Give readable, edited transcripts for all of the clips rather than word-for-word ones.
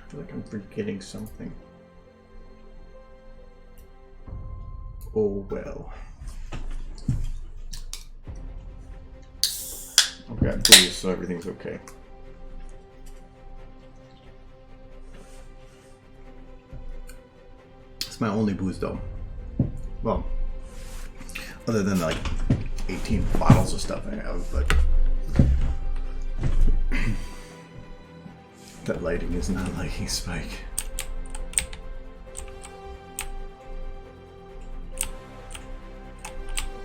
feel like I'm forgetting something. Oh well. I've got booze, so everything's okay. It's my only booze though. Well, other than like 18 bottles of stuff I have, but that lighting is not liking Spike.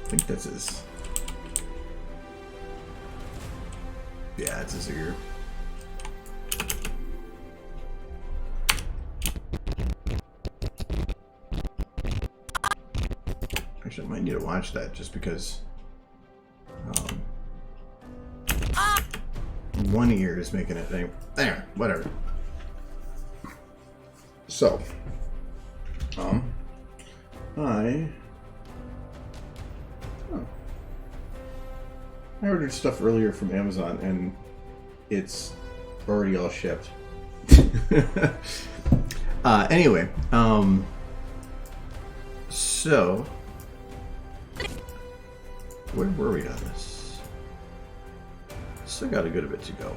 I think that's his. Yeah, it's his ear. Actually, I might need to watch that just because one ear is making it. There, whatever. So, I ordered stuff earlier from Amazon and it's already all shipped. Anyway, so where were we on this? Still got a good bit to go.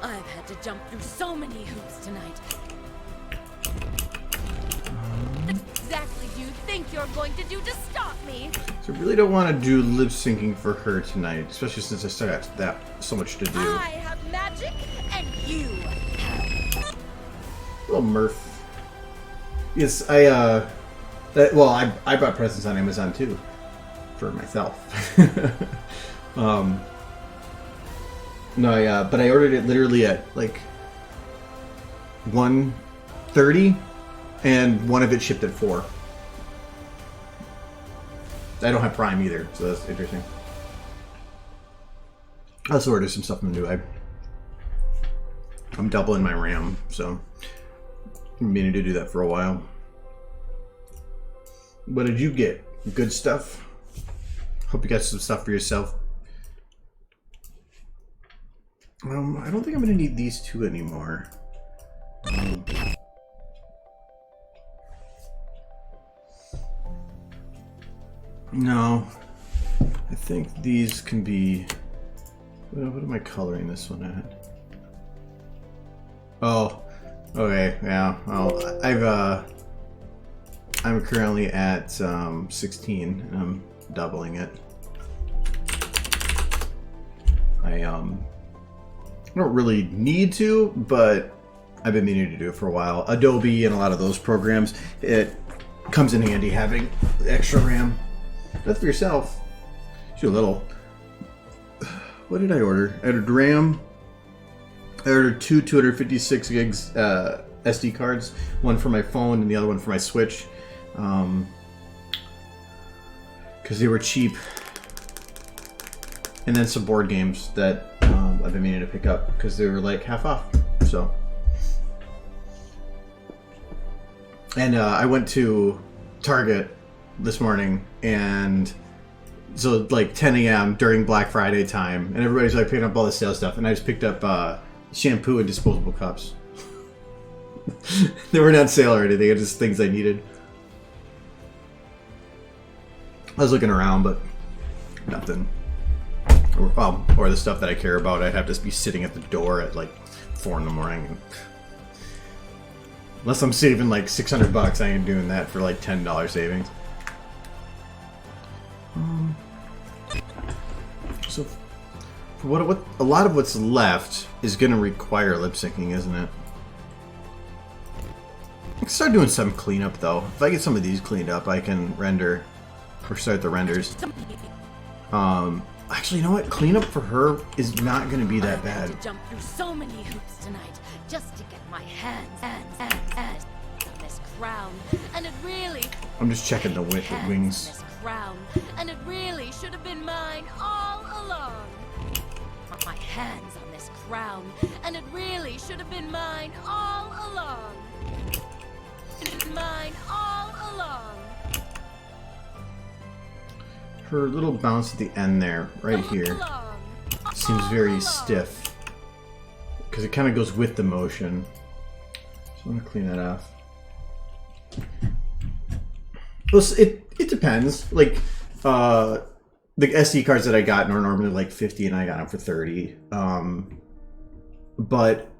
I've had to jump through so many hoops tonight. What exactly do you think you're going to do to stop me? So I really don't want to do lip syncing for her tonight, especially since I still got so much to do. I have magic, and you have... Little Murph. Yes, I bought presents on Amazon too, for myself. But I ordered it literally at like 1:30, and one of it shipped at 4. I don't have Prime either, so that's interesting. I also ordered some stuff from New. I'm doubling my RAM, so I'm meaning to do that for a while. What did you get? Good stuff? Hope you got some stuff for yourself. I don't think I'm going to need these two anymore. No. I think these can be... What am I coloring this one at? Oh. Okay, yeah. Well, I'm currently at 16, and I'm doubling it. I don't really need to, but I've been meaning to do it for a while. Adobe and a lot of those programs, it comes in handy having extra RAM. That's for yourself. Do a little. What did I order? I ordered RAM. I ordered two 256 gigs SD cards, one for my phone and the other one for my Switch, because they were cheap. And then some board games that I've been meaning to pick up because they were like half off. So, and I went to Target this morning, and so like 10 a.m. during Black Friday time, and everybody's like picking up all the sale stuff, and I just picked up shampoo and disposable cups. They weren't on sale or anything. It's just things I needed. I was looking around, but nothing. Or the stuff that I care about, I'd have to be sitting at the door at like 4 in the morning. Unless I'm saving like $600, I ain't doing that for like $10 savings. So, for what a lot of what's left is going to require lip syncing, isn't it? I can start doing some cleanup though. If I get some of these cleaned up, I can render or start the renders. Actually, you know what? Cleanup for her is not going to be that bad. I had to jump through so many hoops tonight just to get my hands on this crown, and it really. I'm just checking the wings. This crown, and it really should have been mine all along. My hands on this crown, and it really should have been mine all along. Mine all along. her little bounce at the end there, right here, seems very stiff. Because it kind of goes with the motion. So I'm going to clean that off. Well, it depends. Like, the SD cards that I got are normally like 50 and I got them for 30. But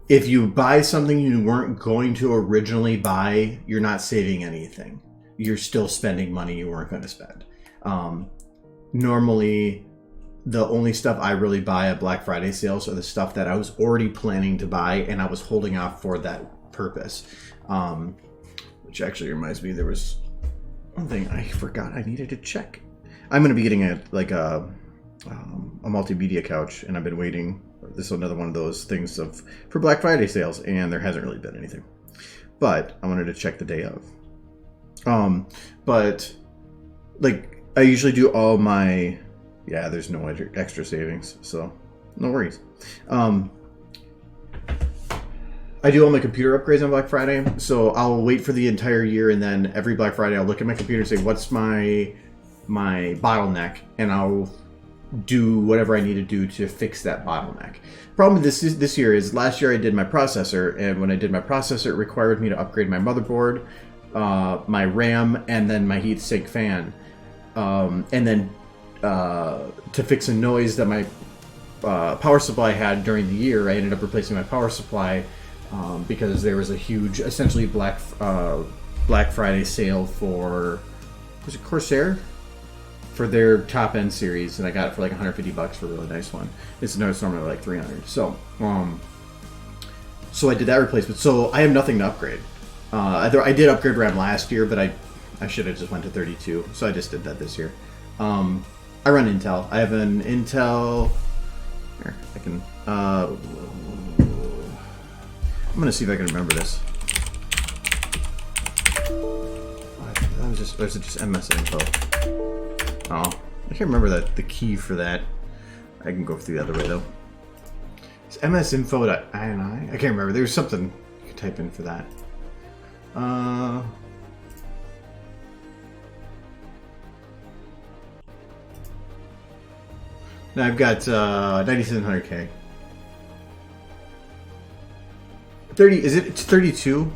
if you buy something you weren't going to originally buy, you're not saving anything. You're still spending money you weren't going to spend. Normally, the only stuff I really buy at Black Friday sales are the stuff that I was already planning to buy and I was holding off for that purpose. Which actually reminds me, there was one thing I forgot I needed to check. I'm going to be getting a multimedia couch, and I've been waiting. This is another one of those things for Black Friday sales, and there hasn't really been anything. But I wanted to check the day of. But like I usually do all my, there's no extra savings, so no worries. I do all my computer upgrades on Black Friday, so I'll wait for the entire year, and then every Black Friday I'll look at my computer and say, what's my bottleneck, and I'll do whatever I need to do to fix that bottleneck. Problem this year is last year I did my processor, and when I did my processor, it required me to upgrade my motherboard, my RAM, and then my heatsink fan. And then to fix a noise that my power supply had during the year, I ended up replacing my power supply because there was a huge, essentially Black Friday sale for, was it Corsair? For their top end series, and I got it for like $150 for a really nice one. It's normally like $300. So I did that replacement. So I have nothing to upgrade. I did upgrade RAM last year, but I should have just went to 32. So I just did that this year. I run Intel. I have an Intel. Here, I can. I'm gonna see if I can remember this. Or is it just MS Info? Oh, I can't remember the key for that. I can go through the other way though. It's msinfo.ini. I can't remember. There's something you can type in for that. Now I've got 9700K. 30. Is it? It's 32.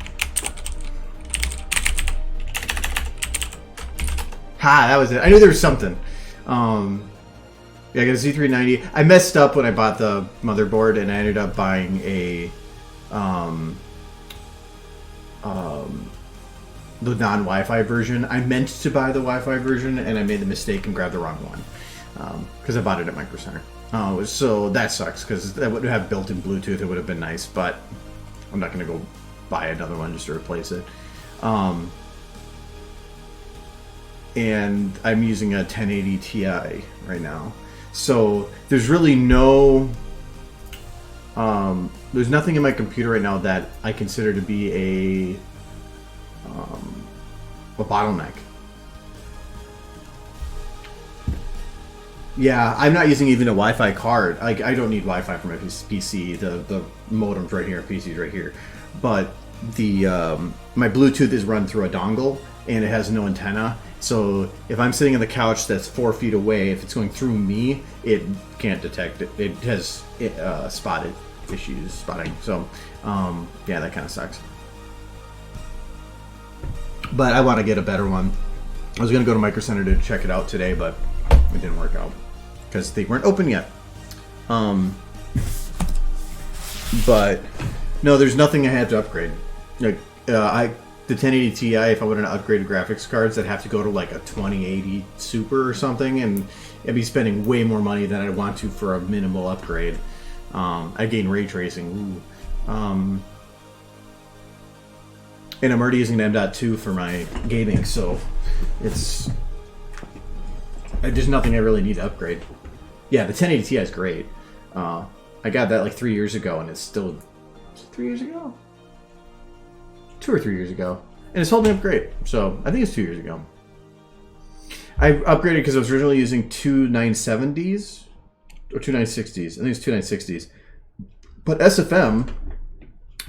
That was it. I knew there was something. I got a Z390. I messed up when I bought the motherboard, and I ended up buying a the non-Wi-Fi version. I meant to buy the Wi-Fi version, and I made the mistake and grabbed the wrong one because I bought it at Micro Center. So that sucks because that would have built-in Bluetooth. It would have been nice, but I'm not going to go buy another one just to replace it. And I'm using a 1080 Ti right now. So there's really there's nothing in my computer right now that I consider to be a bottleneck. Yeah, I'm not using even a Wi-Fi card. I don't need Wi-Fi for my PC. The modem's right here, PC's right here. But the my Bluetooth is run through a dongle, and it has no antenna. So if I'm sitting on the couch that's 4 feet away, if it's going through me, it can't detect it. It has spotting. So yeah, that kind of sucks. But I want to get a better one. I was going to go to Micro Center to check it out today, but it didn't work out because they weren't open yet. But no, there's nothing I had to upgrade. Like the 1080 Ti, if I wanted to upgrade graphics cards, I'd have to go to like a 2080 Super or something, and I'd be spending way more money than I want to for a minimal upgrade. I gain ray tracing. And I'm already using M.2 for my gaming, so there's nothing I really need to upgrade. Yeah, the 1080 Ti is great. I got that like 3 years ago, and it's still 3 years ago. 2 or 3 years ago, and it's holding up great. So I think it's 2 years ago. I upgraded because I was originally using two 970s or two 960s. I think it's two 960s. But SFM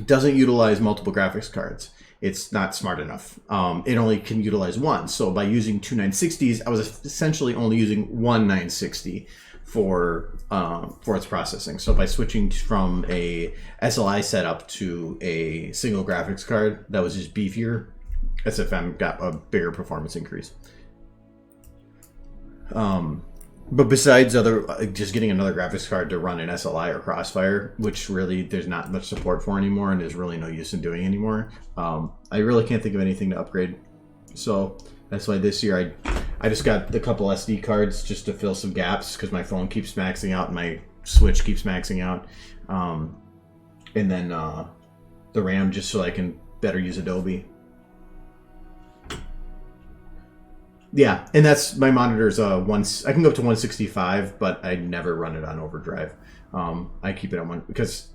doesn't utilize multiple graphics cards, it's not smart enough. It only can utilize one. So by using two 960s, I was essentially only using one 960 for its processing. So by switching from a SLI setup to a single graphics card that was just beefier, SFM got a bigger performance increase. But besides just getting another graphics card to run an SLI or Crossfire, which really there's not much support for anymore and there's really no use in doing anymore, I really can't think of anything to upgrade. So that's why this year I just got a couple SD cards just to fill some gaps because my phone keeps maxing out and my Switch keeps maxing out. And then the RAM just so I can better use Adobe. Yeah, and that's my monitor's I can go up to 165, but I never run it on overdrive. I keep it on one because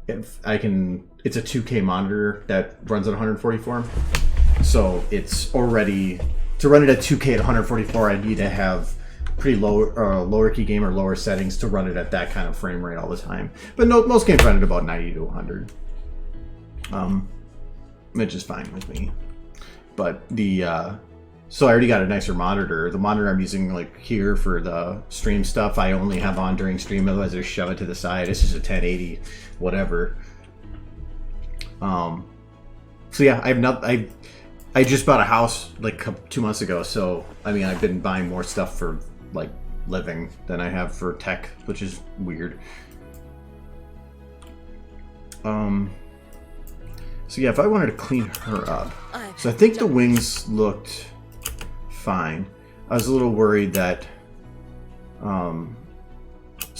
if I can, it's a 2K monitor that runs at 144. So it's already, to run it at 2K at 144, I need to have pretty lower key game or lower settings to run it at that kind of frame rate all the time. But no, most games run at about 90 to 100. Which is fine with me. But so I already got a nicer monitor. The monitor I'm using like here for the stream stuff, I only have on during stream, otherwise I just shove it to the side. It's just a 1080, whatever. So yeah, I just bought a house like 2 months ago, so I mean I've been buying more stuff for like living than I have for tech, which is weird. So yeah, if I wanted to clean her up, so I think the wings looked fine. I was a little worried that some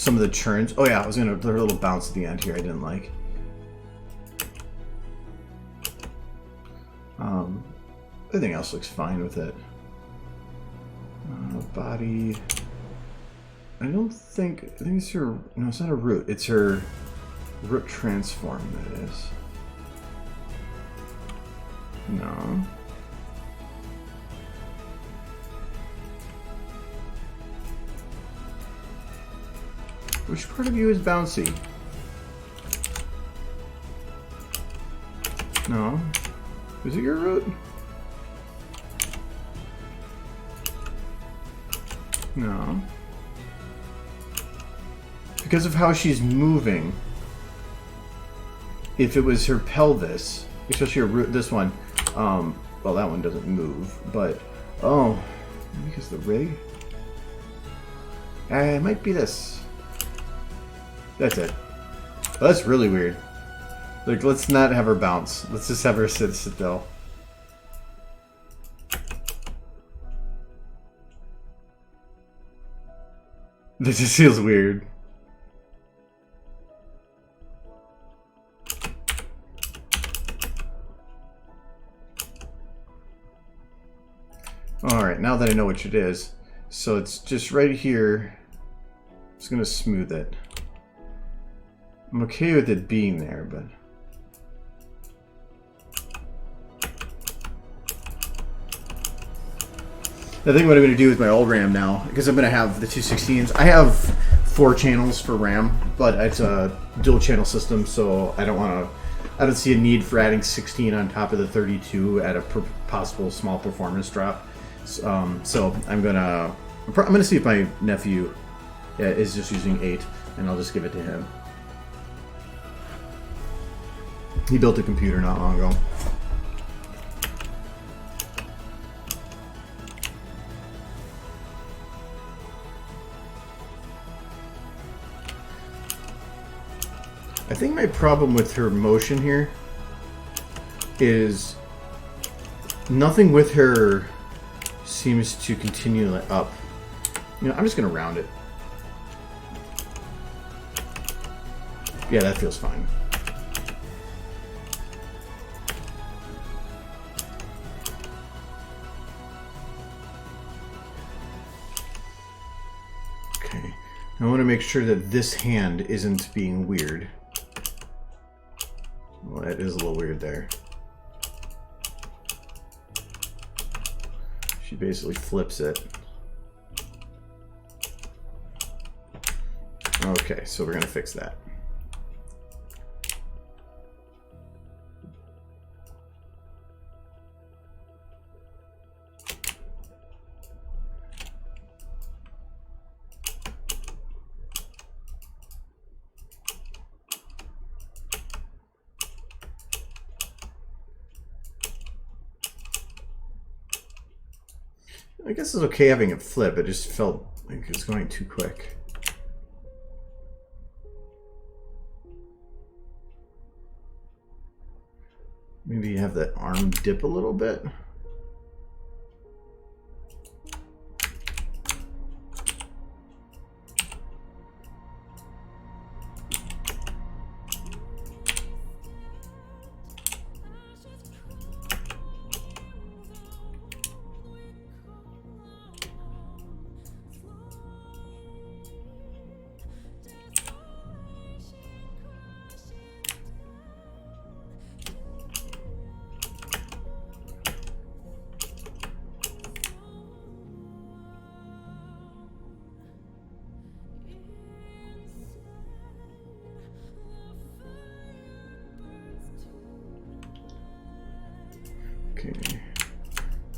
of the churns. Oh yeah, there was a little bounce at the end here I didn't like. Everything else looks fine with it. Body. I think it's her. No, it's not a root. It's her root transform. That is. No. Which part of you is bouncy? No. Is it your root? No. Because of how she's moving. If it was her pelvis, especially her root, this one, well, that one doesn't move, but, oh, maybe because the rig? It might be this. That's it. Well, that's really weird. Like, let's not have her bounce. Let's just have her sit still. This just feels weird. Alright, now that I know which it is, so it's just right here. I'm just gonna smooth it. I'm okay with it being there, but I think what I'm going to do with my old RAM now, because I'm going to have the 216s. I have 4 channels for RAM, but it's a dual channel system, so I don't see a need for adding 16 on top of the 32 at a possible small performance drop. So I'm gonna see if my nephew is just using 8, and I'll just give it to him. He built a computer not long ago. I think my problem with her motion here is nothing with her seems to continue up. You know, I'm just gonna round it. Yeah, that feels fine. Okay, I want to make sure that this hand isn't being weird. Well, that is a little weird there. She basically flips it. Okay, so we're gonna fix that. I guess it's okay having it flip. It just felt like it was going too quick. Maybe have the arm dip a little bit. Okay,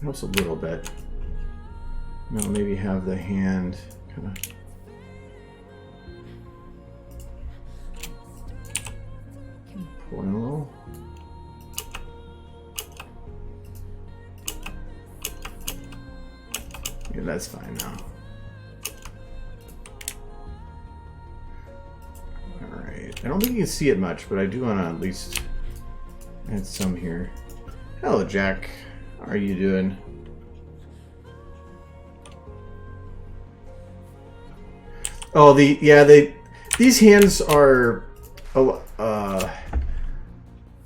helps a little bit. Now maybe have the hand kind of pull in a little. Yeah, that's fine now. Alright, I don't think you can see it much, but I do want to at least add some here. Hello, Jack. How are you doing? Oh, these hands are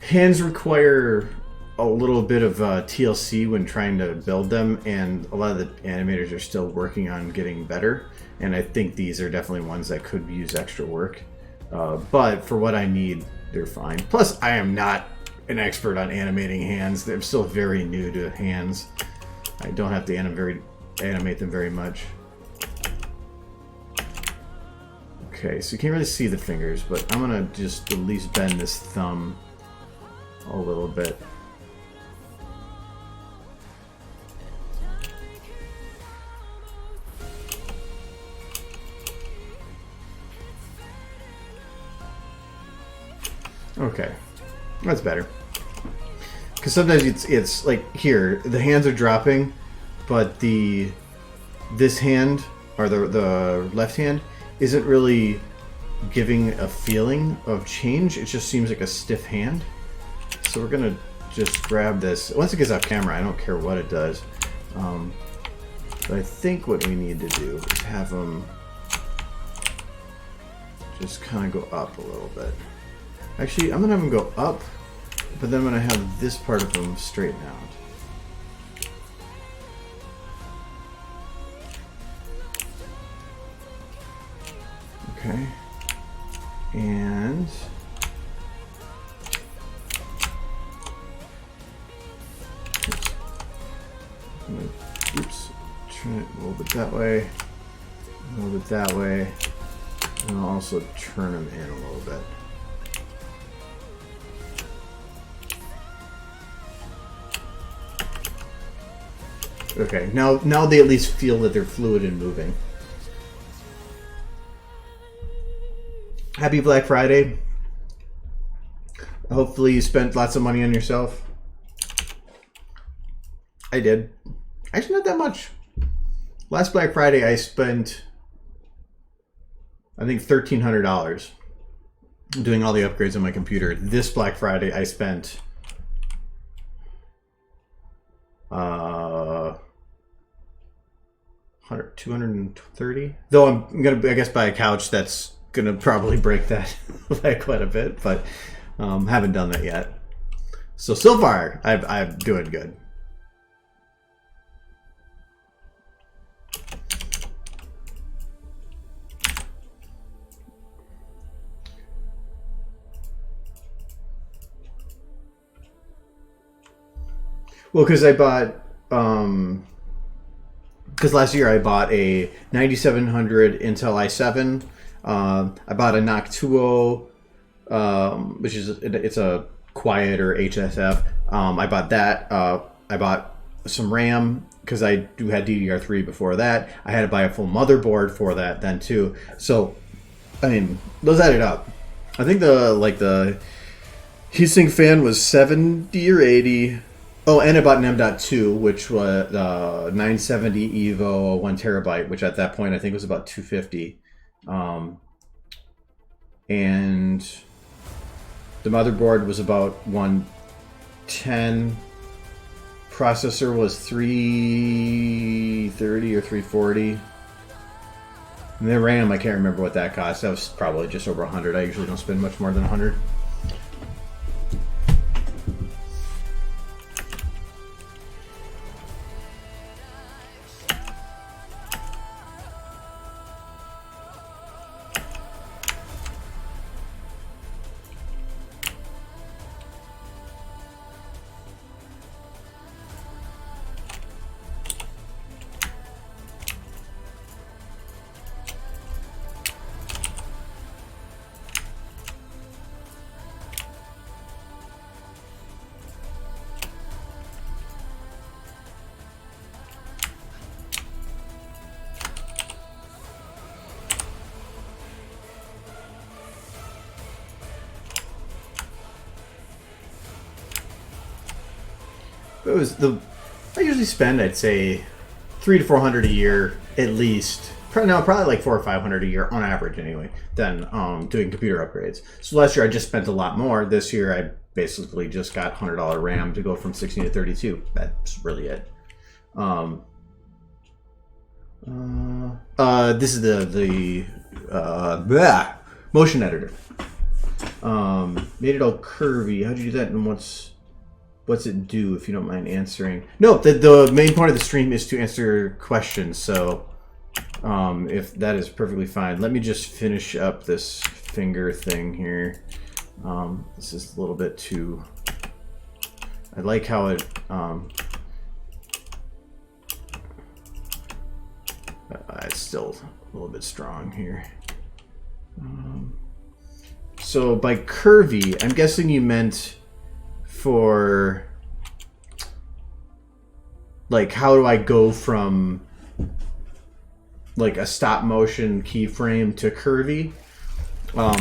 hands require a little bit of TLC when trying to build them, and a lot of the animators are still working on getting better. And I think these are definitely ones that could use extra work. But for what I need, they're fine. Plus, I am not an expert on animating hands. They're still very new to hands. I don't have to animate them very much. Okay, so you can't really see the fingers, but I'm gonna just at least bend this thumb a little bit. Okay, that's better. Because sometimes it's like here, the hands are dropping, but this hand, or the left hand, isn't really giving a feeling of change. It just seems like a stiff hand. So we're gonna just grab this. Once it gets off camera, I don't care what it does. But I think what we need to do is have them just kind of go up a little bit. Actually, I'm gonna have them go up, but then I'm gonna have this part of them straighten out. Okay, and oops, turn it a little bit that way, a little bit that way, and I'll also turn them in a little bit. Okay, now they at least feel that they're fluid and moving. Happy Black Friday. Hopefully you spent lots of money on yourself. I did. Actually, not that much. Last Black Friday I spent, I think, $1,300 doing all the upgrades on my computer. This Black Friday I spent $230. Though I'm gonna, I guess, buy a couch that's gonna probably break that by quite a bit, but haven't done that yet. So far I'm doing good. Well, because I bought because last year I bought a 9700 Intel i7. I bought a Noctuo, which is, it's a quieter HSF. I bought that. I bought some RAM because I had DDR3 before that. I had to buy a full motherboard for that then too. So, I mean, those added up. I think the heatsink fan was 70 or 80. Oh, and about an M.2, which was 970 Evo, 1 terabyte, which at that point I think was about 250. And the motherboard was about 110. Processor was 330 or 340. And the RAM, I can't remember what that cost. That was probably just over 100. I usually don't spend much more than 100. It was I usually spend, I'd say, $300 to $400 a year at least. No, probably like $400 or $500 a year on average, anyway. Then doing computer upgrades. So last year I just spent a lot more. This year I basically just got $100 RAM to go from 16 to 32. That's really it. This is the motion editor. Made it all curvy. How'd you do that? And what's it do, if you don't mind answering? No, the main point of the stream is to answer questions, so if that is perfectly fine. Let me just finish up this finger thing here. This is a little bit too... I like how it... it's still a little bit strong here. So by curvy, I'm guessing you meant... for like, how do I go from like a stop motion keyframe to curvy? A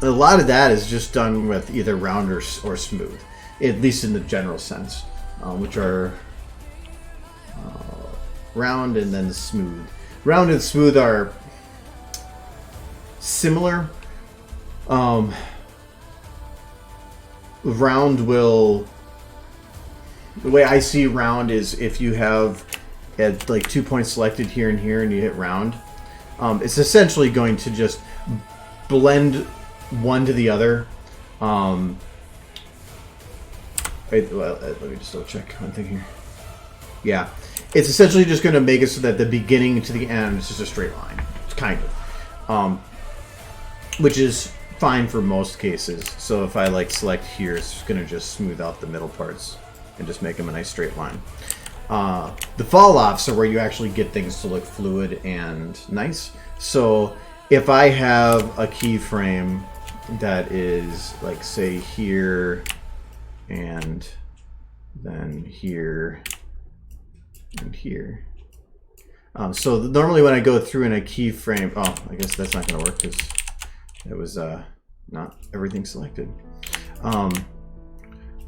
lot of that is just done with either round or smooth, at least in the general sense, which are round and then smooth. Round and smooth are similar. Round will... The way I see round is if you have like 2 points selected here and here and you hit round, it's essentially going to just blend one to the other. Wait, well, let me just double check one thing here. Yeah. It's essentially just going to make it so that the beginning to the end is just a straight line. It's kind of. Which is fine for most cases. So if I like select here, it's going to just smooth out the middle parts and just make them a nice straight line. The fall-offs are where you actually get things to look fluid and nice. So if I have a keyframe that is like, say, here and then here and here. So normally when I go through in a keyframe, oh, I guess that's not going to work because it was not everything selected.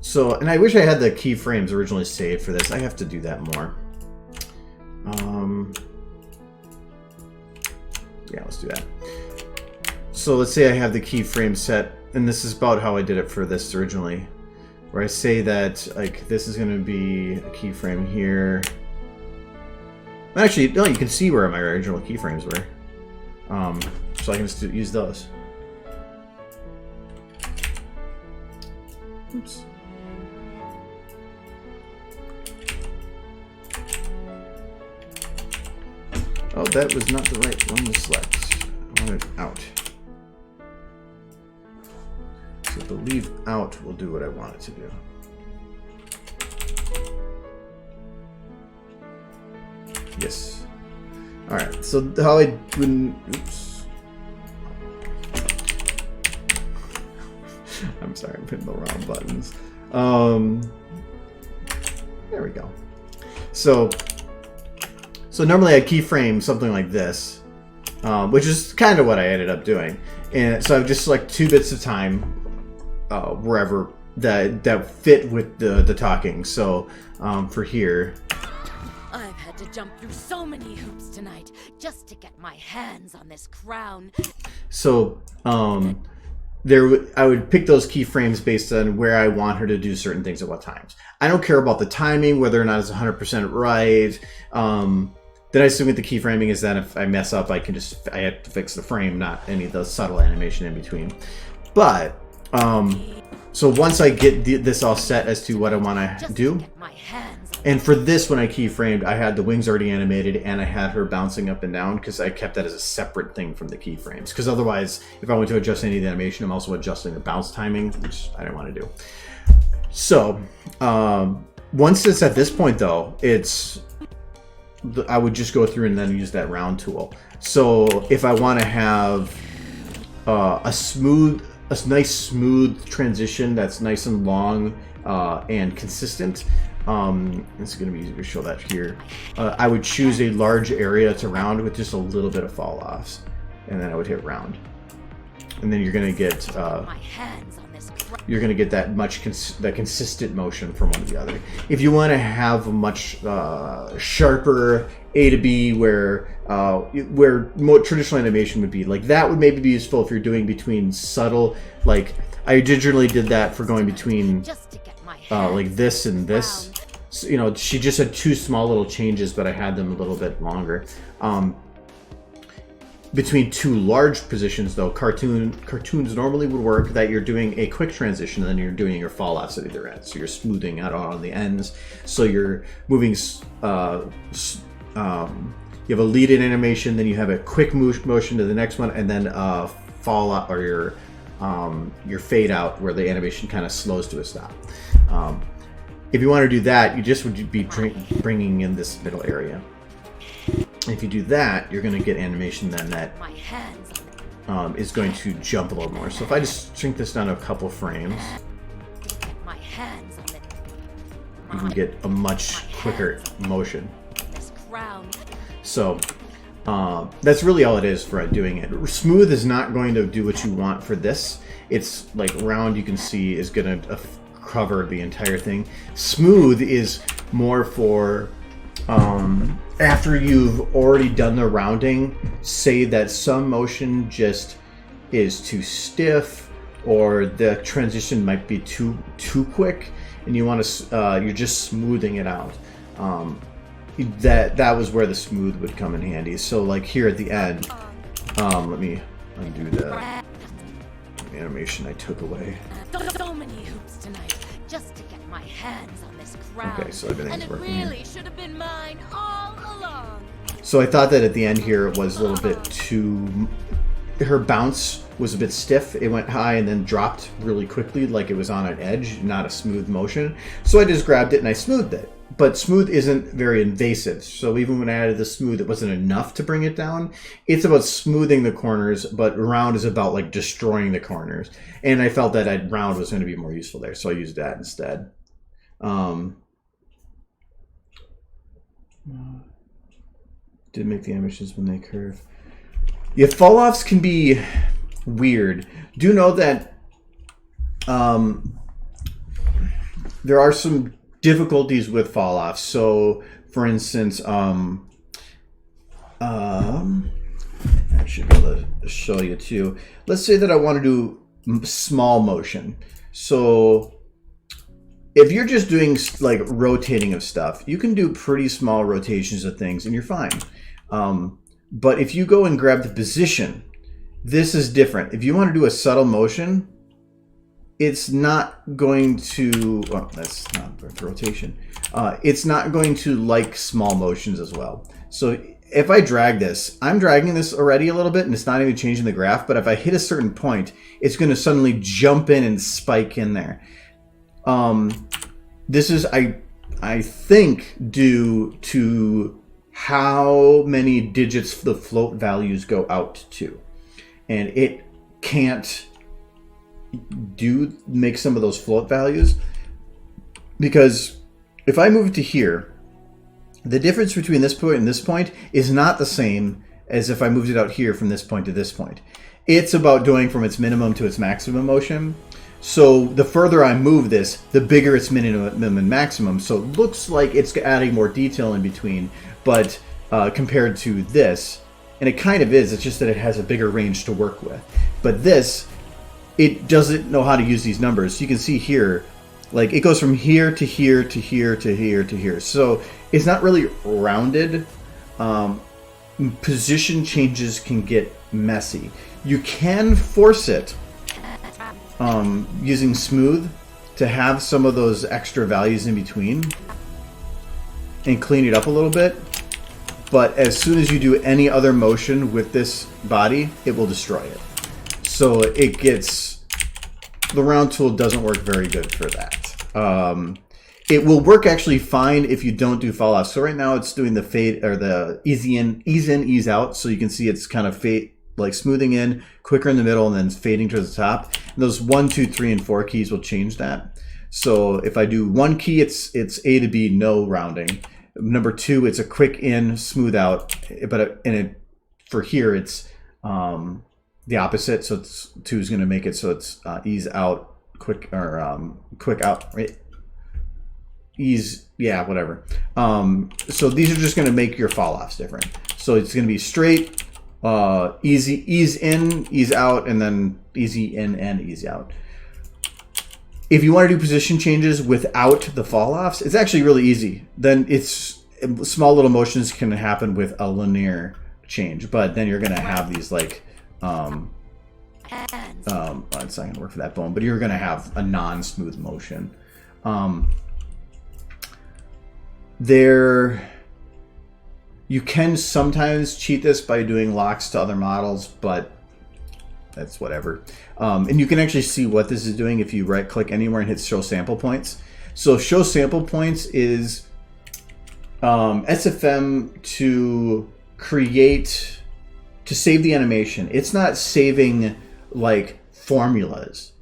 So, and I wish I had the keyframes originally saved for this. I have to do that more. Yeah, let's do that. So let's say I have the keyframe set, and this is about how I did it for this originally, where I say that like this is going to be a keyframe here. Actually, no, you can see where my original keyframes were. So I can just use those. Oops. Oh, that was not the right one to select. I want it out. So the leave out will do what I want it to do. Yes. Alright, so how I wouldn't... Oops. I'm sorry, I'm hitting the wrong buttons. There we go. So normally I keyframe something like this, which is kind of what I ended up doing. And so I would just select 2 bits of time, wherever that fit with the talking. So for here, I've had to jump through so many hoops tonight just to get my hands on this crown. so I would pick those keyframes based on where I want her to do certain things at what times. I don't care about the timing, whether or not it's 100% right. The nice thing with the keyframing is that if I mess up, I have to fix the frame, not any of the subtle animation in between. But so once I get this all set as to what I want to do, and for this, when I keyframed, I had the wings already animated and I had her bouncing up and down because I kept that as a separate thing from the keyframes. Because otherwise, if I went to adjust any of the animation, I'm also adjusting the bounce timing, which I didn't want to do. So once it's at this point, though, I would just go through and then use that round tool. So if I want to have a nice smooth transition that's nice and long and consistent, it's going to be easier to show that here. I would choose a large area to round with just a little bit of fall offs, and then I would hit round, and then you're going to get that consistent motion from one to the other. If you want to have a much sharper A to B, where more traditional animation would be, like that would maybe be useful if you're doing between subtle, like I originally did that for going between like this and this. So, you know, she just had two small little changes, but I had them a little bit longer. Between two large positions, though, cartoons normally would work that you're doing a quick transition and then you're doing your fall offs at either end. So you're smoothing out on the ends. So you're moving, you have a lead-in animation, then you have a quick motion to the next one, and then fall out, or your fade out where the animation kind of slows to a stop. If you want to do that, you just would be bringing in this middle area. If you do that, you're going to get animation then that is going to jump a little more. So if I just shrink this down to a couple frames, you can get a much quicker motion. So that's really all it is for doing it. Smooth is not going to do what you want for this. It's like round, you can see, is going to cover the entire thing. Smooth is more for after you've already done the rounding, say that some motion just is too stiff, or the transition might be too quick, and you want to you're just smoothing it out. That was where the smooth would come in handy. So like here at the end, let me undo the animation I took away. So many hoops tonight just to get my hands on this crown. Okay, so everything's working. And it really should have been mine all along. So I thought that at the end here it was a little bit too... Her bounce was a bit stiff. It went high and then dropped really quickly, like it was on an edge, not a smooth motion. So I just grabbed it and I smoothed it. But smooth isn't very invasive. So even when I added the smooth, it wasn't enough to bring it down. It's about smoothing the corners, but round is about like destroying the corners. And I felt that round was going to be more useful there, so I used that instead. Did make the animations when they curve. Yeah, fall offs can be weird. Do know that there are some difficulties with fall offs. So, for instance, I should be able to show you too. Let's say that I want to do small motion. So, if you're just doing like rotating of stuff, you can do pretty small rotations of things and you're fine. But if you go and grab the position, this is different. If you want to do a subtle motion, it's not going to, well, that's not rotation. It's not going to like small motions as well. So if I drag this, I'm dragging this already a little bit and it's not even changing the graph, but if I hit a certain point, it's going to suddenly jump in and spike in there. This is, I think, due to how many digits the float values go out to. And it can't make some of those float values, because if I move it to here, the difference between this point and this point is not the same as if I moved it out here from this point to this point. It's about doing from its minimum to its maximum motion. So the further I move this, the bigger its minimum and maximum. So it looks like it's adding more detail in between, but compared to this, and it kind of is, it's just that it has a bigger range to work with. But this, it doesn't know how to use these numbers. You can see here, like it goes from here to here to here to here to here. So it's not really rounded. Position changes can get messy. You can force it using smooth to have some of those extra values in between and clean it up a little bit. But as soon as you do any other motion with this body, it will destroy it. So it gets, the round tool doesn't work very good for that. It will work actually fine if you don't do fall off. So right now it's doing the fade or the ease in, ease out. So you can see it's kind of fade, like smoothing in, quicker in the middle, and then fading to the top. And those 1, 2, 3, and 4 keys will change that. So if I do one key, it's A to B, no rounding. Number 2, it's a quick in, smooth out. But for here, it's the opposite. So it's 2 is going to make it so it's ease out, quick or quick out. Right? Ease, yeah, whatever. So these are just going to make your fall offs different. So it's going to be straight, easy, ease in, ease out, and then easy in and ease out. If you want to do position changes without the fall offs, it's actually really easy. Then it's small little motions can happen with a linear change, but then you're going to have these like it's not going to work for that bone, but you're going to have a non-smooth motion. You can sometimes cheat this by doing locks to other models, but that's whatever. And you can actually see what this is doing if you right click anywhere and hit show sample points. So show sample points is SFM to save the animation. It's not saving like formulas.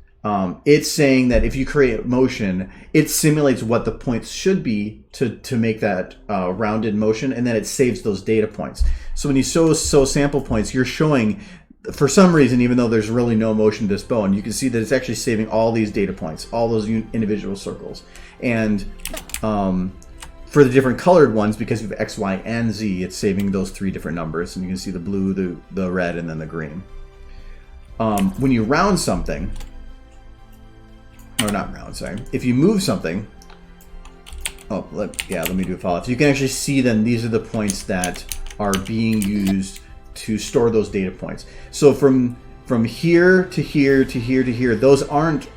It's saying that if you create motion, it simulates what the points should be to make that rounded motion, and then it saves those data points. So when you show sample points, you're showing, for some reason, even though there's really no motion to this bone, you can see that it's actually saving all these data points, all those individual circles. And for the different colored ones, because you have X, Y, and Z, it's saving those 3 different numbers. And you can see the blue, the red, and then the green. When you round something, or not round, sorry. If you move something, let me do a follow-up. So you can actually see then these are the points that are being used to store those data points. So from here to here to here to here, those aren't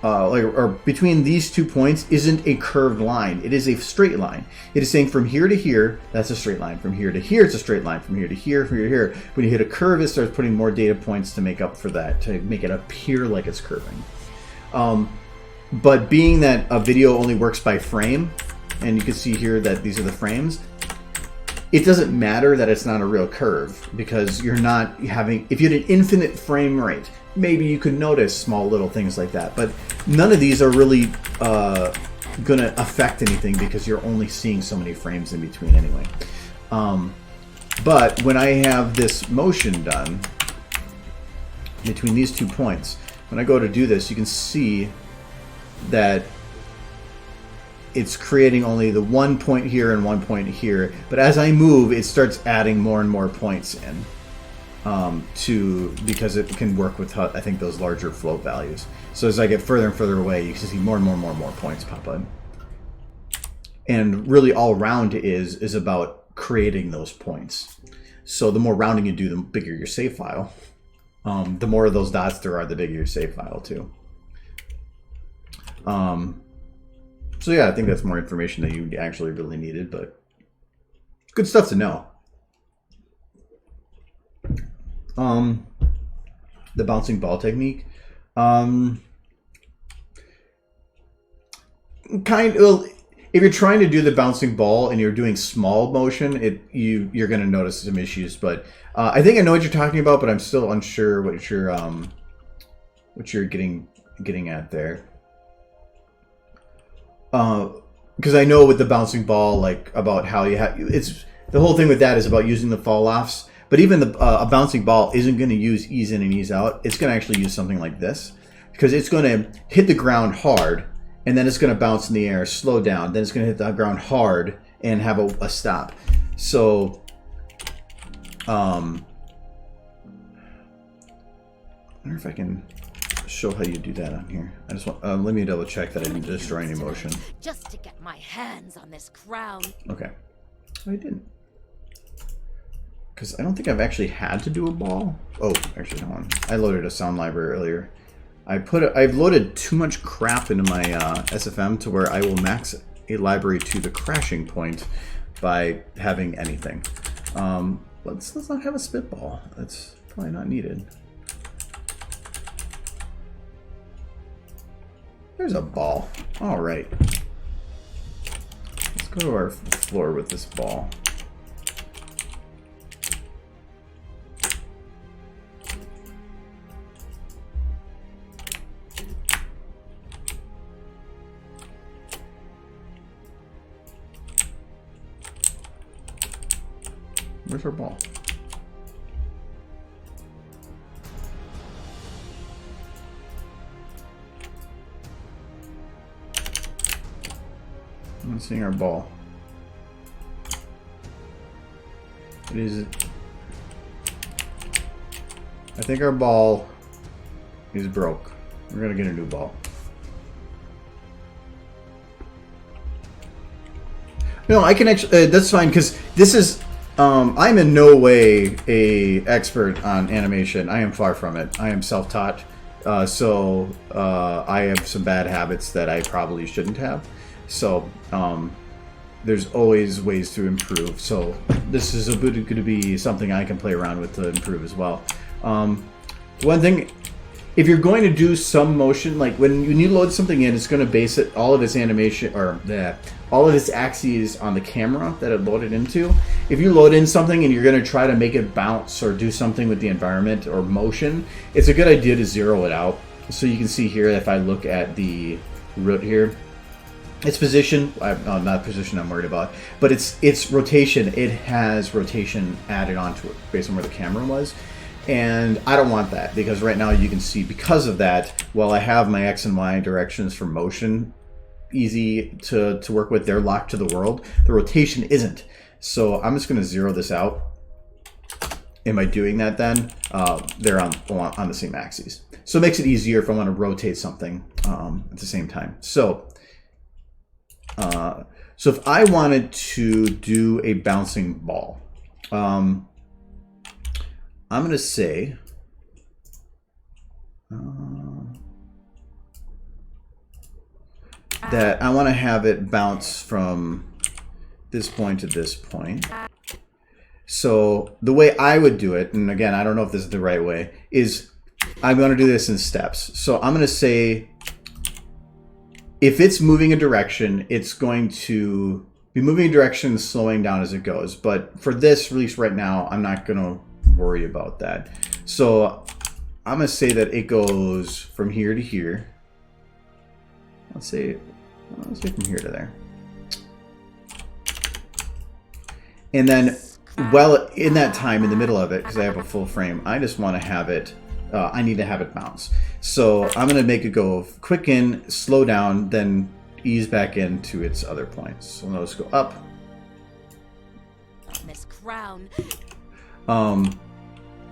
or between these 2 points isn't a curved line. It is a straight line. It is saying from here to here, that's a straight line. From here to here, it's a straight line. From here to here, from here to here. When you hit a curve, it starts putting more data points to make up for that, to make it appear like it's curving. But being that a video only works by frame, and you can see here that these are the frames, it doesn't matter that it's not a real curve, because you're not having, if you had an infinite frame rate, maybe you could notice small little things like that, but none of these are really going to affect anything because you're only seeing so many frames in between anyway. But when I have this motion done between these 2 points, when I go to do this, you can see that it's creating only the 1 point here and 1 point here. But as I move, it starts adding more and more points in because it can work with, I think, those larger float values. So as I get further and further away, you can see more and more points pop up. And really all round is about creating those points. So the more rounding you do, the bigger your save file. The more of those dots there are, the bigger your save file too. So yeah, I think that's more information that you actually really needed, but good stuff to know. The bouncing ball technique. If you're trying to do the bouncing ball and you're doing small motion, you're going to notice some issues. But I think I know what you're talking about, but I'm still unsure what you're getting at there. Because I know with the bouncing ball, like about how you have, it's the whole thing with that is about using the fall offs. But even a bouncing ball isn't going to use ease in and ease out. It's going to actually use something like this. because it's going to hit the ground hard, and then it's going to bounce in the air, slow down, then it's going to hit the ground hard and have a stop. So I wonder if I can show how you do that on here. I just want let me double check that I didn't destroy any motion. Just to get my hands on this crown. Okay, I didn't, because I don't think I've actually had to do a ball. Oh, actually, hold on. I loaded a sound library earlier. I've loaded too much crap into my SFM to where I will max a library to the crashing point by having anything. Let's not have a spitball. That's probably not needed. There's a ball. All right. Let's go to our floor with this ball. Where's our ball? I'm not seeing our ball. It is. I think our ball is broke. We're gonna get a new ball. No, I can actually. That's fine, because this is. I'm in no way a expert on animation. I am far from it. I am self-taught, so I have some bad habits that I probably shouldn't have. So there's always ways to improve. So this is going to be something I can play around with to improve as well. One thing, if you're going to do some motion, like when you load something in, it's going to base it all of its animation or all of its axes on the camera that it loaded into. If you load in something and you're going to try to make it bounce or do something with the environment or motion, it's a good idea to zero it out. So you can see here, if I look at the root here, its position, not position I'm worried about, but its rotation, it has rotation added onto it based on where the camera was. And I don't want that, because right now you can see, because of that, while I have my X and Y directions for motion easy to work with, they're locked to the world. The rotation isn't. So I'm just going to zero this out. And by doing that, then they're on the same axes. So it makes it easier if I want to rotate something at the same time. So if I wanted to do a bouncing ball, I'm going to say that I want to have it bounce from this point to this point. So the way I would do it, and again, I don't know if this is the right way, is I'm going to do this in steps. So I'm going to say, if it's moving a direction, it's going to be moving a direction and slowing down as it goes. But for this release right now, I'm not going to worry about that. So I'm going to say that it goes from here to here. Let's say from here to there. And then, well, in that time, in the middle of it, because I have a full frame, I just want to have it, I need to have it bounce. So I'm going to make it go quick in, slow down, then ease back into its other points. So let's go up. This crown.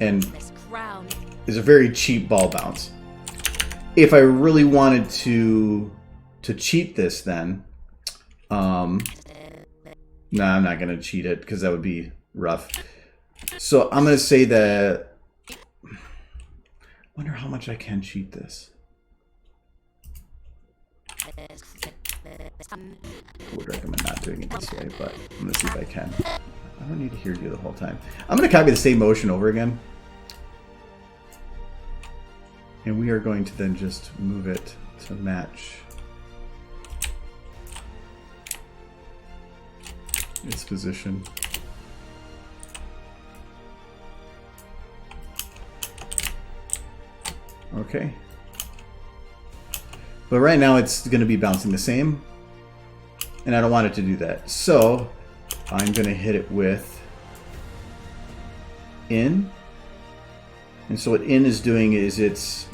And This crown is a very cheap ball bounce. If I really wanted to cheat this, then no, I'm not going to cheat it, because that would be rough. So I'm going to say that, I wonder how much I can cheat this. I would recommend not doing it this way, but I'm going to see if I can. I don't need to hear you the whole time. I'm going to copy the same motion over again. And we are going to then just move it to match its position. Okay. But right now it's going to be bouncing the same. And I don't want it to do that. So I'm going to hit it with in. And so what in is doing is it's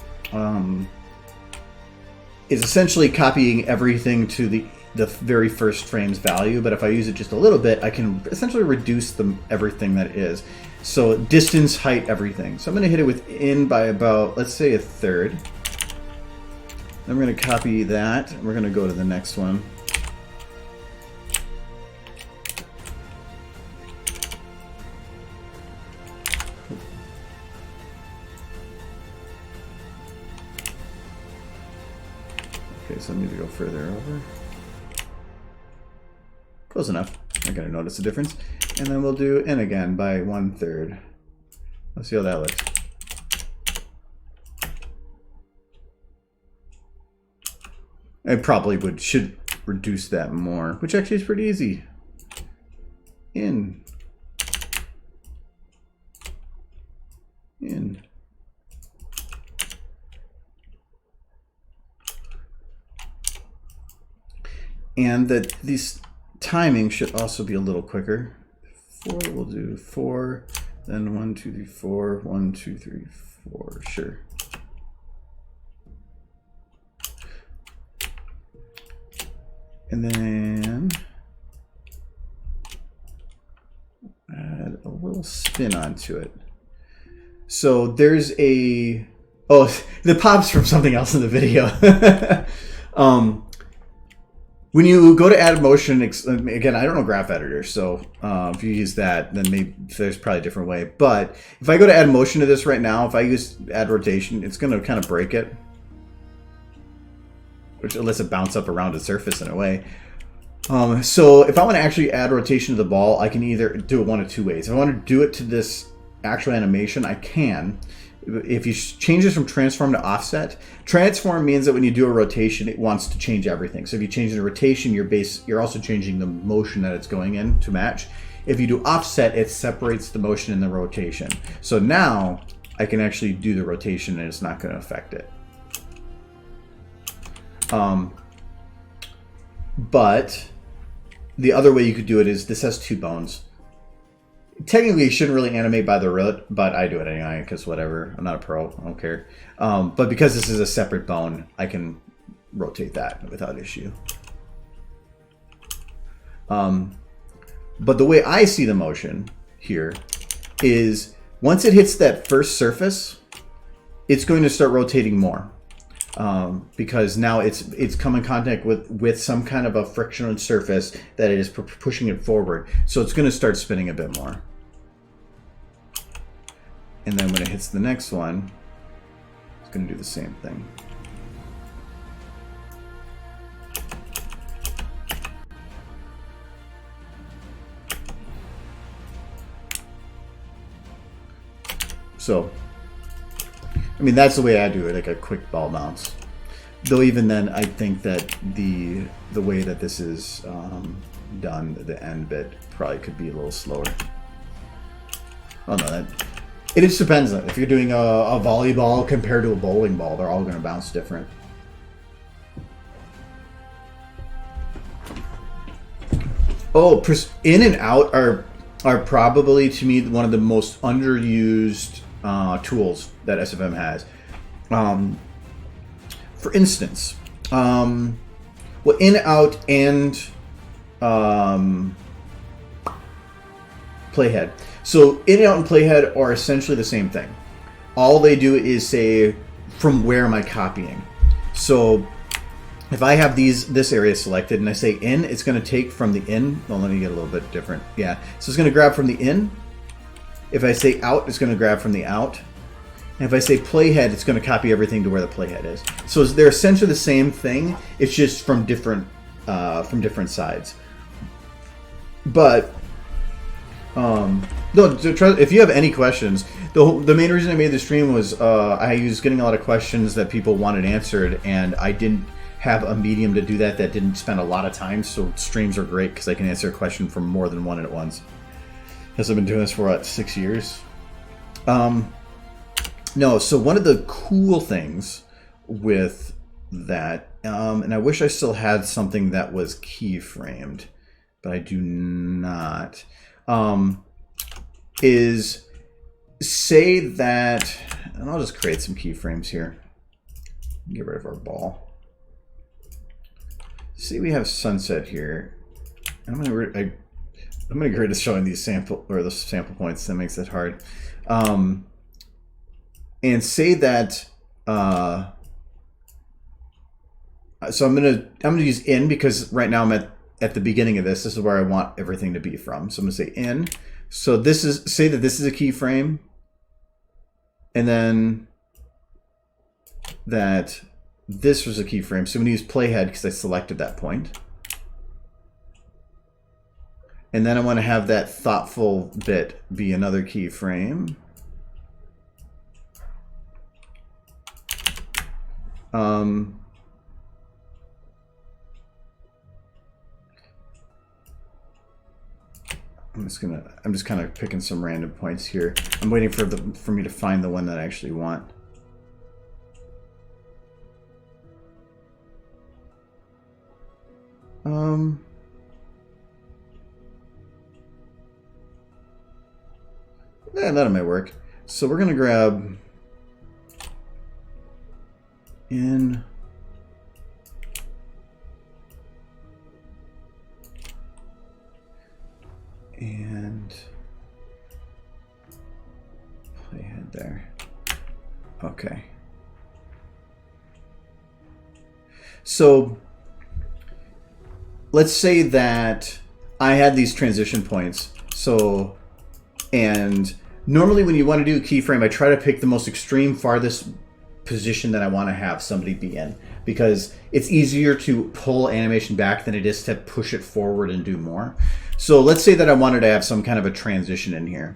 is essentially copying everything to the very first frame's value, but if I use it just a little bit, I can essentially reduce everything that it is. So distance, height, everything. So I'm going to hit it with in by about, let's say, 1/3. Then we're going to copy that, and we're going to go to the next one. Okay, so I need to go further over. Close enough. Not going to notice the difference. And then we'll do in again by 1/3. Let's see how that looks. I probably should reduce that more, which actually is pretty easy. In. And that these timing should also be a little quicker. 4, we'll do 4, then 1, 2, 3, 4, 1, 2, 3, 4, sure. And then add a little spin onto it. So there's a, oh, the pops from something else in the video. When you go to add motion, again, I don't know graph editor, so if you use that, then maybe there's probably a different way. But if I go to add motion to this right now, if I use add rotation, it's going to kind of break it, which lets it bounce up around the surface in a way. So if I want to actually add rotation to the ball, I can either do it one of two ways. If I want to do it to this actual animation, I can. If you change this from transform to offset, transform means that when you do a rotation, it wants to change everything. So if you change the rotation, you're also changing the motion that it's going in to match. If you do offset, it separates the motion and the rotation. So now I can actually do the rotation and it's not going to affect it. But the other way you could do it is this has 2 bones. Technically, you shouldn't really animate by the root, but I do it anyway, because whatever. I'm not a pro. I don't care. But because this is a separate bone, I can rotate that without issue. But the way I see the motion here is once it hits that first surface, it's going to start rotating more. Because now it's come in contact with some kind of a frictional surface that it is pushing it forward. So it's going to start spinning a bit more. And then when it hits the next one, it's going to do the same thing. So, I mean, that's the way I do it, like a quick ball bounce. Though even then, I think that the way that this is done, the end bit, probably could be a little slower. Oh no, it just depends. If you're doing a volleyball compared to a bowling ball, they're all going to bounce different. Oh, in and out are probably, to me, one of the most underused tools that SFM has. For instance, well, in, out, and playhead. So in, out, and playhead are essentially the same thing. All they do is say, from where am I copying? So if I have this area selected and I say in, it's going to take from the in. Well, let me get a little bit different. Yeah, so it's going to grab from the in. If I say out, it's going to grab from the out. And if I say playhead, it's going to copy everything to where the playhead is. So they're essentially the same thing. It's just from different sides. But no, if you have any questions, the main reason I made the stream was I was getting a lot of questions that people wanted answered, and I didn't have a medium to do that didn't spend a lot of time. So streams are great because I can answer a question from more than one at once. Because I've been doing this for what, 6 years. No, so one of the cool things with that, and I wish I still had something that was keyframed, but I do not, is say that, and I'll just create some keyframes here. Get rid of our ball. See, we have sunset here. I'm gonna get rid of showing these sample points. That makes it hard. And say that. So I'm gonna use in because right now I'm at the beginning of this. This is where I want everything to be from. So I'm gonna say in. So this is, say that this is a keyframe, and then that this was a keyframe. So I'm gonna use playhead because I selected that point. And then I want to have that thoughtful bit be another keyframe. I'm just kind of picking some random points here. I'm waiting for me to find the one that I actually want. Yeah, that might work. So we're gonna grab in and playhead there. Okay. So let's say that I had these transition points. So, and normally when you want to do a keyframe, I try to pick the most extreme farthest position that I want to have somebody be in, because it's easier to pull animation back than it is to push it forward and do more. So let's say that I wanted to have some kind of a transition in here.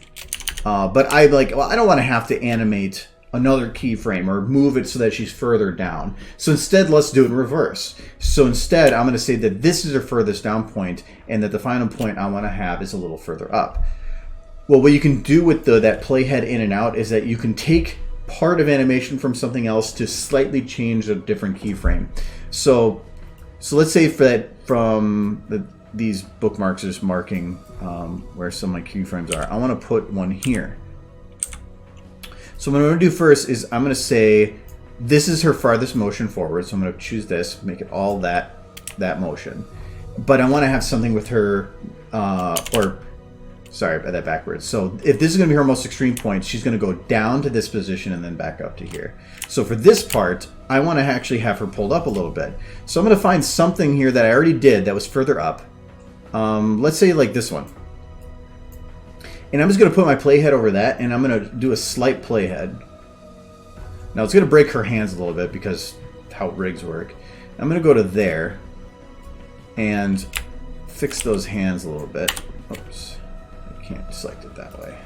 But I don't want to have to animate another keyframe or move it so that she's further down. So instead, let's do it in reverse. So instead, I'm going to say that this is her furthest down point and that the final point I want to have is a little further up. Well, what you can do with that playhead in and out is that you can take part of animation from something else to slightly change a different keyframe. So let's say these bookmarks is marking where some of my keyframes are. I want to put one here. So what I'm going to do first is I'm going to say this is her farthest motion forward. So I'm going to choose this, make it all that motion. But I want to have something with her, sorry about that backwards. So if this is going to be her most extreme point, she's going to go down to this position and then back up to here. So for this part, I want to actually have her pulled up a little bit. So I'm going to find something here that I already did that was further up. Let's say like this one. And I'm just going to put my playhead over that, and I'm going to do a slight playhead. Now it's going to break her hands a little bit because how rigs work. I'm going to go to there and fix those hands a little bit. Oops, I can't select it that way.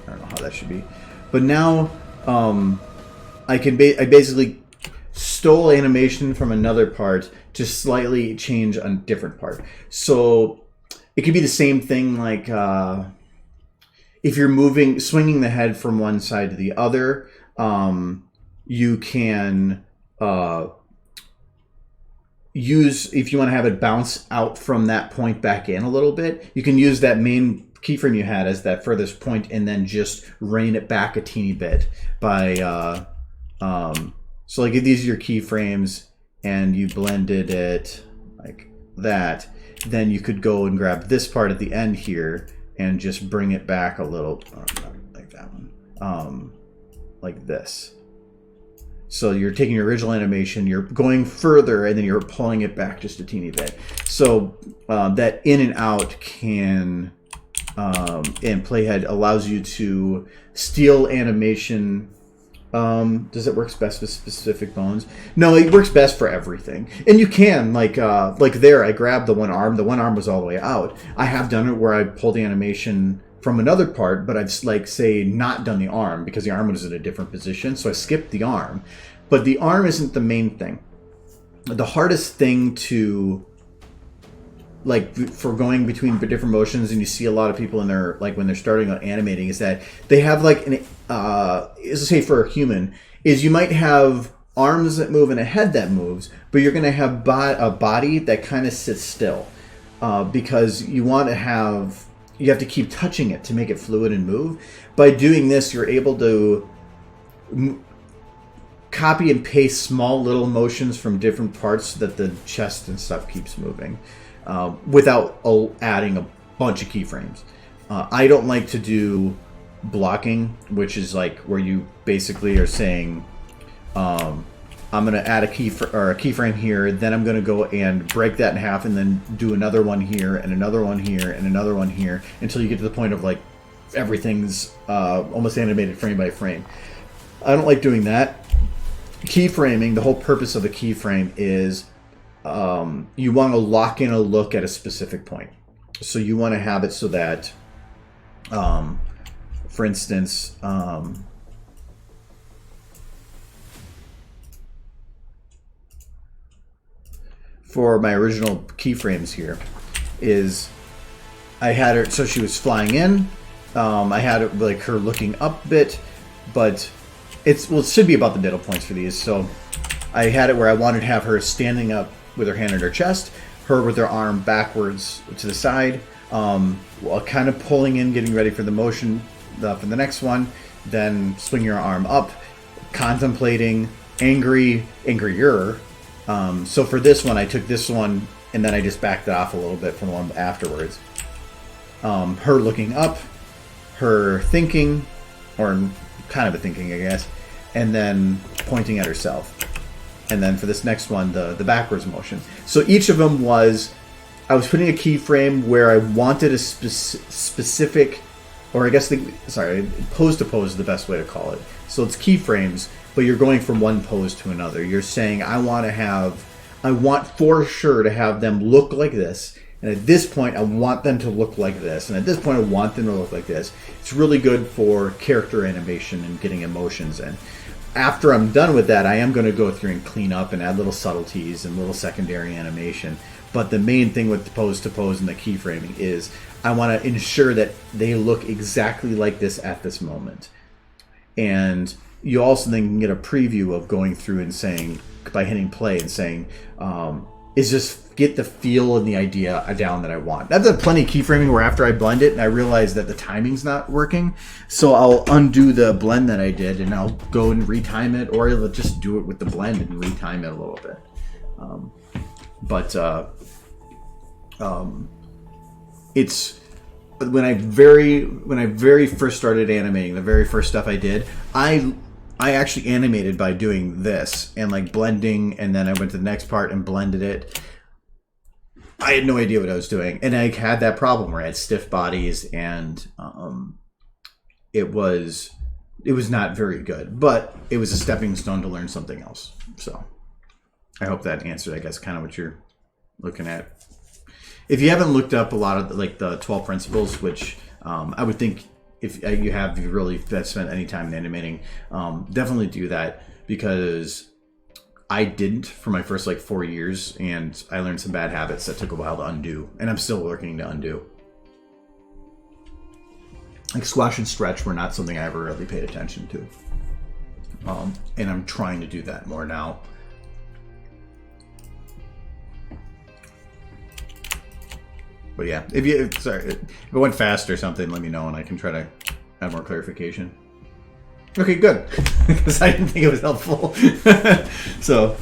I don't know how that should be. But now I basically stole animation from another part to slightly change a different part. So it could be the same thing, like if you're swinging the head from one side to the other, you can use, if you want to have it bounce out from that point back in a little bit, you can use that main keyframe you had as that furthest point and then just rein it back a teeny bit by so like if these are your keyframes and you blended it like that, then you could go and grab this part at the end here and just bring it back a little, not like that one, like this. So you're taking your original animation, you're going further, and then you're pulling it back just a teeny bit. So that in and out can, and playhead allows you to steal animation. Does it work best with specific bones? No, it works best for everything. And you can, like there, I grabbed the one arm. The one arm was all the way out. I have done it where I pulled the animation from another part, but I've, like, say, not done the arm because the arm was in a different position. So I skipped the arm. But the arm isn't the main thing. The hardest thing to, like, for going between different motions, and you see a lot of people in their, like, when they're starting on animating, is that they have, like, let's say for a human, is you might have arms that move and a head that moves, but you're going to have a body that kind of sits still, because you want to have, you have to keep touching it to make it fluid and move. By doing this, you're able to copy and paste small little motions from different parts so that the chest and stuff keeps moving without adding a bunch of keyframes. I don't like to do blocking, which is like where you basically are saying, I'm going to add a keyframe here, then I'm going to go and break that in half and then do another one here and another one here and another one here until you get to the point of like everything's almost animated frame by frame. I don't like doing that. Keyframing, the whole purpose of a keyframe is you want to lock in a look at a specific point. So you want to have it so that, for instance, for my original keyframes here, is I had her, so she was flying in. I had it like her looking up a bit, but it should be about the middle points for these. So I had it where I wanted to have her standing up with her hand on her chest, her with her arm backwards to the side, while kind of pulling in, getting ready for the motion for the next one, then swing your arm up, contemplating, angrier. So for this one, I took this one and then I just backed it off a little bit from the one afterwards. Her looking up, her thinking, or kind of a thinking, I guess, and then pointing at herself. And then for this next one, the backwards motion. So each of them was, I was putting a keyframe where I wanted a specific, or I guess, pose to pose is the best way to call it. So it's keyframes, but you're going from one pose to another. You're saying, I want for sure to have them look like this. And at this point, I want them to look like this. And at this point, I want them to look like this. It's really good for character animation and getting emotions in. After I'm done with that, I am going to go through and clean up and add little subtleties and little secondary animation. But the main thing with the pose to pose and the keyframing is I want to ensure that they look exactly like this at this moment. And you also then can get a preview of going through and saying, by hitting play and saying, is just get the feel and the idea down that I want. I've done plenty of keyframing where after I blend it and I realize that the timing's not working, so I'll undo the blend that I did and I'll go and retime it, or I'll just do it with the blend and retime it a little bit. It's when I very first started animating, the very first stuff I did, I actually animated by doing this and like blending, and then I went to the next part and blended it. I had no idea what I was doing, and I had that problem where I had stiff bodies, and it was not very good, but it was a stepping stone to learn something else. So I hope that answered, I guess, kind of what you're looking at. If you haven't looked up a lot of the 12 principles, which I would think if you really spent any time in animating, definitely do that, because I didn't for my first 4 years, and I learned some bad habits that took a while to undo, and I'm still working to undo. Like squash and stretch were not something I ever really paid attention to, and I'm trying to do that more now. But yeah, if it went fast or something, let me know and I can try to add more clarification. Okay, good, because I didn't think it was helpful. So,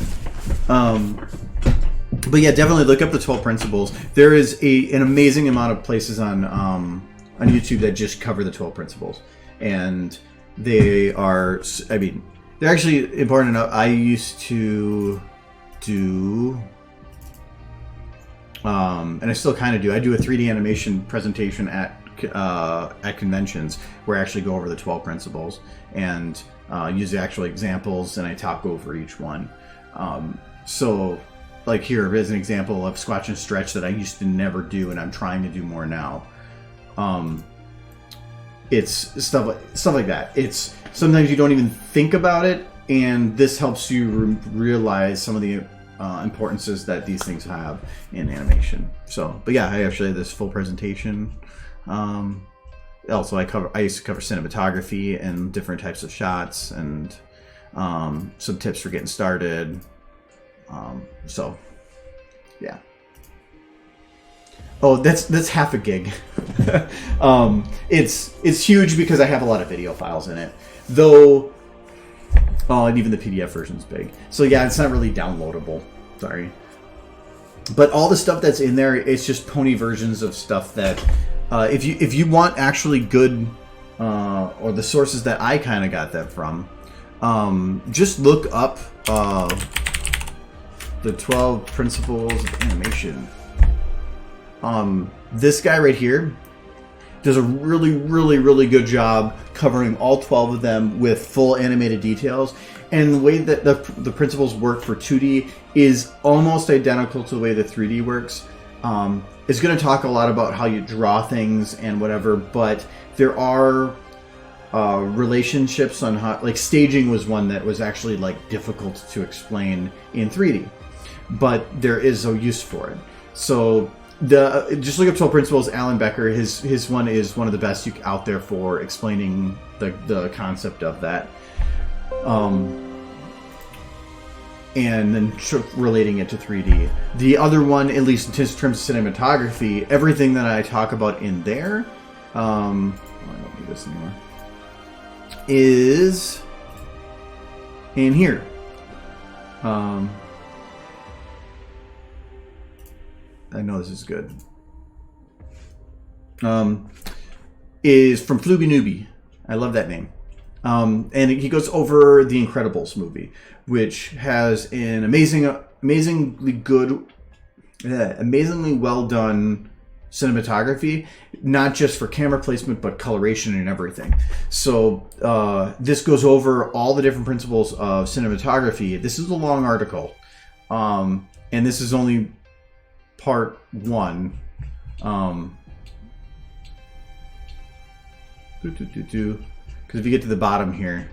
but yeah, definitely look up the 12 principles. There is an amazing amount of places on YouTube that just cover the 12 principles, and they are, they're actually important enough. I used to do. And I still kind of do. I do a 3D animation presentation at conventions where I actually go over the 12 principles and use the actual examples, and I talk over each one. So, like here is an example of squash and stretch that I used to never do, and I'm trying to do more now. It's stuff like that. It's sometimes you don't even think about it, and this helps you realize some of the importances that these things have in animation. So, but yeah, I actually have this full presentation. Also, I used to cover cinematography and different types of shots, and some tips for getting started. So, yeah. Oh, that's half a gig. It's huge because I have a lot of video files in it. Though, and even the PDF version's big. So yeah, it's not really downloadable. Sorry. But all the stuff that's in there, it's just pony versions of stuff that, if you want actually good, or the sources that I kind of got that from, just look up the 12 Principles of Animation. This guy right here does a really, really, really good job covering all 12 of them with full animated details. And the way that the principles work for 2D is almost identical to the way the 3D works. It's going to talk a lot about how you draw things and whatever, but there are relationships on how, like, staging was one that was actually like difficult to explain in 3D, but there is a use for it. So just look up 12 Principles. Alan Becker, his one is one of the best out there for explaining the concept of that. And then relating it to 3D. The other one, at least in terms of cinematography, everything that I talk about in there, I don't need this anymore, is in here. I know this is good. Is from Flooby Newbie. I love that name. And he goes over the Incredibles movie, which has an amazingly good, amazingly well done cinematography, not just for camera placement, but coloration and everything. So this goes over all the different principles of cinematography. This is a long article, and this is only part 1. Because if you get to the bottom here,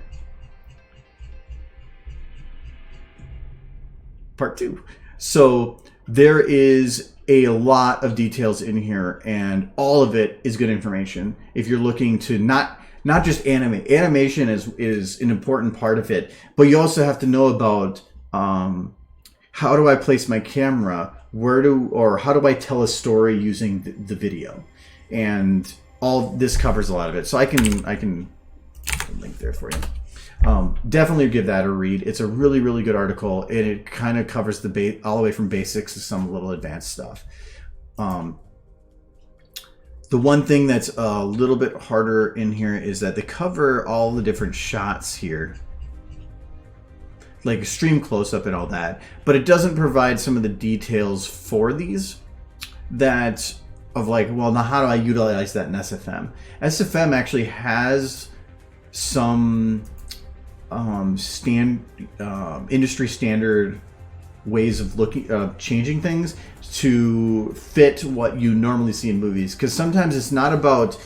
part 2. So there is a lot of details in here, and all of it is good information. If you're looking to not just animate, animation is an important part of it, but you also have to know about how do I place my camera, how do I tell a story using the video, and all this covers a lot of it. So I can link there for you. Definitely give that a read. It's a really, really good article, and it kind of covers all the way from basics to some little advanced stuff. The one thing that's a little bit harder in here is that they cover all the different shots here, like extreme close-up and all that, but it doesn't provide some of the details for these that of like, well, now how do I utilize that in SFM? SFM actually has some industry standard ways of changing things to fit what you normally see in movies, because sometimes it's not about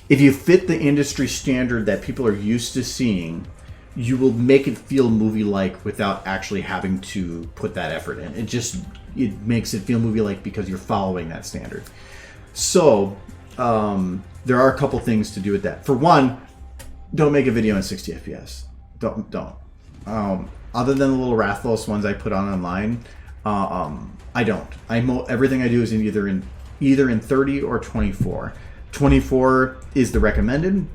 if you fit the industry standard that people are used to seeing, you will make it feel movie-like without actually having to put that effort in. It makes it feel movie-like because you're following that standard. So there are a couple things to do with that. For one, don't make a video in 60 FPS. Don't. Other than the little Rathlos ones I put on online, I don't. Everything I do is either in 30 or 24. 24 is the recommended.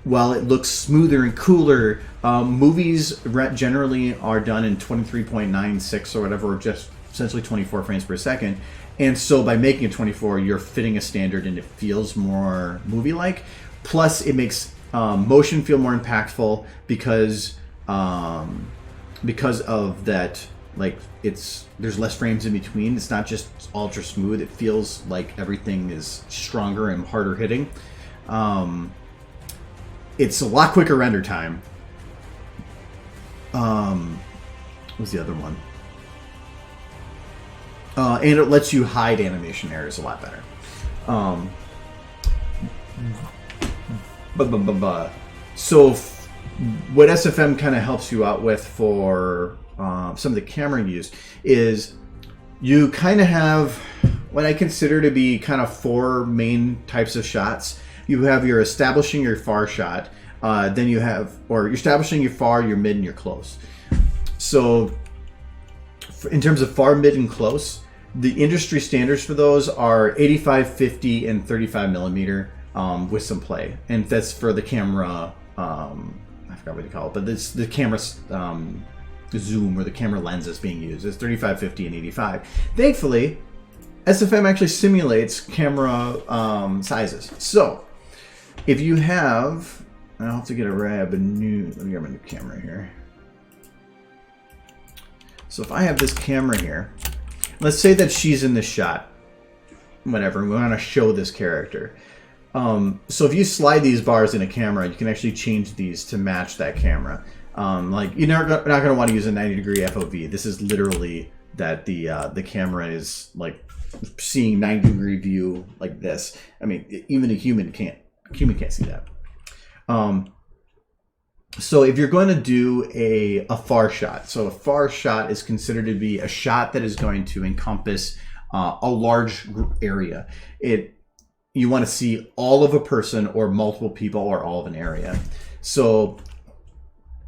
While it looks smoother and cooler, movies generally are done in 23.96 or whatever, or just essentially 24 frames per second. And so by making it 24, you're fitting a standard and it feels more movie-like. Plus, it makes motion feel more impactful because of that. Like there's less frames in between. It's not just ultra smooth. It feels like everything is stronger and harder hitting. It's a lot quicker render time. What's the other one? And it lets you hide animation errors a lot better. So what SFM kind of helps you out with for some of the camera use is you kind of have what I consider to be kind of 4 main types of shots. You have your establishing your far shot, then you're establishing your far, your mid, and your close. So in terms of far, mid, and close, the industry standards for those are 85, 50, and 35 millimeter with some play. And that's for the camera, I forgot what you call it, but it's the camera zoom or the camera lens is being used. It's 35, 50, and 85. Thankfully, SFM actually simulates camera sizes. So if you have, I'll have to grab a new, let me grab a new camera here. So if I have this camera here, let's say that she's in this shot, whatever, and we want to show this character. So if you slide these bars in a camera, you can actually change these to match that camera. Like you're not going to want to use a 90-degree FOV. This is literally that the camera is like seeing 90-degree view like this. I mean, even a human can't see that. So if you're going to do a far shot, so a far shot is considered to be a shot that is going to encompass a large area. You want to see all of a person or multiple people or all of an area. So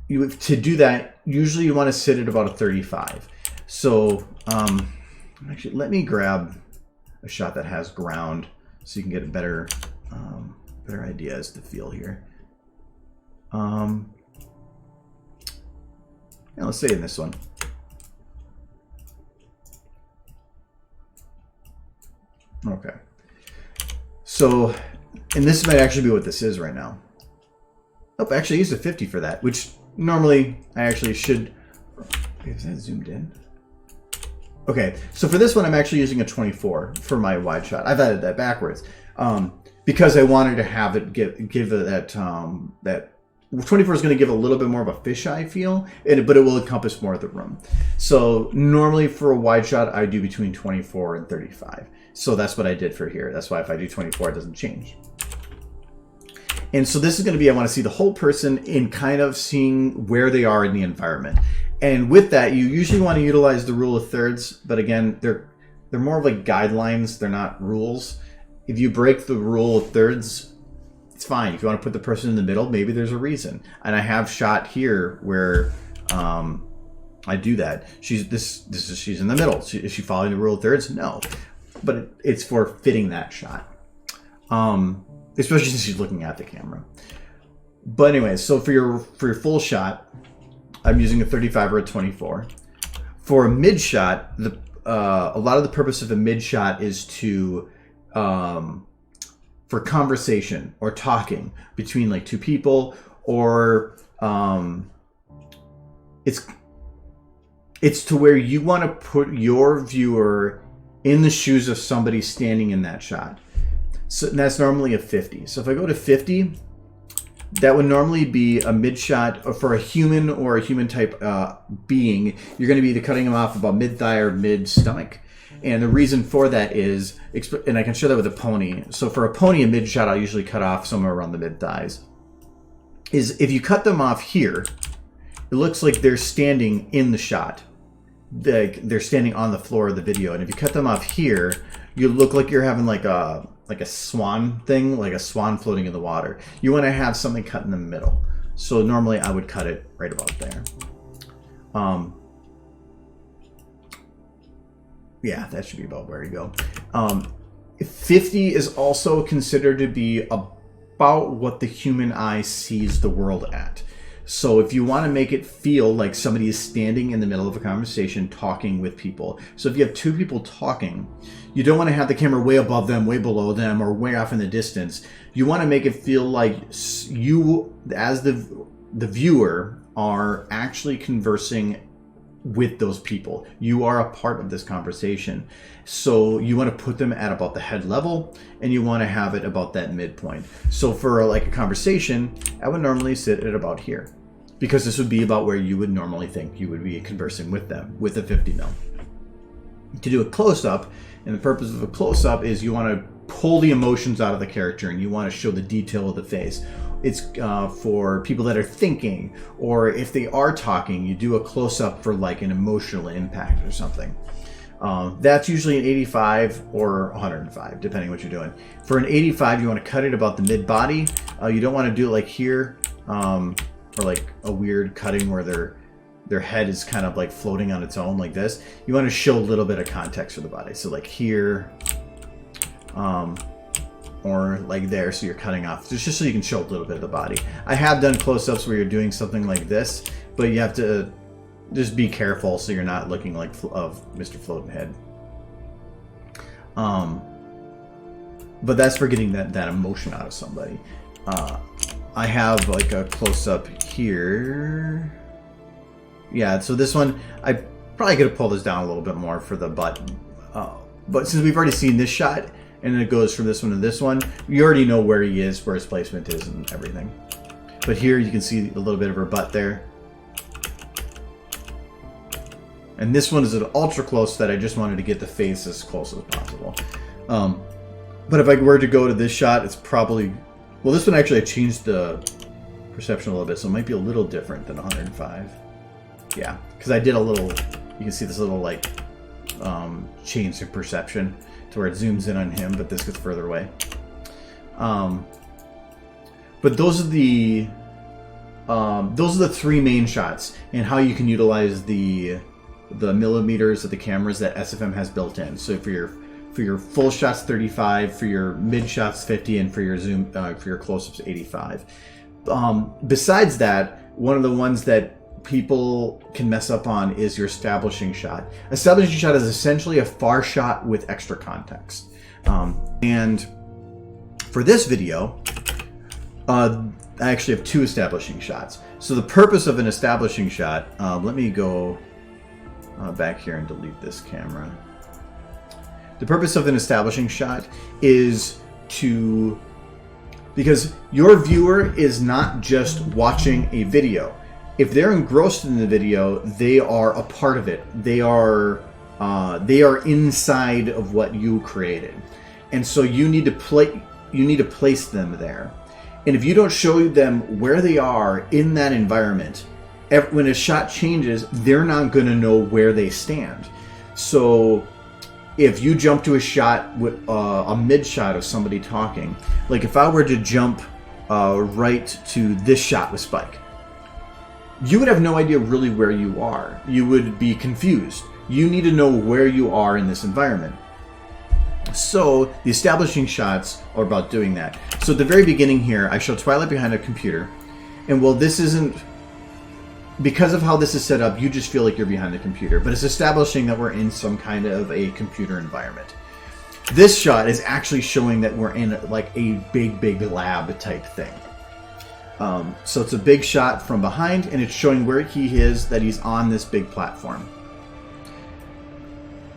to do that, usually you want to sit at about a 35. So actually, let me grab a shot that has ground so you can get a better idea as to feel here. Yeah, let's say in this one. Okay. So, and this might actually be what this is right now. Oh, actually I used a 50 for that, which normally I actually should. Is that zoomed in? Okay, so for this one I'm actually using a 24 for my wide shot. I've added that backwards because I wanted to have it give it that 24 is going to give a little bit more of a fisheye feel, but it will encompass more of the room. So normally for a wide shot, I do between 24 and 35. So that's what I did for here. That's why if I do 24, it doesn't change. And so this is going to be, I want to see the whole person in kind of seeing where they are in the environment. And with that, you usually want to utilize the rule of thirds. But again, they're more of like guidelines. They're not rules. If you break the rule of thirds, it's fine. If you want to put the person in the middle, maybe there's a reason. And I have shot here where I do that. She's in the middle. Is she following the rule of thirds? No, but it's for fitting that shot, especially since she's looking at the camera. But anyways, so for your full shot, I'm using a 35 or a 24. For a mid shot, a lot of the purpose of a mid shot is to for conversation or talking between like two people, or it's to where you want to put your viewer in the shoes of somebody standing in that shot. So that's normally a 50. So if I go to 50, that would normally be a mid shot for a human or a human type being. You're going to be either cutting them off about mid thigh or mid stomach. And the reason for that is, and I can show that with a pony. So for a pony, a mid shot, I'll usually cut off somewhere around the mid thighs. Is if you cut them off here, it looks like they're standing in the shot. They're standing on the floor of the video. And if you cut them off here, you look like you're having like a swan thing, like a swan floating in the water. You want to have something cut in the middle. So normally I would cut it right about there. Yeah, that should be about where you go. 50 is also considered to be about what the human eye sees the world at. So if you want to make it feel like somebody is standing in the middle of a conversation talking with people. So if you have two people talking, you don't want to have the camera way above them, way below them, or way off in the distance. You want to make it feel like you, as the viewer, are actually conversing with those people. You are a part of this conversation. So you want to put them at about the head level, and you want to have it about that midpoint. So for like a conversation, I would normally sit at about here, because this would be about where you would normally think you would be conversing with them with a 50 mil. To do a close-up, and the purpose of a close-up is you want to pull the emotions out of the character, and you want to show the detail of the face. It's for people that are thinking, or if they are talking, you do a close-up for like an emotional impact or something. That's usually an 85 or 105, depending what you're doing. For an 85, you want to cut it about the mid-body. You don't want to do it like here, or like a weird cutting where they're their head is kind of like floating on its own like this. You want to show a little bit of context for the body. So like here, or like there, so you're cutting off. Just so you can show a little bit of the body. I have done close-ups where you're doing something like this, but you have to just be careful so you're not looking like of Mr. Floating Head. But that's for getting that emotion out of somebody. I have like a close-up here. Yeah, so this one, I probably could have pulled this down a little bit more for the butt. But since we've already seen this shot, and then it goes from this one to this one, you already know where he is, where his placement is, and everything. But here you can see a little bit of her butt there. And this one is an ultra close that I just wanted to get the face as close as possible. But if I were to go to this shot, it's probably... Well, this one actually I changed the perception a little bit, so it might be a little different than 105. Yeah, because I did a little... You can see this little, like, change in perception to where it zooms in on him, but this gets further away. But those are the three main shots, and how you can utilize the millimeters of the cameras that SFM has built in. So for your full shots 35, for your mid shots 50, and for your zoom for your close-ups 85. Besides that, one of the ones that people can mess up on is your establishing shot. Establishing shot is essentially a far shot with extra context. And for this video, I actually have two establishing shots. So the purpose of an establishing shot, let me go back here and delete this camera. The purpose of an establishing shot is because your viewer is not just watching a video. If they're engrossed in the video, they are a part of it. They are inside of what you created, and so you need to place them there. And if you don't show them where they are in that environment, when a shot changes, they're not going to know where they stand. So if you jump to a shot with a mid shot of somebody talking, like if I were to jump right to this shot with Spike, you would have no idea really where you are. You would be confused. You need to know where you are in this environment. So the establishing shots are about doing that. So at the very beginning here, I show Twilight behind a computer, and well, this isn't... Because of how this is set up, you just feel like you're behind the computer, but it's establishing that we're in some kind of a computer environment. This shot is actually showing that we're in like a big lab type thing. So it's a big shot from behind, and it's showing where he is, that he's on this big platform.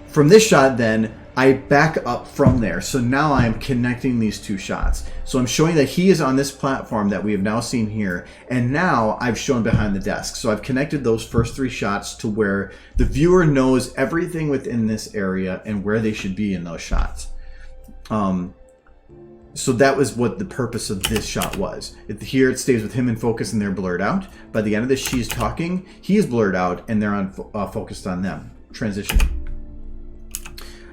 From this shot then, I back up from there. So now I'm connecting these two shots. So I'm showing that he is on this platform that we have now seen here. And now I've shown behind the desk. So I've connected those first three shots to where the viewer knows everything within this area and where they should be in those shots. So that was what the purpose of this shot was. Here it stays with him in focus and they're blurred out. By the end of this, she's talking, he's blurred out, and they're on focused on them, transitioning.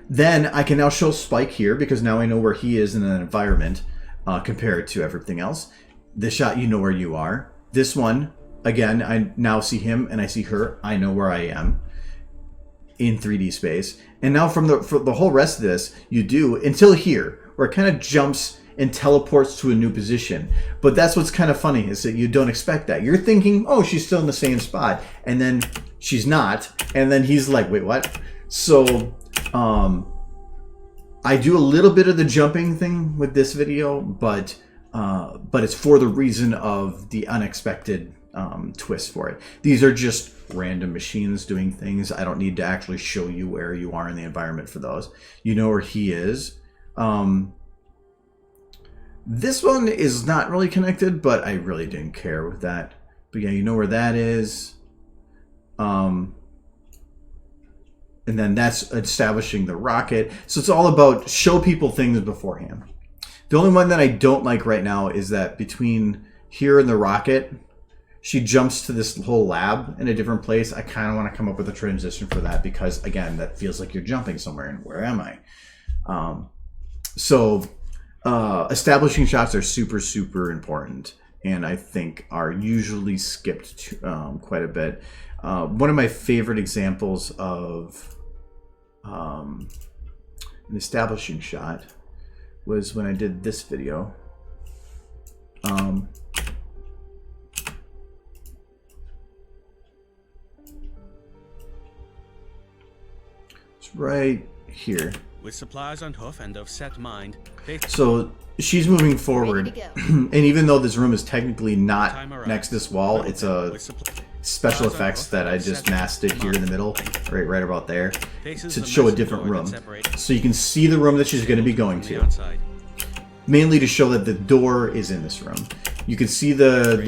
Then I can now show Spike here because now I know where he is in an environment compared to everything else. This shot, you know where you are. This one, again, I now see him and I see her. I know where I am in 3D space. And now for the whole rest of this, you do until here, where it kind of jumps and teleports to a new position. But that's what's kind of funny, is that you don't expect that. You're thinking, oh, she's still in the same spot. And then she's not. And then he's like, wait, what? So... I do a little bit of the jumping thing with this video, but it's for the reason of the unexpected twist for it. These are just random machines doing things. I don't need to actually show you where you are in the environment for those. You know where he is. This one is not really connected, but I really didn't care with that. But yeah, you know where that is. And then that's establishing the rocket. So it's all about show people things beforehand. The only one that I don't like right now is that between here and the rocket, she jumps to this whole lab in a different place. I kind of want to come up with a transition for that because, again, that feels like you're jumping somewhere. And where am I? Establishing shots are super, super important. and I think are usually skipped quite a bit. One of my favorite examples of an establishing shot was when I did this video. It's right here. With supplies on hoof and of set mind, so she's moving forward, and even though this room is technically not next to this wall, it's a special effects that I just masked it here in the middle, right about there, to show a different room. So you can see the room that she's going to be going to, mainly to show that the door is in this room. You can see the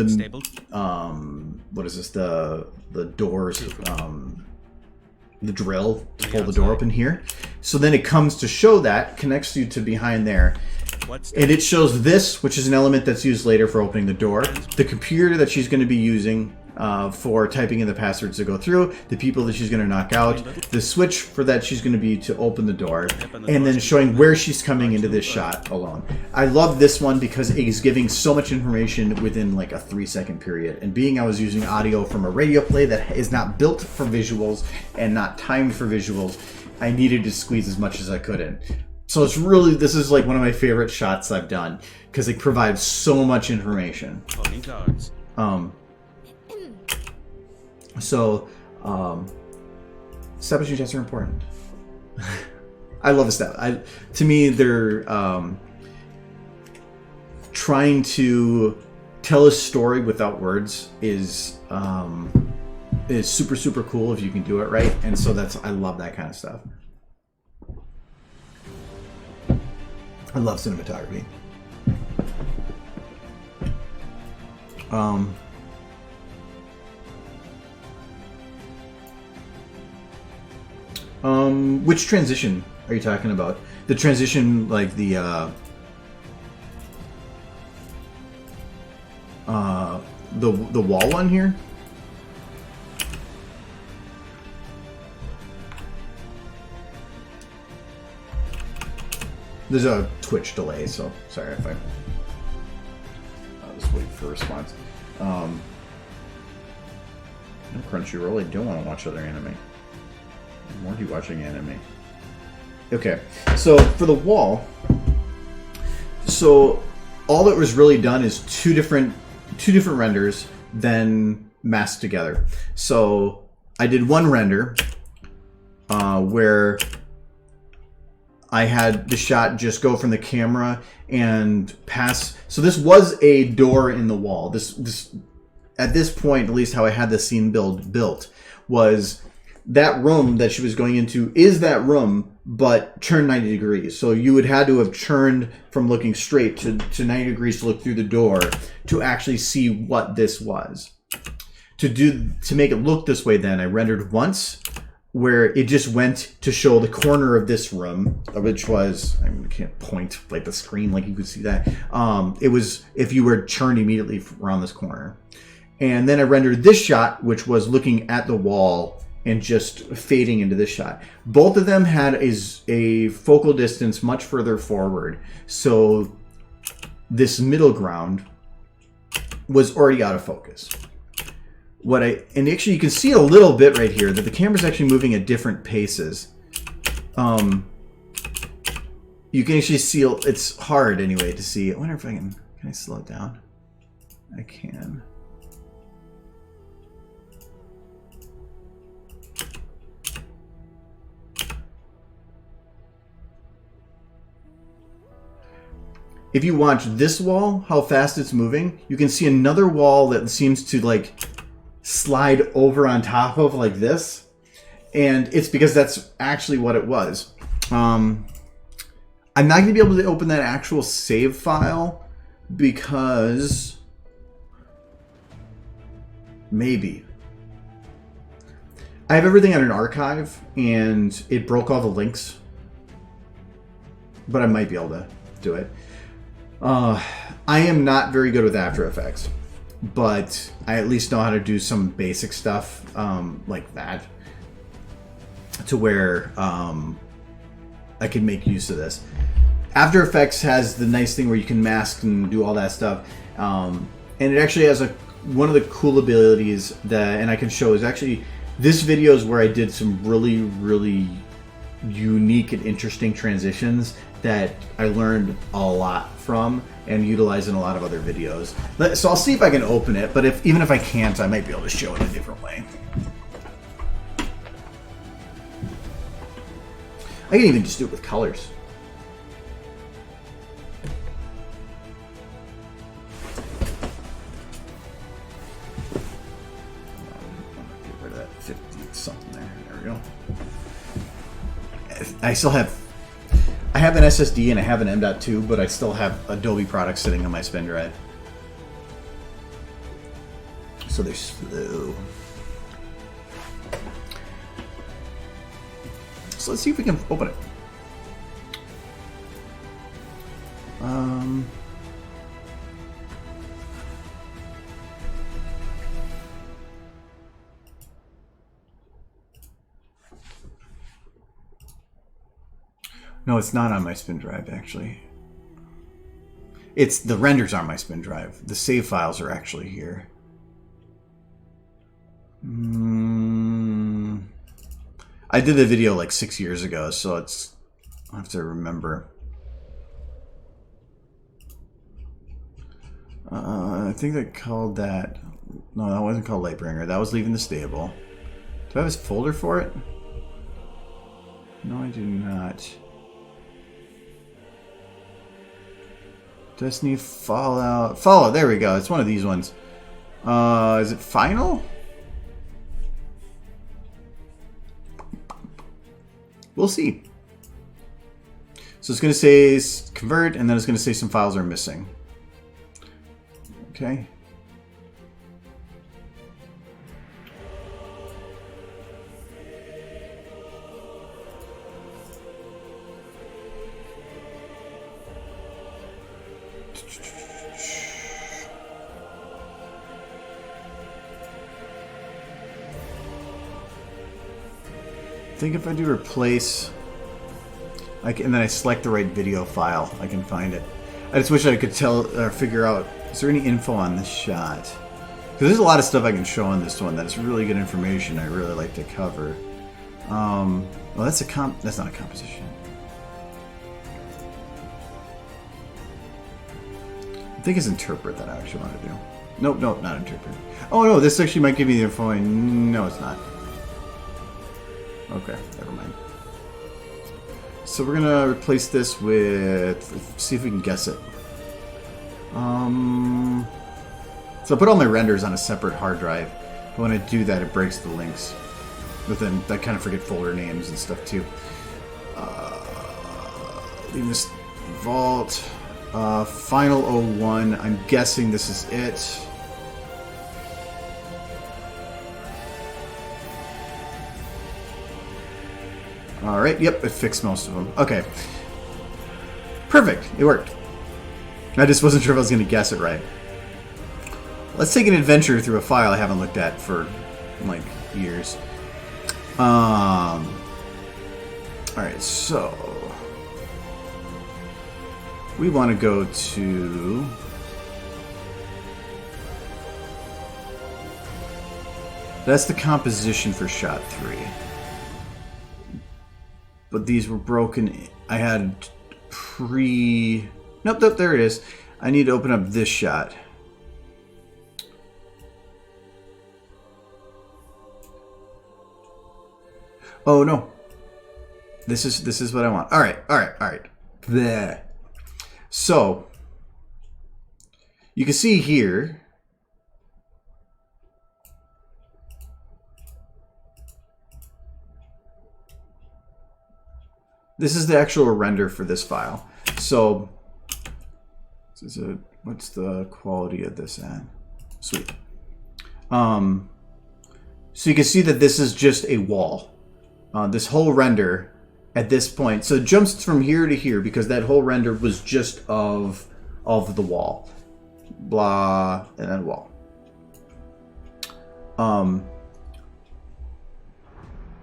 what is this, the doors, the drill to pull the door open here. So then it comes to show that, connects you to behind there. And it shows this, which is an element that's used later for opening the door. The computer that she's going to be using for typing in the passwords to go through. The people that she's going to knock out. The switch for that she's going to be to open the door. And then showing where she's coming into this shot alone. I love this one because it is giving so much information within like a 3-second period. And being I was using audio from a radio play that is not built for visuals and not timed for visuals, I needed to squeeze as much as I could in. So it's really, this is like one of my favorite shots I've done because it provides so much information. Establishing shots are important. I love this stuff. To me, they're trying to tell a story without words is super, super cool if you can do it right. And so I love that kind of stuff. I love cinematography. Which transition are you talking about? The transition, like the wall one here? There's a Twitch delay, so sorry if I'll just wait for a response. Crunchyroll, I don't want to watch other anime. Why are you watching anime? Okay, so for the wall, so all that was really done is two different renders, then masked together. So I did one render where I had the shot just go from the camera and pass. So this was a door in the wall. This at this point, at least how I had the scene built, was that room that she was going into is that room, but turned 90 degrees. So you would had to have turned from looking straight to 90 degrees to look through the door to actually see what this was. To make it look this way, then I rendered once, where it just went to show the corner of this room, which was, I can't point like the screen like you could see that. It was if you were turned immediately around this corner. And then I rendered this shot, which was looking at the wall and just fading into this shot. Both of them had a focal distance much further forward. So this middle ground was already out of focus. And actually you can see a little bit right here that the camera's actually moving at different paces. You can actually see, it's hard anyway to see. I wonder if can I slow it down? I can. If you watch this wall, how fast it's moving, you can see another wall that seems to like slide over on top of like this. And it's because that's actually what it was. I'm not going to be able to open that actual save file because maybe. I have everything on an archive and it broke all the links. But I might be able to do it. I am not very good with After Effects, but I at least know how to do some basic stuff like that to where I can make use of this. After Effects has the nice thing where you can mask and do all that stuff. and it actually has one of the cool abilities that, and I can show, is actually this video is where I did some really, really unique and interesting transitions that I learned a lot from and utilize in a lot of other videos. So I'll see if I can open it, but even if I can't, I might be able to show it a different way. I can even just do it with colors. Get rid of that 50 something there. There we go. I still have... I have an SSD and I have an M.2, but I still have Adobe products sitting on my spin drive. So they're slow. So let's see if we can open it. No, it's not on my spin drive, actually. It's the renders on my spin drive. The save files are actually here. I did the video like 6 years ago, so I have to remember. I think they called that... No, that wasn't called Lightbringer. That was Leaving the Stable. Do I have a folder for it? No, I do not. Destiny, Fallout... Fallout, there we go. It's one of these ones. Is it Final? We'll see. So it's going to say convert, and then it's going to say some files are missing. Okay. I think if I do replace, and then I select the right video file, I can find it. I just wish I could tell or figure out, is there any info on this shot? Because there's a lot of stuff I can show on this one that's really good information I really like to cover. Well, that's that's not a composition. I think it's interpret that I actually want to do. Nope, nope, not interpret. Oh no, this actually might give me the info. No, it's not. Okay, never mind. So we're gonna replace this with, see if we can guess it. So I put all my renders on a separate hard drive, but when I do that, it breaks the links. But then I kind of forget folder names and stuff too. Leaving this vault. Final 01. I'm guessing this is it. Alright, yep, it fixed most of them. Okay. Perfect, it worked. I just wasn't sure if I was going to guess it right. Let's take an adventure through a file I haven't looked at for, like, years. Alright, so... we want to go to... that's the composition for shot 3. But these were broken. I had Nope, nope, there it is. I need to open up this shot. Oh no. This is what I want. Alright. There. So you can see here. This is the actual render for this file. So, what's the quality of this at? Sweet. So you can see that this is just a wall. This whole render at this point. So it jumps from here to here because that whole render was just of the wall. Blah, and then wall.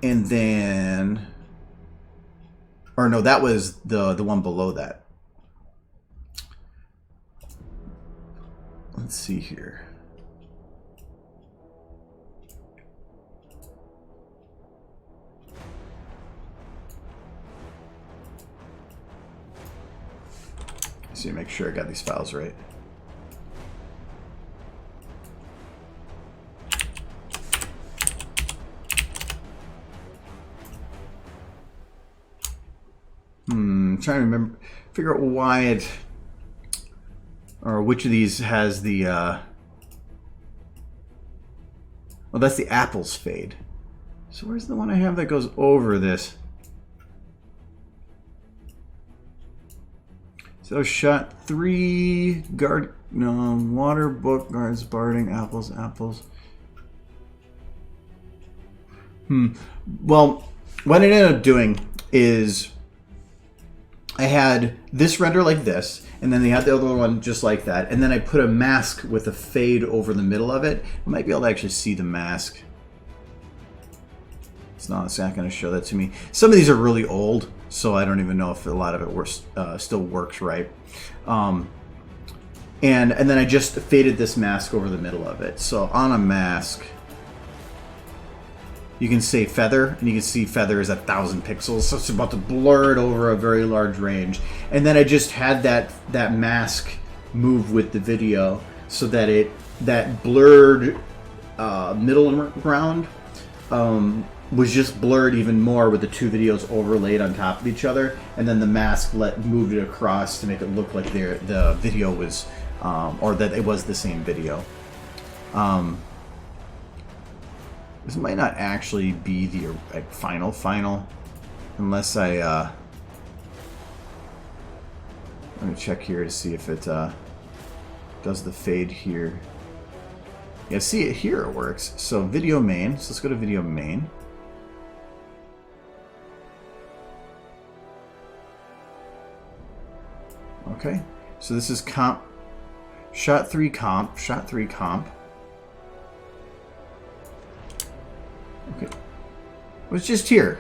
And then... or no, that was the one below that. Let's see here. See, make sure I got these files right. Trying to remember, figure out why it, or which of these has the, well, that's the apples fade. So where's the one I have that goes over this? So shot 3, guard, no, water, book, guards, barding, apples. Well, what I ended up doing is I had this render like this, and then they had the other one just like that, and then I put a mask with a fade over the middle of it. I might be able to actually see the mask. It's not going to show that to me. Some of these are really old, so I don't even know if a lot of it still works right. And then I just faded this mask over the middle of it. So on a mask, you can say feather, and you can see feather is 1,000 pixels, so it's about to blur it over a very large range. And then I just had that mask move with the video so that that blurred middle ground was just blurred even more with the two videos overlaid on top of each other, and then the mask moved it across to make it look like the video was, or that it was the same video. This might not actually be the final, unless I, let me check here to see if it does the fade here. Yeah, see it here, it works. So video main, so let's go to video main. Okay, so this is comp, shot 3 comp. Okay, it was just here,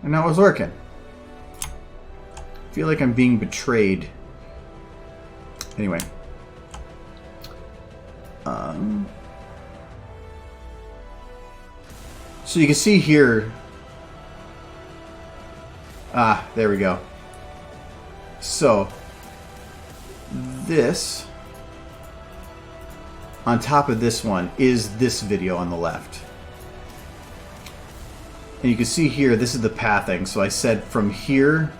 and now it's working. I feel like I'm being betrayed. Anyway. So you can see here. There we go. So this on top of this one is this video on the left. And you can see here, this is the pathing. So I said from here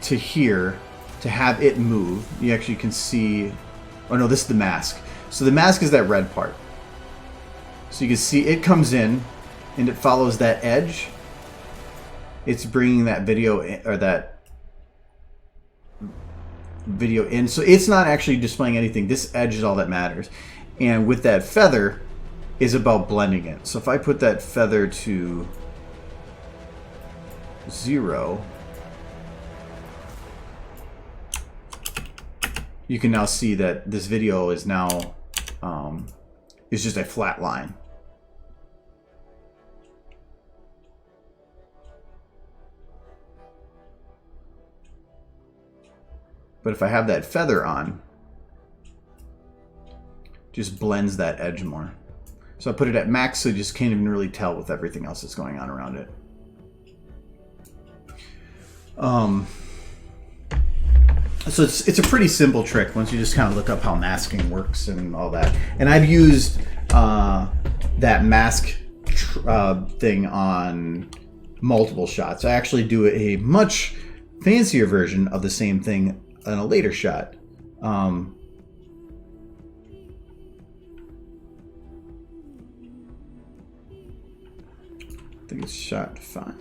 to here to have it move. You actually can see, oh no, this is the mask. So the mask is that red part. So you can see it comes in and it follows that edge. It's bringing that video in, or that video in. So it's not actually displaying anything. This edge is all that matters. And with that feather is about blending it. So if I put that feather to 0, you can now see that this video is now is just a flat line. But if I have that feather on, just blends that edge more. So I put it at max, so you just can't even really tell with everything else that's going on around it. So it's a pretty simple trick once you just kind of look up how masking works and all that. And I've used that mask thing on multiple shots. I actually do a much fancier version of the same thing in a later shot. I think it's shot 5.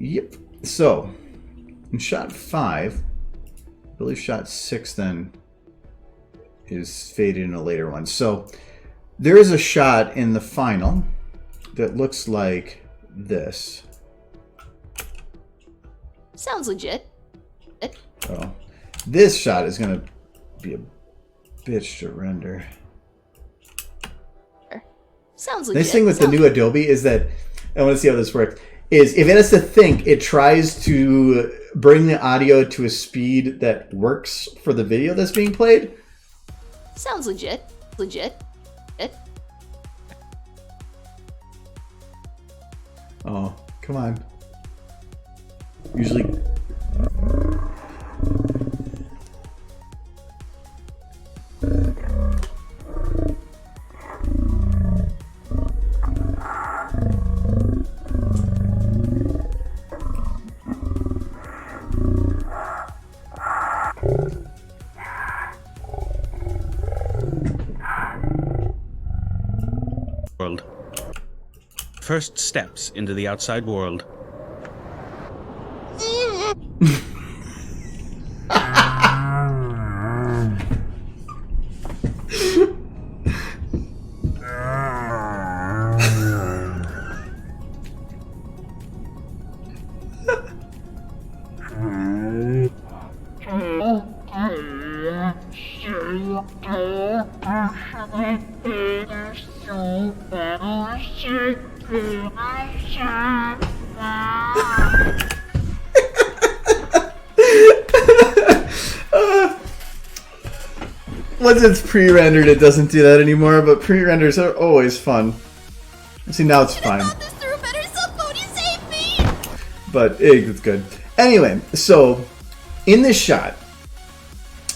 Yep. So, in shot 5, I believe shot 6 then is faded in a later one. So, there is a shot in the final that looks like this. Sounds legit. Oh, this shot is going to be a bitch to render. Sounds legit. Nice thing with the new Adobe is that, I want to see how this works, is if it has to think, it tries to bring the audio to a speed that works for the video that's being played. Sounds legit. Oh, come on. Usually... World. First steps into the outside world. Once it's pre-rendered, it doesn't do that anymore, but pre-renders are always fun. See, now it's fine. But it's good. Anyway, so in this shot,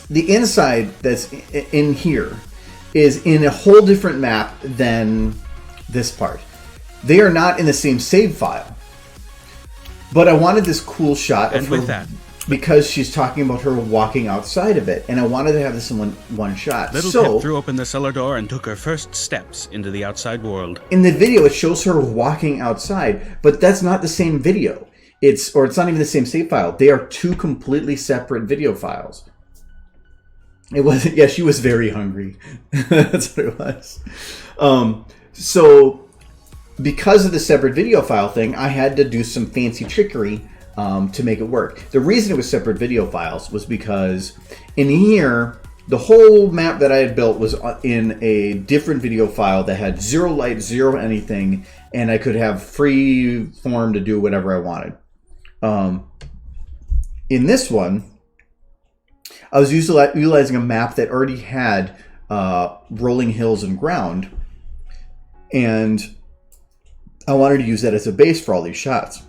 the inside that's in here is in a whole different map than this part. They are not in the same save file. But I wanted this cool shot of her because she's talking about her walking outside of it, and I wanted to have this in one shot. Little so, Pip threw open the cellar door and took her first steps into the outside world. In the video, it shows her walking outside, but that's not the same video. It's not even the same save file. They are two completely separate video files. It wasn't. Yeah, she was very hungry. That's what it was. So, because of the separate video file thing, I had to do some fancy trickery to make it work. The reason it was separate video files was because in here, the whole map that I had built was in a different video file that had zero light, zero anything, and I could have free form to do whatever I wanted. In this one, I was utilizing a map that already had rolling hills and ground, and I wanted to use that as a base for all these shots.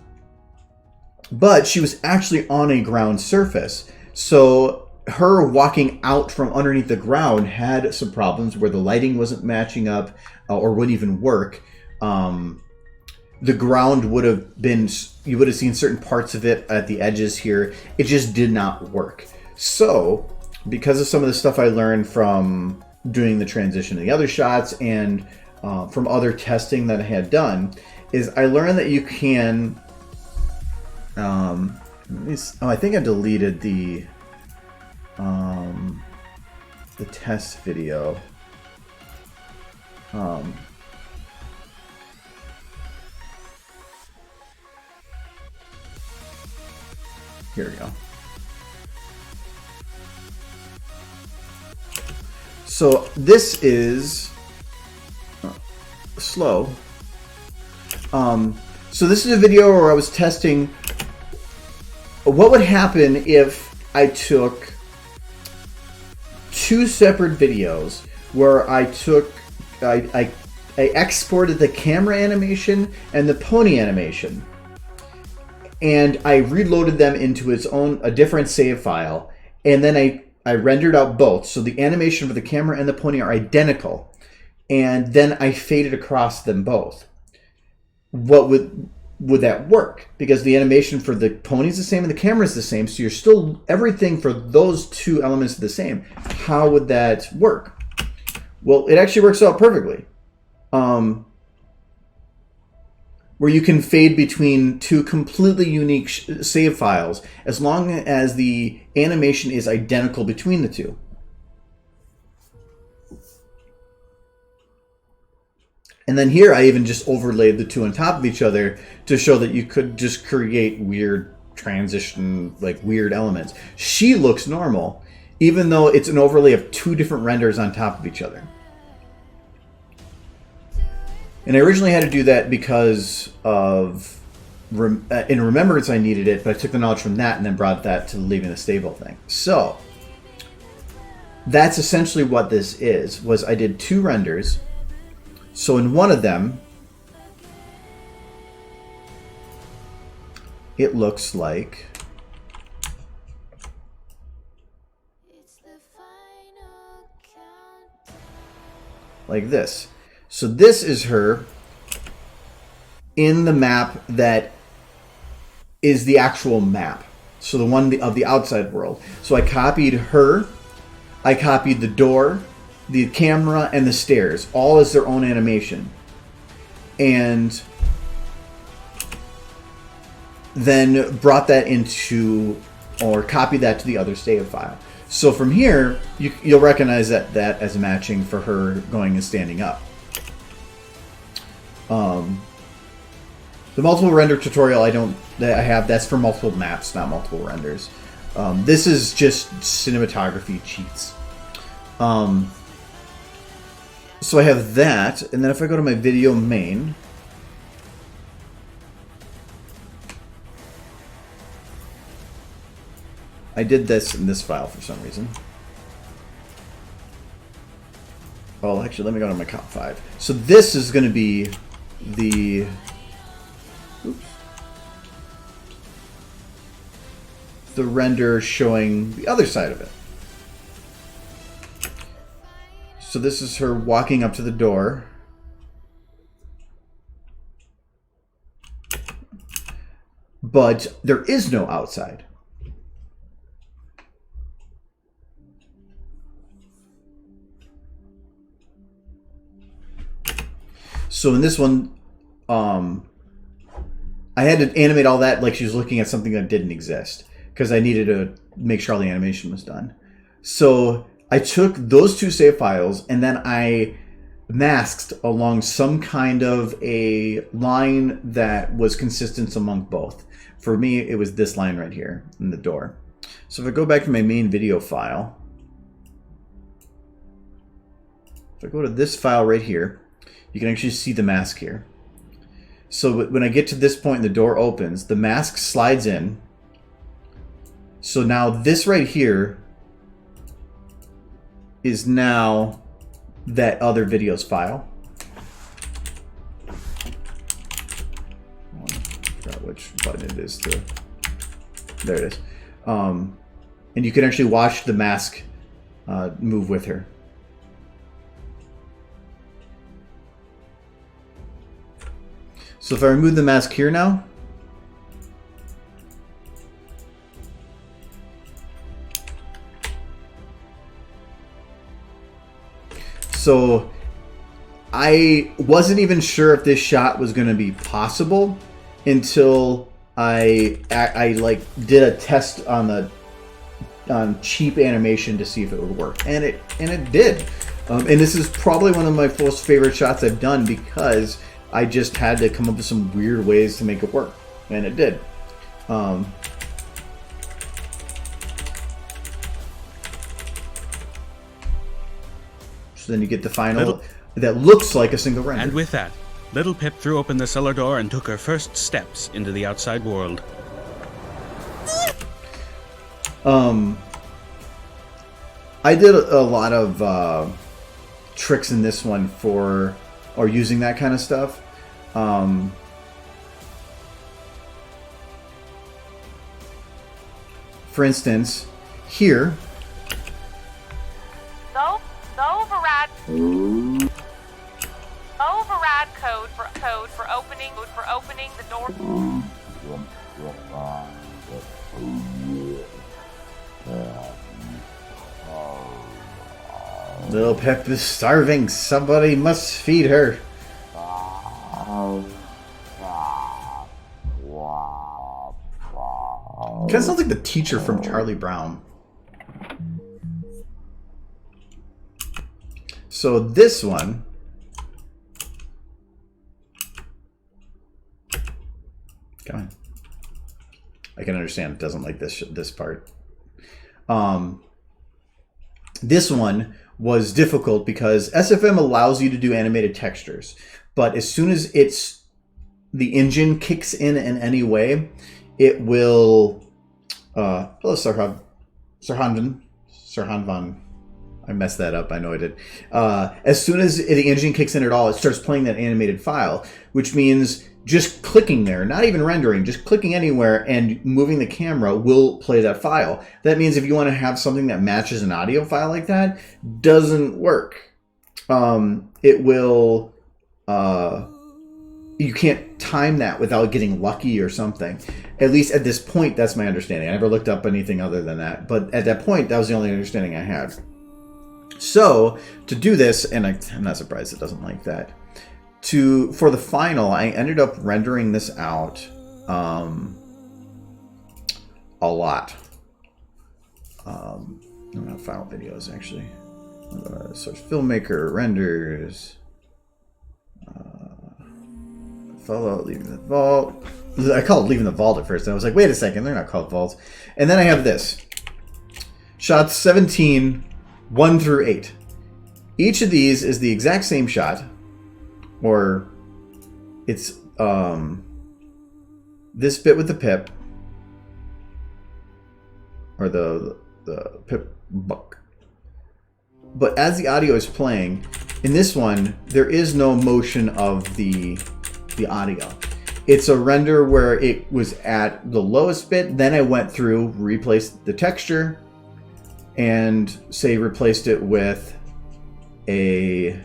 But she was actually on a ground surface, so her walking out from underneath the ground had some problems where the lighting wasn't matching up or wouldn't even work. The ground would have been, you would have seen certain parts of it at the edges here. It just did not work. So, because of some of the stuff I learned from doing the transition to the other shots and from other testing that I had done, is I learned that you can... I think I deleted the test video. Here we go. So this is slow. So this is a video where I was testing what would happen if I took two separate videos where I exported the camera animation and the pony animation, and I reloaded them into a different save file, and then I rendered out both, so the animation for the camera and the pony are identical, and then I faded across them both. What would that work? Because the animation for the pony is the same and the camera is the same, so you're still, everything for those two elements is the same. How would that work? Well, it actually works out perfectly. Where you can fade between two completely unique save files as long as the animation is identical between the two. And then here I even just overlaid the two on top of each other to show that you could just create weird transition, like weird elements. She looks normal, even though it's an overlay of two different renders on top of each other. And I originally had to do that because of in remembrance I needed it, but I took the knowledge from that and then brought that to leaving the stable thing. So that's essentially what this is. Was I did 2 renders. So in one of them, it looks like this. So this is her in the map that is the actual map. So the one of the outside world. So I copied her, I copied the door, the camera, and the stairs, all as their own animation. And then brought that into, or copied that to the other save file. So from here, you'll recognize that as matching for her going and standing up. The multiple render tutorial that's for multiple maps, not multiple renders. This is just cinematography cheats. So I have that, and then if I go to my video main, I did this in this file for some reason. Well, actually, let me go to my comp 5. So this is going to be the... Oops. The render showing the other side of it. So this is her walking up to the door. But there is no outside. So in this one, I had to animate all that like she was looking at something that didn't exist because I needed to make sure all the animation was done. So I took those 2 save files and then I masked along some kind of a line that was consistent among both. For me, it was this line right here in the door. So if I go back to my main video file, if I go to this file right here, you can actually see the mask here. So when I get to this point and the door opens, the mask slides in. So now this right here is now that other videos file. I forgot which button it is. There it is. And you can actually watch the mask move with her. So if I remove the mask here now, so I wasn't even sure if this shot was going to be possible until I like did a test on cheap animation to see if it would work, and it did. And this is probably one of my most favorite shots I've done because I just had to come up with some weird ways to make it work, and it did. So then you get the final that looks like a single render. And with that, Little Pip threw open the cellar door and took her first steps into the outside world. I did a lot of tricks in this one for using that kind of stuff. For instance, here. The override code for opening the door. Little Pip is starving. Somebody must feed her. Kind of sounds like the teacher from Charlie Brown. So this one, come on. I can understand it doesn't like this part. This one was difficult because SFM allows you to do animated textures, but as soon as the engine kicks in any way, it will. Hello, Sarhanvan. I messed that up. I know I did. As soon as the engine kicks in at all, it starts playing that animated file, which means just clicking there, not even rendering, just clicking anywhere and moving the camera will play that file. That means if you want to have something that matches an audio file like that, doesn't work. It will. You can't time that without getting lucky or something. At least at this point, that's my understanding. I never looked up anything other than that. But at that point, that was the only understanding I had. So, to do this, and I'm not surprised it doesn't like that, for the final, I ended up rendering this out a lot. Not final videos, actually. Source filmmaker, renders... Fallout, leaving the vault. I called leaving the vault at first, and I was like, wait a second, they're not called vaults. And then I have this. Shots 17, 1 through 8. Each of these is the exact same shot. Or it's this bit with the pip. Or the pip buck. But as the audio is playing, in this one, there is no motion of the audio. It's a render where it was at the lowest bit, then I went through, replaced the texture, and say replaced it with a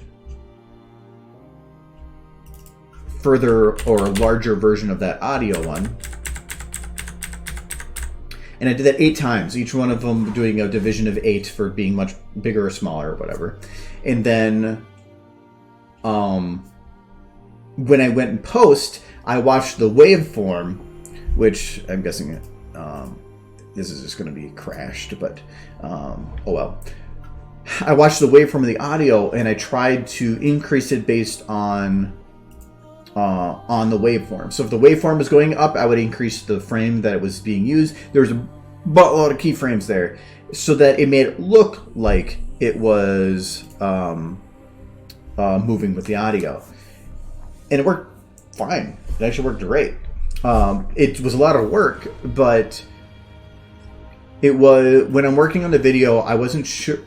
further or larger version of that audio one. And I did that 8 times, each one of them doing a division of 8 for being much bigger or smaller or whatever. And then when I went in post, I watched the waveform, which I'm guessing this is just going to be crashed, but oh well. I watched the waveform of the audio, and I tried to increase it based on the waveform. So if the waveform was going up, I would increase the frame that it was being used. There was a buttload of keyframes there, so that it made it look like it was moving with the audio. And it worked fine. It actually worked great. It was a lot of work, but it was, when I'm working on the video, I wasn't sure.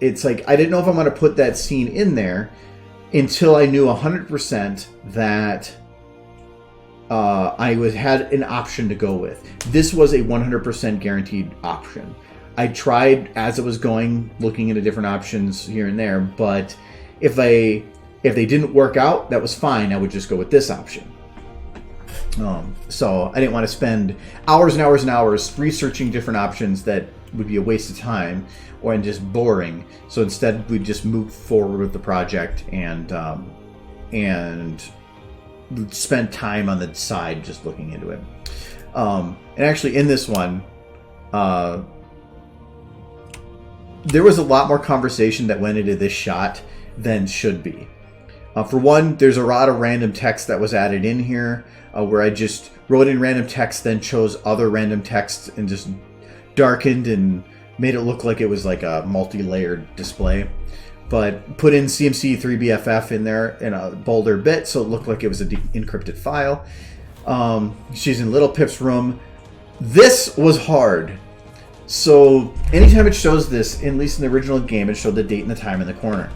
It's like, I didn't know if I'm going to put that scene in there until I knew 100% that I had an option to go with. This was a 100% guaranteed option. I tried as it was going, looking into different options here and there, but if they didn't work out, that was fine. I would just go with this option. So I didn't want to spend hours and hours and hours researching different options that would be a waste of time or just boring. So instead, we just moved forward with the project and spent time on the side just looking into it. And actually, in this one, there was a lot more conversation that went into this shot than should be. For one, there's a lot of random text that was added in here, where I just wrote in random text, then chose other random text and just darkened and made it look like it was like a multi-layered display. But put in CMC 3BFF in there in a bolder bit, so it looked like it was an encrypted file. She's in Little Pip's room. This was hard. So anytime it shows this, at least in the original game, it showed the date and the time in the corner.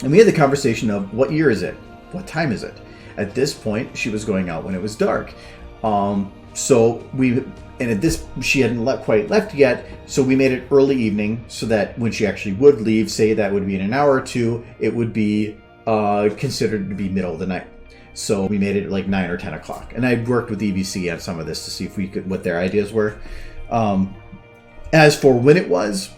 And we had the conversation of, what year is it? What time is it? At this point, she was going out when it was dark. She hadn't quite left yet, so we made it early evening so that when she actually would leave, say that would be in an hour or two, it would be considered to be middle of the night. So we made it like 9 or 10 o'clock. And I worked with EBC on some of this to see if we could, what their ideas were. As for when it was,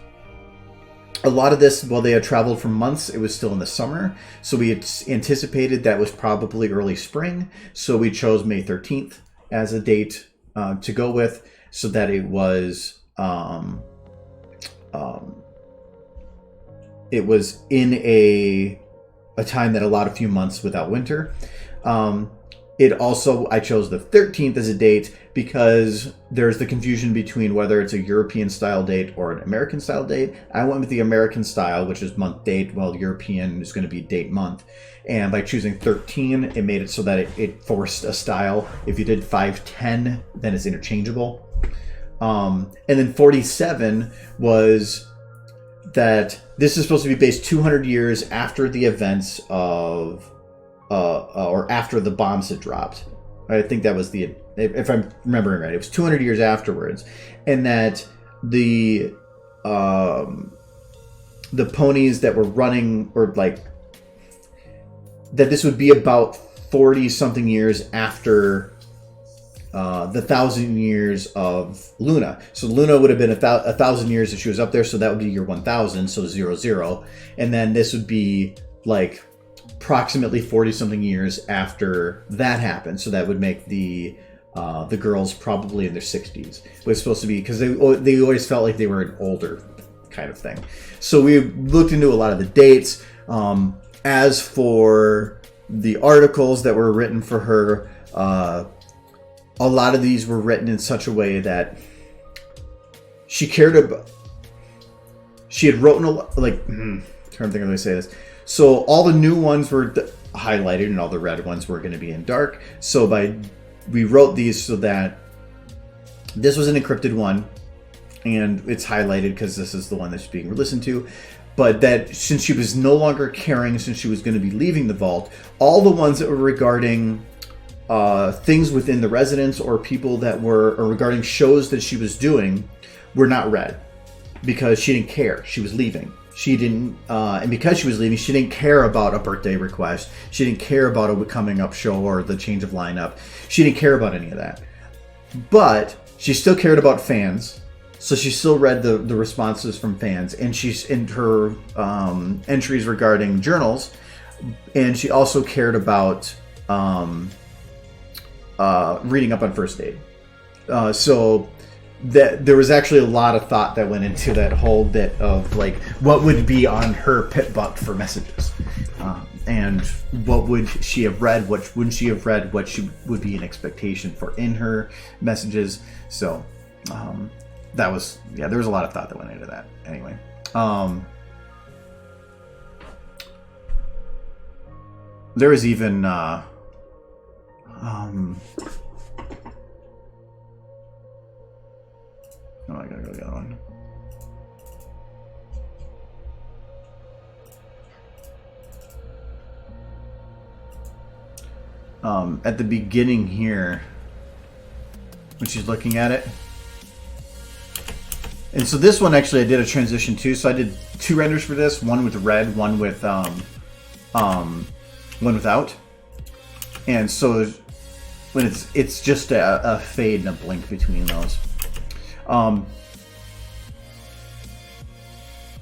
a lot of this, while they had traveled for months, it was still in the summer. So we had anticipated that was probably early spring. So we chose May 13th as a date to go with, so that it was in a time that allowed a few months without winter. it also, I chose the 13th as a date because there's the confusion between whether it's a European style date or an American style date. I went with the American style, which is month date, while European is going to be date month. And by choosing 13, it made it so that it forced a style. If you did 510, then it's interchangeable. And then 47 was that this is supposed to be based 200 years after the events of or after the bombs had dropped. I think that was if I'm remembering right, it was 200 years afterwards, and that the ponies that were running, or like that this would be about 40 something years after the 1,000 years of Luna. So Luna would have been 1,000 years if she was up there, so that would be year 1,000, so 00, and then this would be like approximately 40 something years after that happened, so that would make the girls probably in their 60s. It was supposed to be because they always felt like they were an older kind of thing. So we looked into a lot of the dates. As for the articles that were written for her, a lot of these were written in such a way that she cared about. She had written a lot, like, I'm trying to think of how to say this. So all the new ones were highlighted, and all the red ones were going to be in dark. So we wrote these so that this was an encrypted one, and it's highlighted because this is the one that's being listened to. But that since she was no longer caring, since she was going to be leaving the vault, all the ones that were regarding things within the residence or people that were, or regarding shows that she was doing, were not read because she didn't care. She was leaving. She didn't, and because she was leaving, she didn't care about a birthday request. She didn't care about a coming up show or the change of lineup. She didn't care about any of that. But she still cared about fans, so she still read the responses from fans, and she's in her entries regarding journals, and she also cared about reading up on first aid. So that there was actually a lot of thought that went into that whole bit of like what would be on her pit buck for messages, and what would she have read, what wouldn't she have read, what she would be an expectation for in her messages. So that was, yeah, there was a lot of thought that went into that anyway. There was even oh, I gotta go the other one. At the beginning here, when she's looking at it. And so this one, actually, I did a transition too. So I did 2 renders for this, one with red, one with one without. And so when it's just a fade and a blink between those. Oh,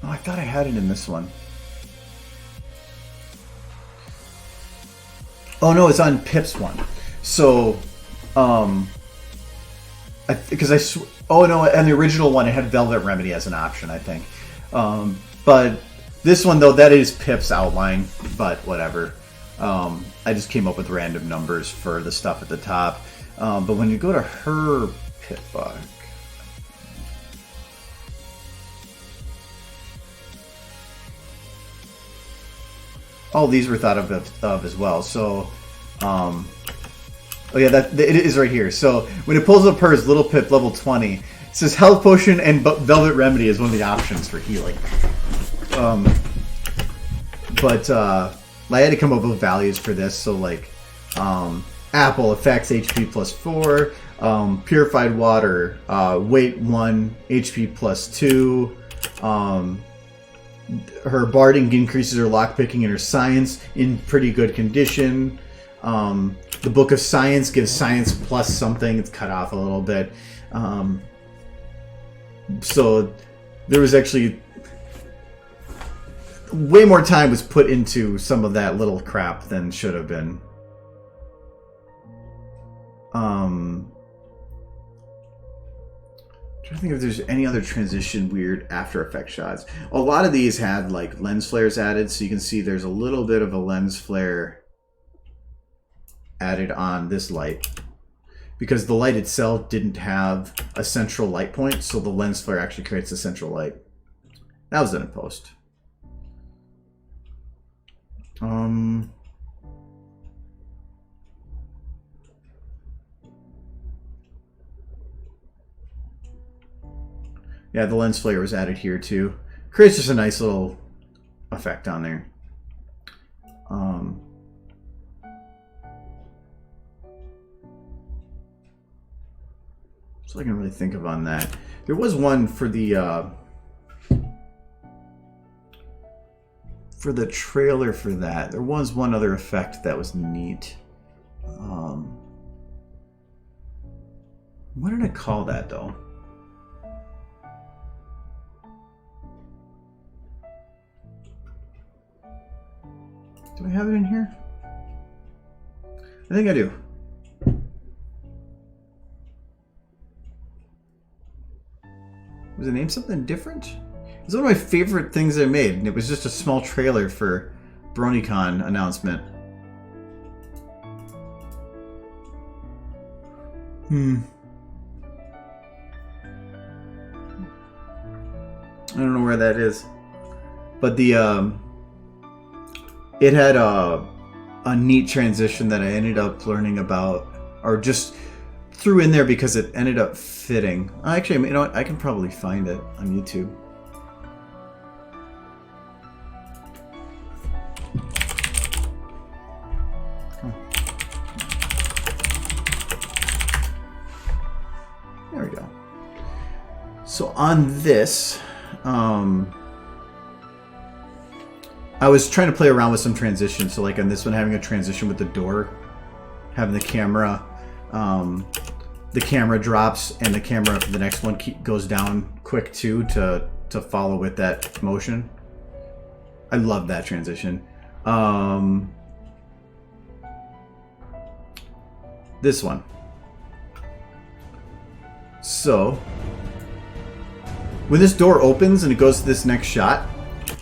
I thought I had it in this one. Oh no, it's on Pip's one. So, oh no, and the original one, it had Velvet Remedy as an option, I think. But this one though, that is Pip's outline. But whatever. I just came up with random numbers for the stuff at the top. But when you go to her Pip book. All these were thought of as well. So, oh yeah, it is right here. So when it pulls up hers, Little Pip level 20, it says Health Potion and Velvet Remedy is one of the options for healing. But I had to come up with values for this. So like, Apple affects HP plus 4, Purified Water, weight 1, HP plus 2, her barding increases her lockpicking and her science in pretty good condition. The Book of Science gives science plus something. It's cut off a little bit. So there was actually way more time was put into some of that little crap than should have been. I don't think if there's any other transition weird After Effects shots. A lot of these had like lens flares added, so you can see there's a little bit of a lens flare added on this light, because the light itself didn't have a central light point, so the lens flare actually creates a central light. That was done in post. Yeah, the lens flare was added here too. Creates just a nice little effect on there. So I can really think of on that. There was one for the trailer for that. There was one other effect that was neat. What did I call that though? Do I have it in here? I think I do. Was it named something different? It's one of my favorite things I made, and it was just a small trailer for BronyCon announcement. I don't know where that is. But the it had a neat transition that I ended up learning about, or just threw in there because it ended up fitting. Actually, you know what? I can probably find it on YouTube. There we go. So on this, I was trying to play around with some transitions. So like on this one, having a transition with the door, having the camera drops and the camera for the next one goes down quick too to follow with that motion. I love that transition. This one. So when this door opens and it goes to this next shot,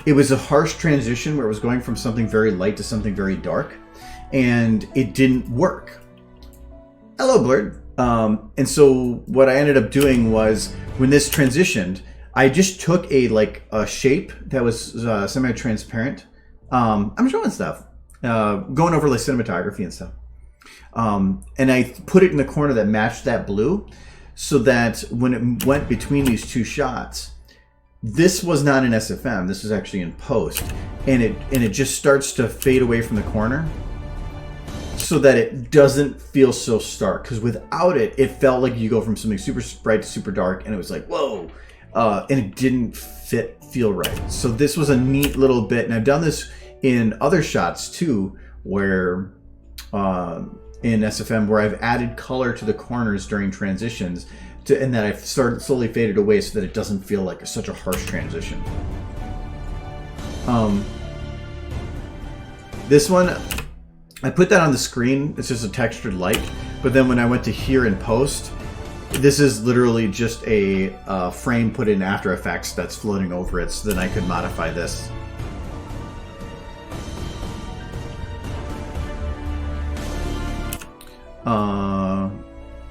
it was a harsh transition where it was going from something very light to something very dark, and it didn't work. Hello, Blurred. And so what I ended up doing was, when this transitioned, I just took a shape that was semi-transparent. I'm showing stuff, going over like cinematography and stuff, and I put it in the corner that matched that blue, so that when it went between these two shots, this was not in SFM. This was actually in post, and it just starts to fade away from the corner, so that it doesn't feel so stark. Because without it, it felt like you go from something super bright to super dark, and it was like, whoa, and it didn't feel right. So this was a neat little bit, and I've done this in other shots too, where in SFM, where I've added color to the corners during transitions, and that I've slowly faded away so that it doesn't feel like such a harsh transition. This one, I put that on the screen. It's just a textured light. But then when I went to here in post, this is literally just a frame put in After Effects that's floating over it, so then I could modify this.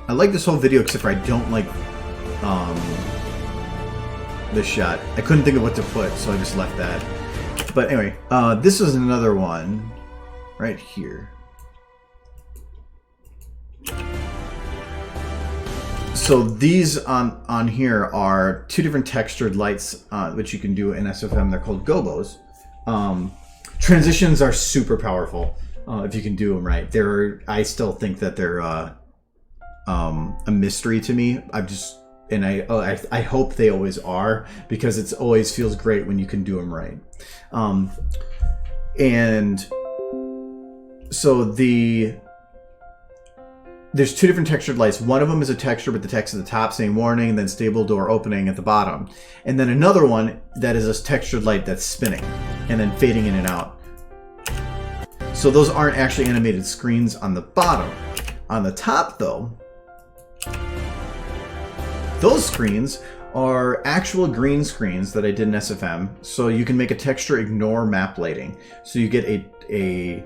I like this whole video, except for I don't like this shot. I couldn't think of what to put, so I just left that. But anyway, this is another one right here. So these on here are two different textured lights, which you can do in SFM. They're called gobos. Transitions are super powerful if you can do them right. I still think that they're a mystery to me. I hope they always are, because it always feels great when you can do them right. And so there's two different textured lights. One of them is a texture with the text at the top saying warning, and then stable door opening at the bottom. And then another one that is a textured light that's spinning and then fading in and out. So those aren't actually animated screens on the bottom. On the top though, those screens are actual green screens that I did in SFM. So you can make a texture ignore map lighting. So you get a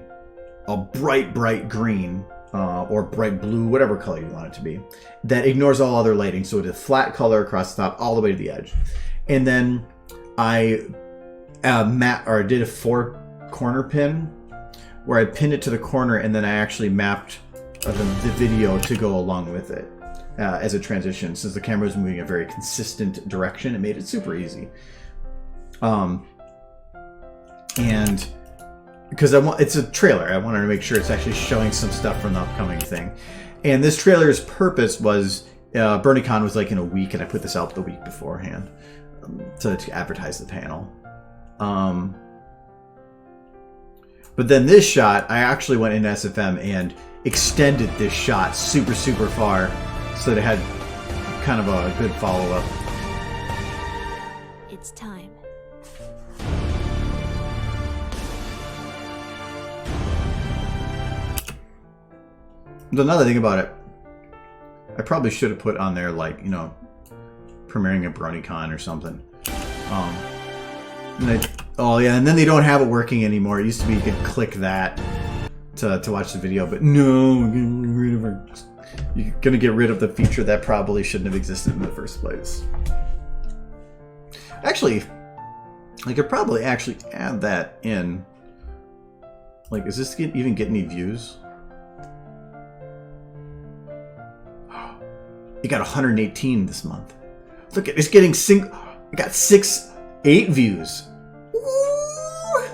bright green or bright blue, whatever color you want it to be, that ignores all other lighting. So it's a flat color across the top all the way to the edge. And then I did a 4-corner pin where I pinned it to the corner, and then I actually mapped the video to go along with it as a transition. Since the camera was moving in a very consistent direction, it made it super easy. And because it's a trailer, I wanted to make sure it's actually showing some stuff from the upcoming thing. And this trailer's purpose was, BronyCon was like in a week, and I put this out the week beforehand to advertise the panel. But then this shot, I actually went into SFM and extended this shot super, super far so that it had kind of a good follow-up. It's time. Another thing about it, I probably should have put on there, like, you know, premiering at BronyCon or something. And then they don't have it working anymore. It used to be you could click that to watch the video, but no, you're gonna get rid of the feature that probably shouldn't have existed in the first place. Actually, I could probably actually add that in. Like, is this even get any views? It got 118 this month. Look at it's getting it got 8 views. Ooh.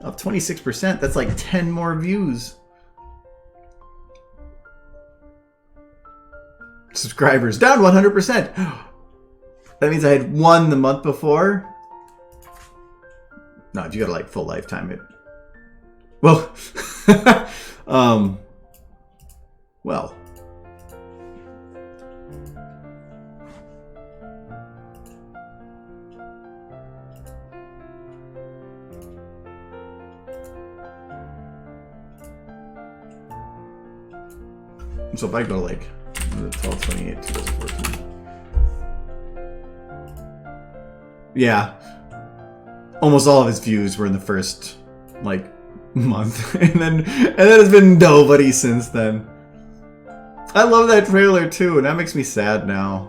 Up 26%. That's like 10 more views. Subscribers down 100%. That means I had 1 the month before. No, you gotta like full lifetime it. Well, well. So if I go like 12/28, 2014. Yeah. Almost all of his views were in the first like month. and then it's been nobody since then. I love that trailer too, and that makes me sad now.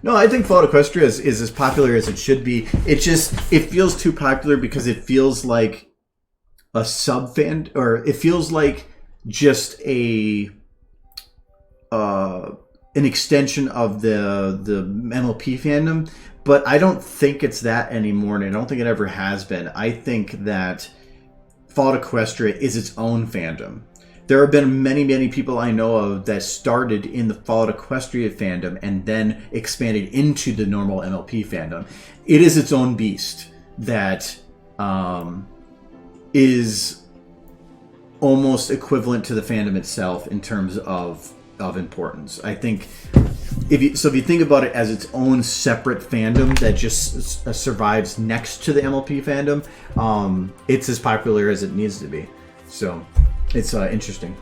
No, I think Fallout Equestria is as popular as it should be. It feels too popular because it feels like a sub-fan, or it feels like just an extension of the MLP fandom. But I don't think it's that anymore, and I don't think it ever has been. I think that Fallout Equestria is its own fandom. There have been many, many people I know of that started in the Fallout Equestria fandom and then expanded into the normal MLP fandom. It is its own beast that is almost equivalent to the fandom itself in terms of importance. I think if you think about it as its own separate fandom that just survives next to the MLP fandom, it's as popular as it needs to be. So it's interesting.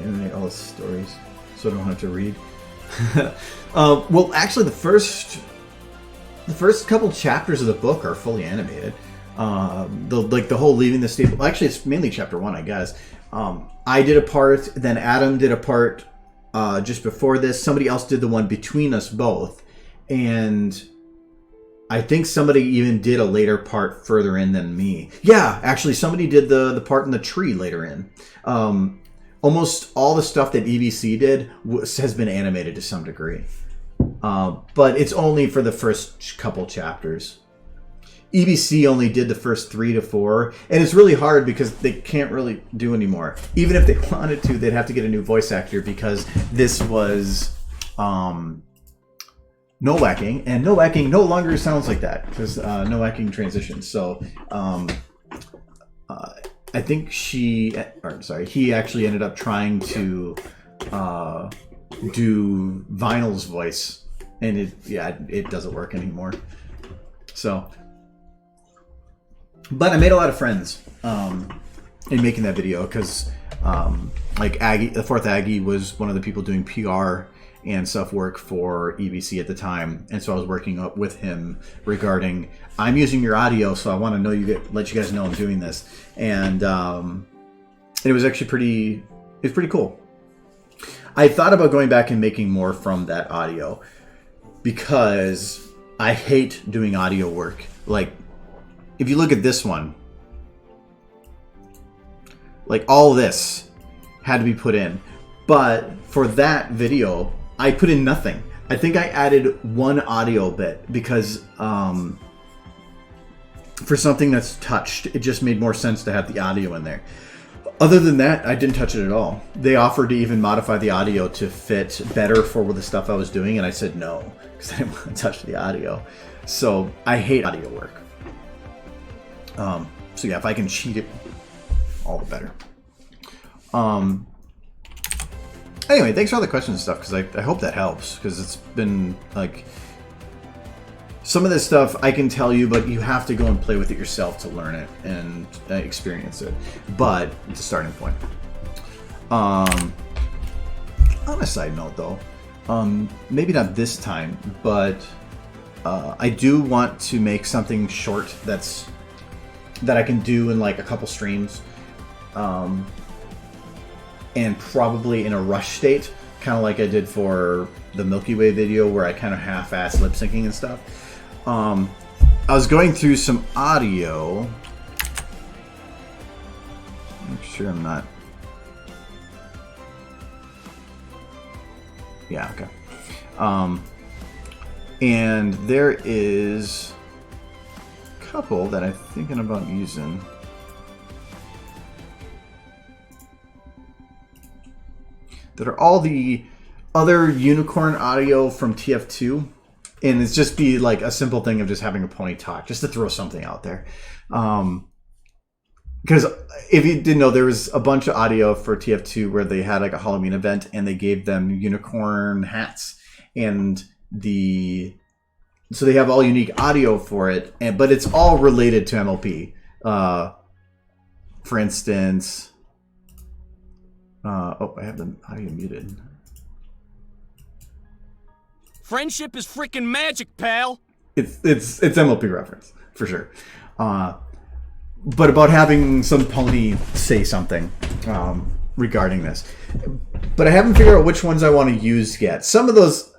Eliminate all the stories so I don't have to read. Well, actually, the first couple chapters of the book are fully animated. The whole leaving the stable. Well, actually, it's mainly chapter 1, I guess. I did a part, then Adam did a part just before this. Somebody else did the one between us both, and I think somebody even did a later part further in than me. Yeah, actually, somebody did the part in the tree later in. Almost all the stuff that EBC did has been animated to some degree. But it's only for the first couple chapters. EBC only did the first 3 to 4, and it's really hard because they can't really do anymore. Even if they wanted to, they'd have to get a new voice actor because this was no whacking, and no whacking no longer sounds like that because no whacking transitions. So I think he actually ended up trying to do Vinyl's voice, and it doesn't work anymore. So, but I made a lot of friends in making that video because like Aggie, the fourth Aggie, was one of the people doing PR, and stuff work for EBC at the time, and so I was working up with him regarding, I'm using your audio, so I want to know let you guys know I'm doing this, and it was actually pretty cool. I thought about going back and making more from that audio because I hate doing audio work. Like, if you look at this one, like all this had to be put in. But for that video, I put in nothing. I think I added one audio bit because for something that's touched, it just made more sense to have the audio in there. Other than that, I didn't touch it at all. They offered to even modify the audio to fit better for the stuff I was doing, and I said no, because I didn't want to touch the audio. So I hate audio work. So yeah, if I can cheat it, all the better. Anyway, thanks for all the questions and stuff, because I hope that helps, because it's been like, some of this stuff I can tell you, but you have to go and play with it yourself to learn it and experience it. But it's a starting point. On a side note, though, maybe not this time, but I do want to make something short that I can do in like a couple streams, and probably in a rush state, kind of like I did for the Milky Way video, where I kind of half-ass lip syncing and stuff. I was going through some audio. Make sure I'm not. Yeah, okay. And there is a couple that I'm thinking about using. That are all the other unicorn audio from TF2. And it's just be like a simple thing of just having a pony talk, just to throw something out there. Because if you didn't know, there was a bunch of audio for TF2 where they had like a Halloween event and they gave them unicorn hats, and so they have all unique audio for it, but it's all related to MLP. For instance, I have the audio muted. Friendship is freaking magic, pal. It's MLP reference for sure, but about having some pony say something regarding this. But I haven't figured out which ones I want to use yet. Some of those,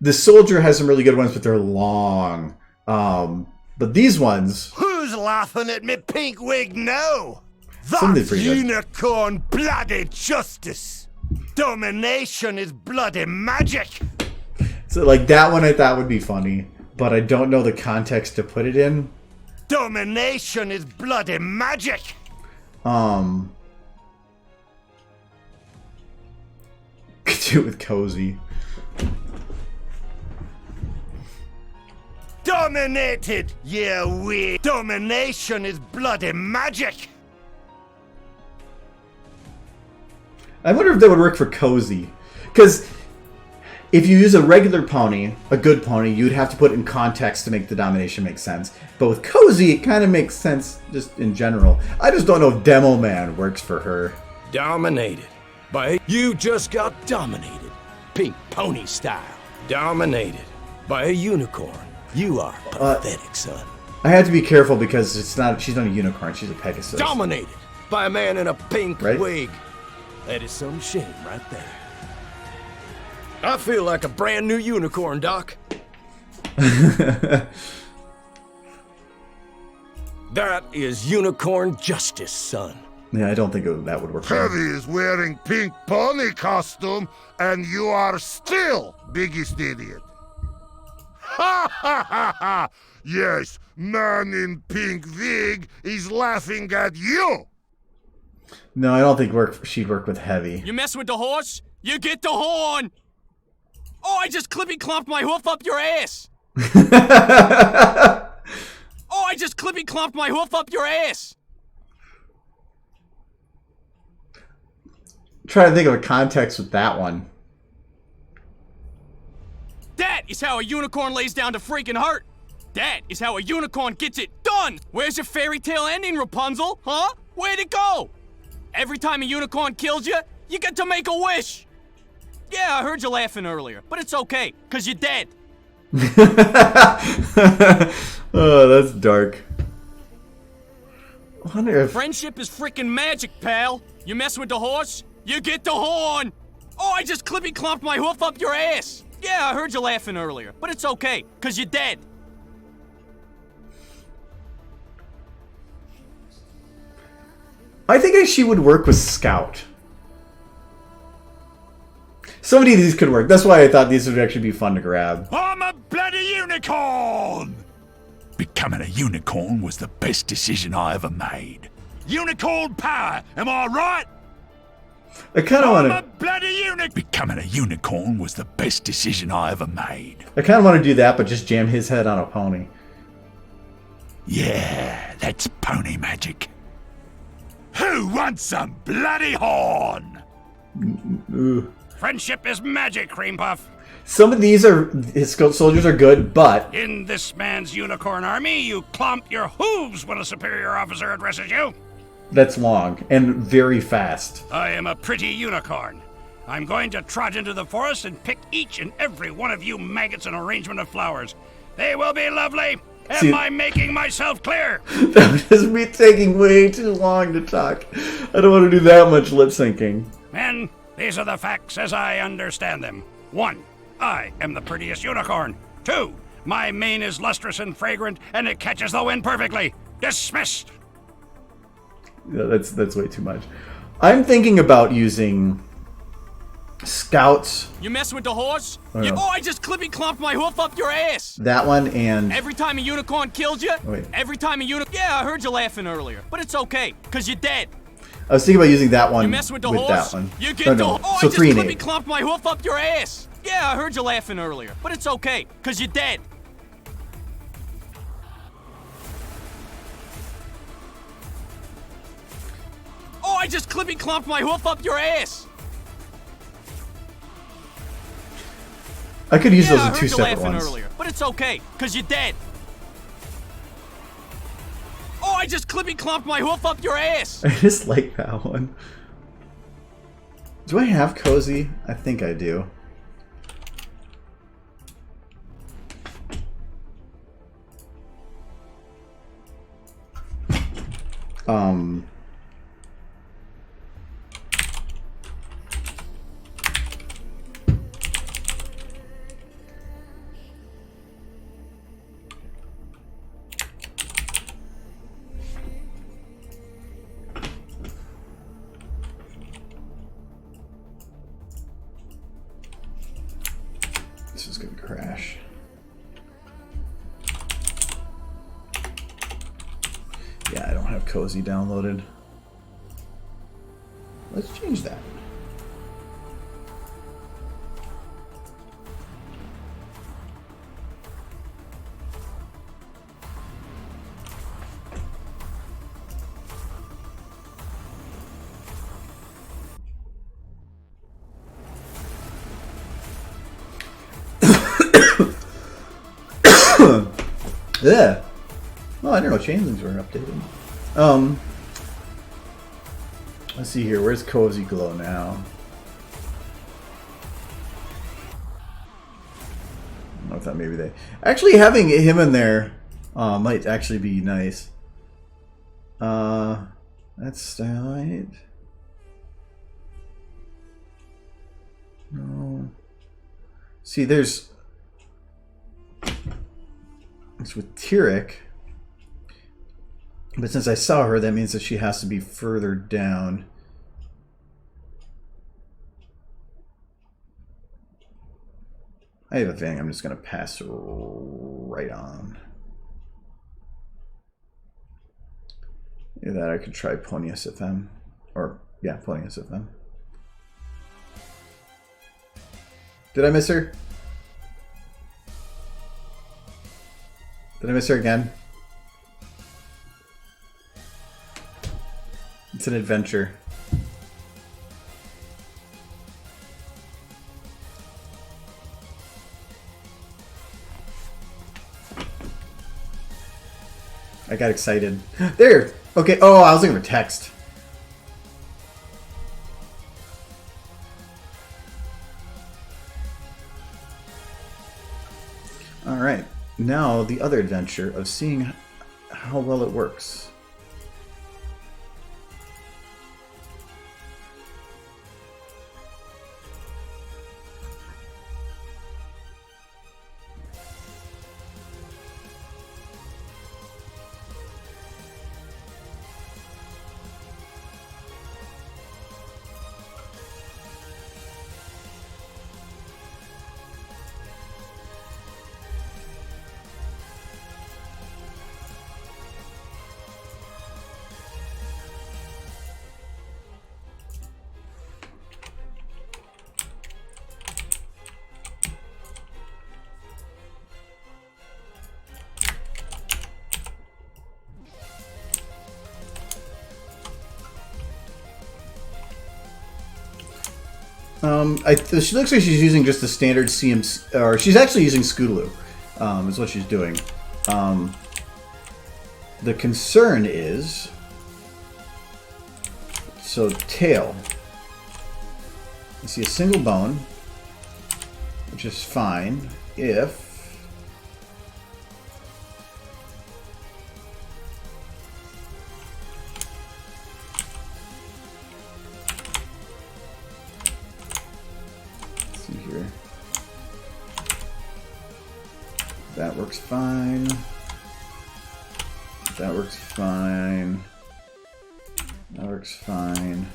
the soldier has some really good ones, but they're long. But these ones, who's laughing at me pink wig now? Some That's pretty good. unicorn bloody justice. Domination is bloody magic. So like that one I thought would be funny, but I don't know the context to put it in. Domination is bloody magic. Could do it with Cozy. Dominated, yeah we. Domination is bloody magic. I wonder if that would work for Cozy. Because if you use a regular pony, a good pony, you'd have to put it in context to make the domination make sense. But with Cozy, it kind of makes sense just in general. I just don't know if Demo Man works for her. Dominated. You just got dominated. Pink pony style. Dominated by a unicorn. You are pathetic, son. I had to be careful because she's not a unicorn, she's a Pegasus. Dominated by a man in a pink Right? wig. That is some shame right there. I feel like a brand new unicorn, Doc. That is unicorn justice, son. Yeah, I don't think that would work for her. Heavy is wearing pink pony costume, and you are still biggest idiot. Ha ha ha ha! Yes, man in pink wig is laughing at you. No, I don't think she'd work with Heavy. You mess with the horse, you get the horn. Oh, I just clippy-clomped my hoof up your ass. Oh, I just clippy-clomped my hoof up your ass. Try to think of a context with that one. That is how a unicorn lays down to freaking hurt. That is how a unicorn gets it done. Where's your fairy tale ending, Rapunzel? Huh? Where'd it go? Every time a unicorn kills you, you get to make a wish. Yeah, I heard you laughing earlier, but it's okay, because you're dead. Oh, that's dark. I wonder if... Friendship is freaking magic, pal. You mess with the horse, you get the horn. Oh, I just clippy clomped my hoof up your ass. Yeah, I heard you laughing earlier, but it's okay, because you're dead. I think she would work with Scout. So many of these could work. That's why I thought these would actually be fun to grab. I'm a bloody unicorn! Becoming a unicorn was the best decision I ever made. Unicorn power, am I right? I kind of want I'm a to... bloody unicorn! Becoming a unicorn was the best decision I ever made. I kind of want to do that, but just jam his head on a pony. Yeah, that's pony magic. Who wants some bloody horn? Ooh. Friendship is magic, Cream Puff. Some of these are... His soldiers are good, but... In this man's unicorn army, you clomp your hooves when a superior officer addresses you. That's long and very fast. I am a pretty unicorn. I'm going to trot into the forest and pick each and every one of you maggots an arrangement of flowers. They will be lovely. Am I making myself clear? That was me taking way too long to talk. I don't want to do that much lip syncing. Men, these are the facts as I understand them. 1. I am the prettiest unicorn. 2. My mane is lustrous and fragrant, and it catches the wind perfectly. Dismissed. Yeah, that's way too much. I'm thinking about using Scouts. You mess with the horse? Oh, You, no. oh, I just clippy clomped my hoof up your ass. That one and... Every time a unicorn kills you, Wait. every time a unicorn... Yeah, I heard you laughing earlier, but it's okay, because you're dead. I was thinking about using that one You mess with the horse, that one. you get Oh, the... no. Oh, So I 3 just and clippy 8. clomped my hoof up your ass. Yeah, I heard you laughing earlier, but it's okay, because you're dead. Oh, I just clippy clomped my hoof up your ass. I could use Yeah, those I in 2 heard you separate laughing ones. earlier, but it's okay, because you're dead. Oh, I just clippy clomped my hoof up your ass. I just like that one. Do I have Cozy? I think I do. This is gonna crash. Yeah, I don't have Cozy downloaded. Let's change that. Yeah. Oh, I don't know. Changelings were updated. Let's see here. Where's Cozy Glow now? I don't know if that maybe they... Actually, having him in there might actually be nice. That's Starlight. No. See, there's... It's with Tyrek. But since I saw her, that means that she has to be further down. I have a feeling I'm just going to pass right on. Either that I could try Pony SFM. Or, yeah, Pony SFM. Did I miss her? Did I miss her again? It's an adventure. I got excited. There! Okay, oh, I was looking for text. now the other adventure of seeing how well it works. She looks like she's using just the standard CMC, or she's actually using Scootaloo, is what she's doing. The concern is, so tail. I see a single bone, which is fine if here. That works fine. That works fine. That works fine.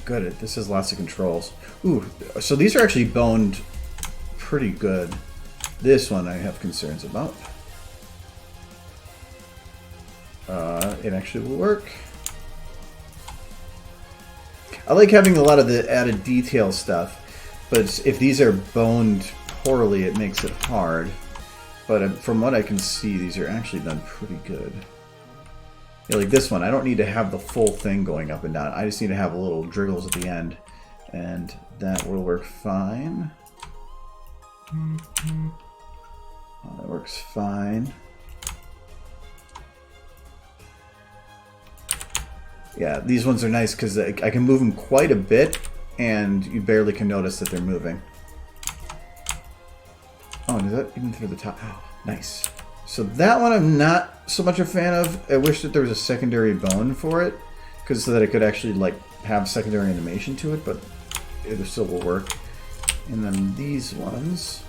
Good. This has lots of controls. Ooh, so these are actually boned pretty good. This one I have concerns about. It actually will work. I like having a lot of the added detail stuff, but if these are boned poorly, it makes it hard. But from what I can see, these are actually done pretty good. Yeah, like this one, I don't need to have the full thing going up and down. I just need to have a little driggles at the end, and that will work fine. That works fine. Yeah, these ones are nice because I can move them quite a bit, and you barely can notice that they're moving. Oh, and is that even through the top? Oh, nice. So that one I'm not so much a fan of. I wish that there was a secondary bone for it, because so that it could actually like have secondary animation to it, but it still will work. And then these ones.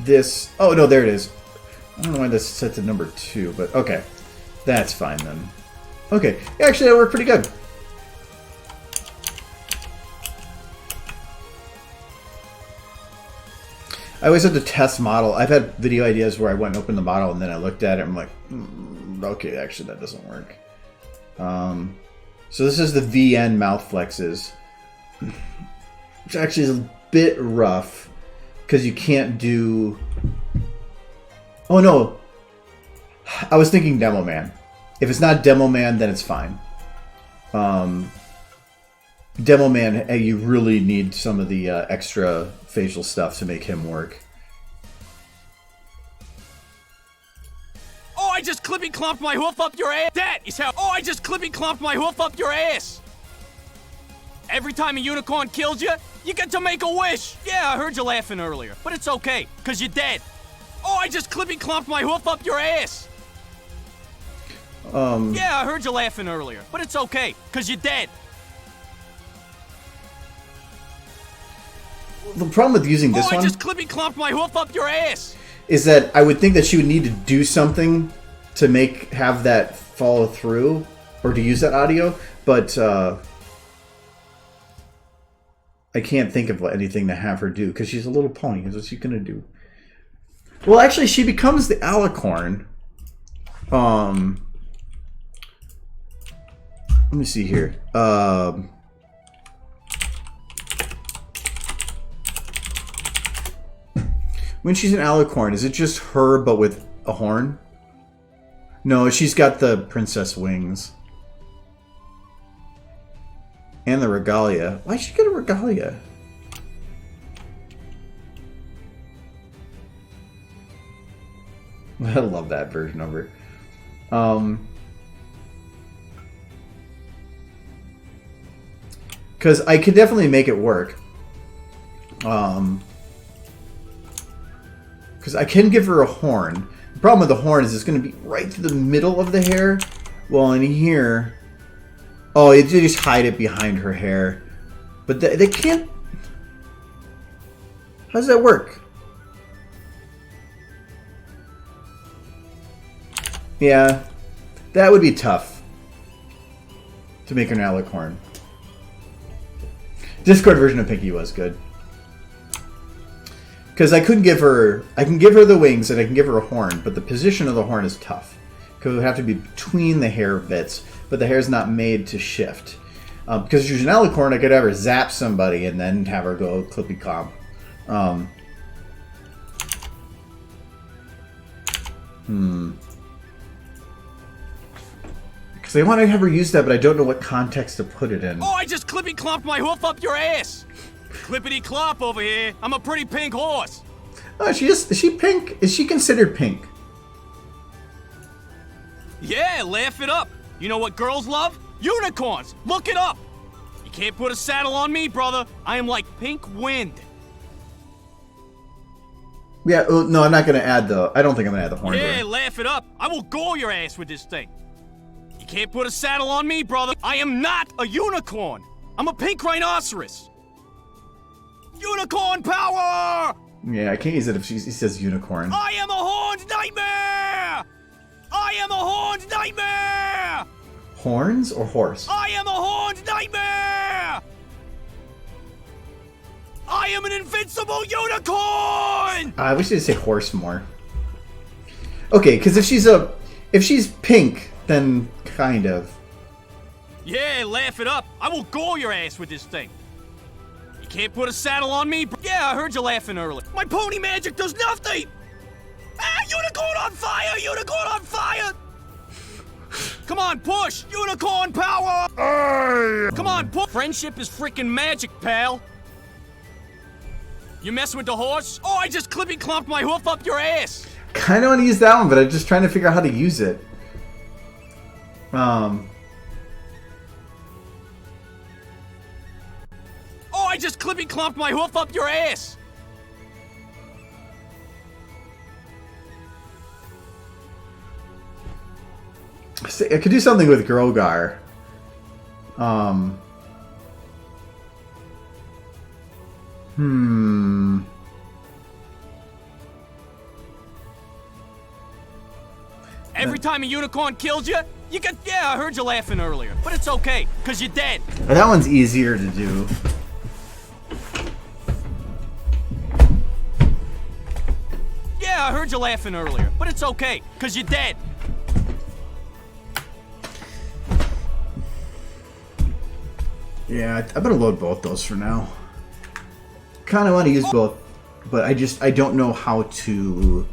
This. Oh no, there it is. I don't know why this is set to number 2, but okay, that's fine then. Okay, actually that worked pretty good. I always have to test model. I've had video ideas where I went and opened the model and then I looked at it and I'm like, okay, actually that doesn't work. So this is the VN mouth flexes, which actually is a bit rough because you can't do... Oh no, I was thinking Demo Man. If it's not Demo Man, then it's fine. Demo Man, you really need some of the extra facial stuff to make him work. Oh, I just clippy clomped my hoof up your ass. That is how. Oh, I just clippy clomped my hoof up your ass. Every time a unicorn kills you, you get to make a wish. Yeah, I heard you laughing earlier, but it's okay, because you're dead. Oh, I just clippy clomped my hoof up your ass. Yeah, I heard you laughing earlier, but it's okay, because you're dead. The problem with using this one... I just clippy clomped my hoof up your ass. ...is that I would think that she would need to do something to have that follow through, or to use that audio, but I can't think of anything to have her do, because she's a little pony. What's she going to do? Well, actually, she becomes the alicorn. Let me see here. When she's an alicorn, is it just her but with a horn? No, she's got the princess wings. And the regalia. Why'd she get a regalia? I love that version of her. Because I could definitely make it work. Because I can give her a horn. The problem with the horn is it's going to be right through the middle of the hair. Well, in here... Oh, they just hide it behind her hair. But they can't... How does that work? Yeah, that would be tough. To make her an alicorn. Discord version of Pinky was good. Because I can give her the wings and I can give her a horn, but the position of the horn is tough. Because it would have to be between the hair bits, but the hair's not made to shift. Because if she's an alicorn, I could have her zap somebody and then have her go clippy clomp. Because I want to have her use that, but I don't know what context to put it in. Oh, I just clippy clomped my hoof up your ass! Clippity clop over here. I'm a pretty pink horse. Oh, is she pink? Is she considered pink? Yeah, laugh it up. You know what girls love? Unicorns. Look it up. You can't put a saddle on me, brother. I am like pink wind. Yeah, no, I'm not going to add the... I don't think I'm going to add the horn. Yeah, laugh it up. I will gore your ass with this thing. You can't put a saddle on me, brother. I am not a unicorn. I'm a pink rhinoceros. Unicorn power! Yeah, I can't use it if he says unicorn. I am a horned nightmare! I am a horned nightmare! Horns or horse? I am a horned nightmare! I am an invincible unicorn! I wish they'd say horse more. Okay, because if she's pink, then kind of. Yeah, laugh it up. I will gore your ass with this thing. You can't put a saddle on me. Yeah, I heard you laughing earlier. My pony magic does nothing! Ah, unicorn on fire! Unicorn on fire! Come on, push! Unicorn power! Come on, push! Friendship is freaking magic, pal. You mess with the horse? Oh, I just clippy clomped my hoof up your ass! Kind of want to use that one, but I'm just trying to figure out how to use it. Oh, I just clippy clomped my hoof up your ass! I could do something with Grogar. Every time a unicorn kills you, you get... Yeah, I heard you laughing earlier. But it's okay, because you're dead. That one's easier to do. Yeah, I heard you laughing earlier. But it's okay, because you're dead. Yeah, I'm gonna load both those for now. Kind of want to use both, but I don't know how to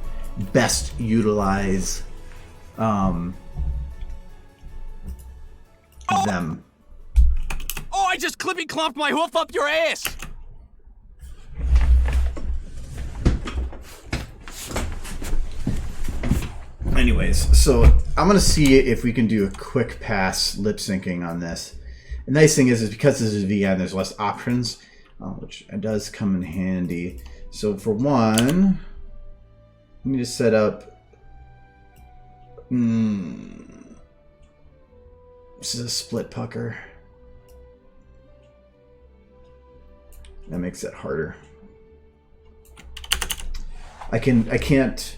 best utilize them. Oh, I just clippy clomped my hoof up your ass! Anyways, so I'm gonna see if we can do a quick pass lip syncing on this. The nice thing is because this is VN, there's less options, which does come in handy. So for one, let me just set up. This is a split pucker. That makes it harder. I can't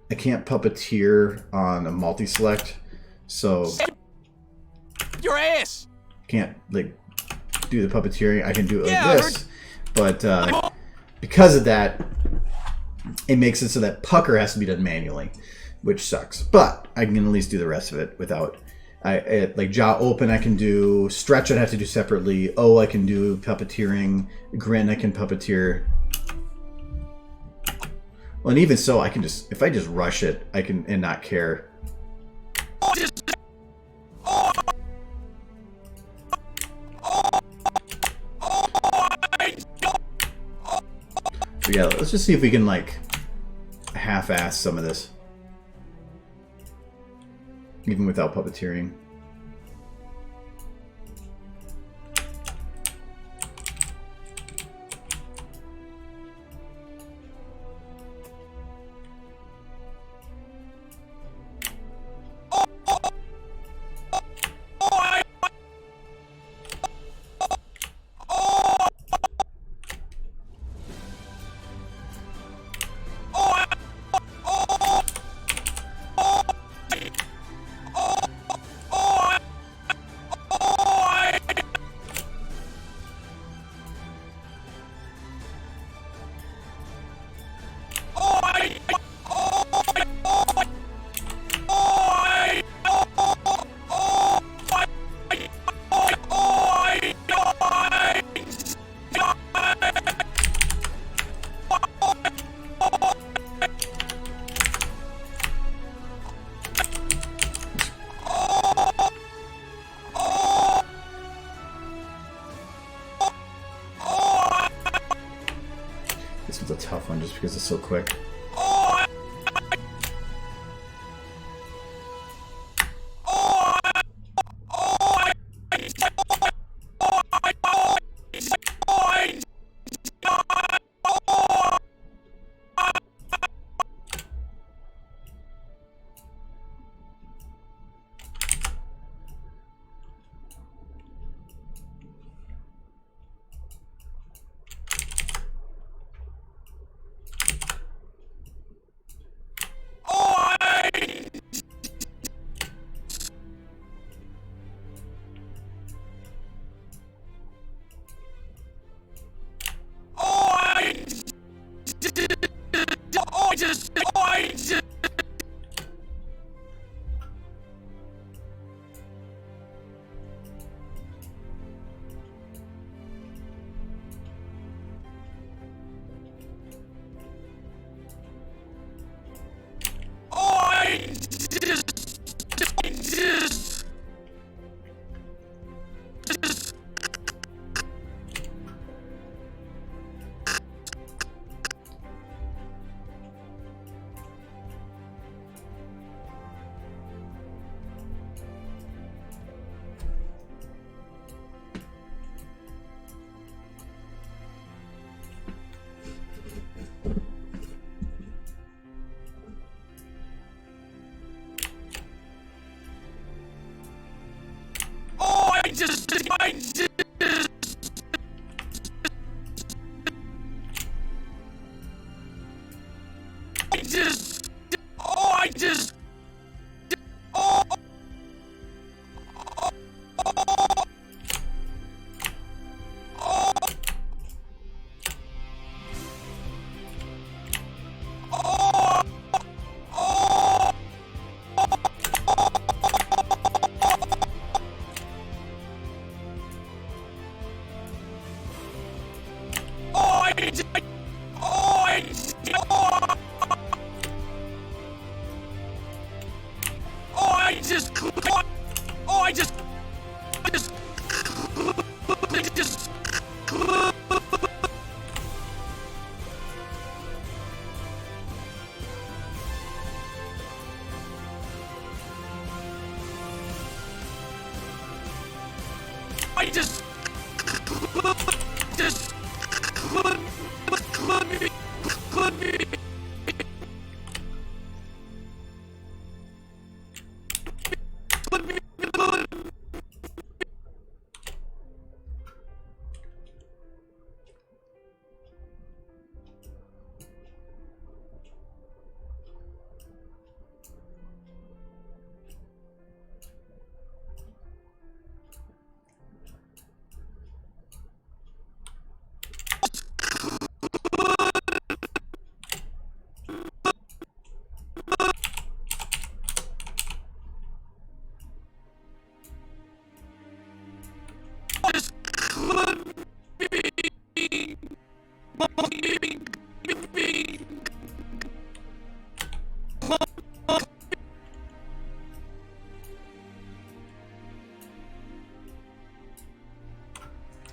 puppeteer on a multi-select, so your ass. Can't like do the puppeteering. I can do it like this, but because of that, it makes it so that pucker has to be done manually, which sucks. But I can at least do the rest of it without. Like jaw open, I can do stretch. I'd have to do separately. I can do puppeteering. Grin, I can puppeteer. Well, and even so, I can just if I just rush it, I can and not care. So yeah, let's just see if we can like half-ass some of this, even without puppeteering. tough one just because it's so quick.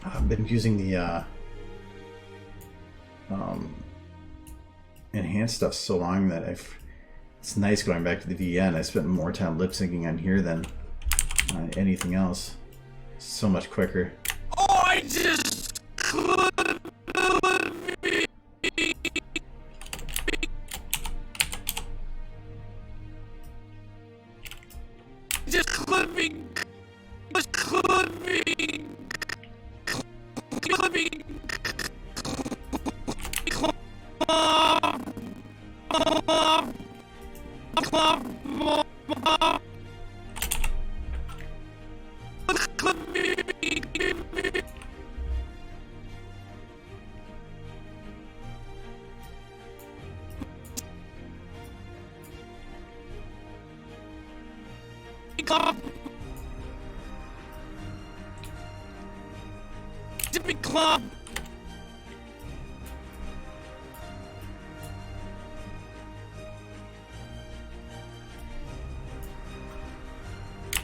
I've been using the enhanced stuff so long that it's nice going back to the VN. I spent more time lip syncing on here than anything else. So much quicker. Oh, I just could be. Just could be. Just could be. Could be. Club.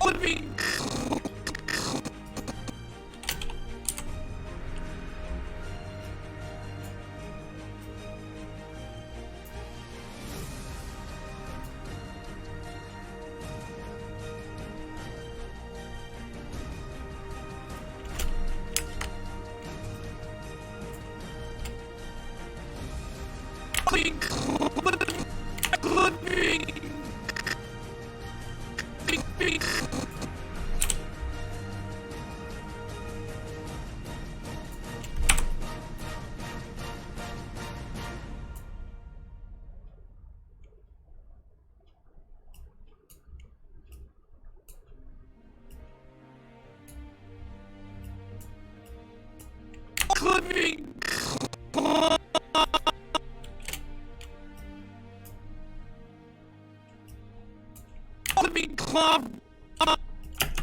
Would be.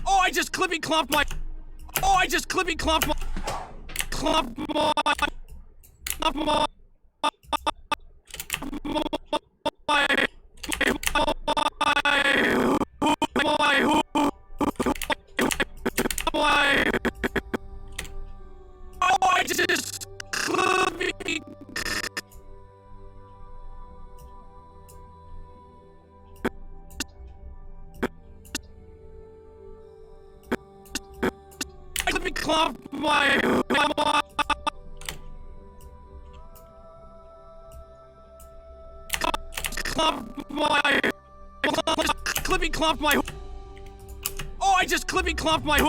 Oh, I just clippy clomped my. Oh, I just clippy clomped my. Clomp my. Clomp my. Oh, I just clippy. Let me clomp my. Clomp my. Clippy clomp my. Oh, I just clippy clomp my.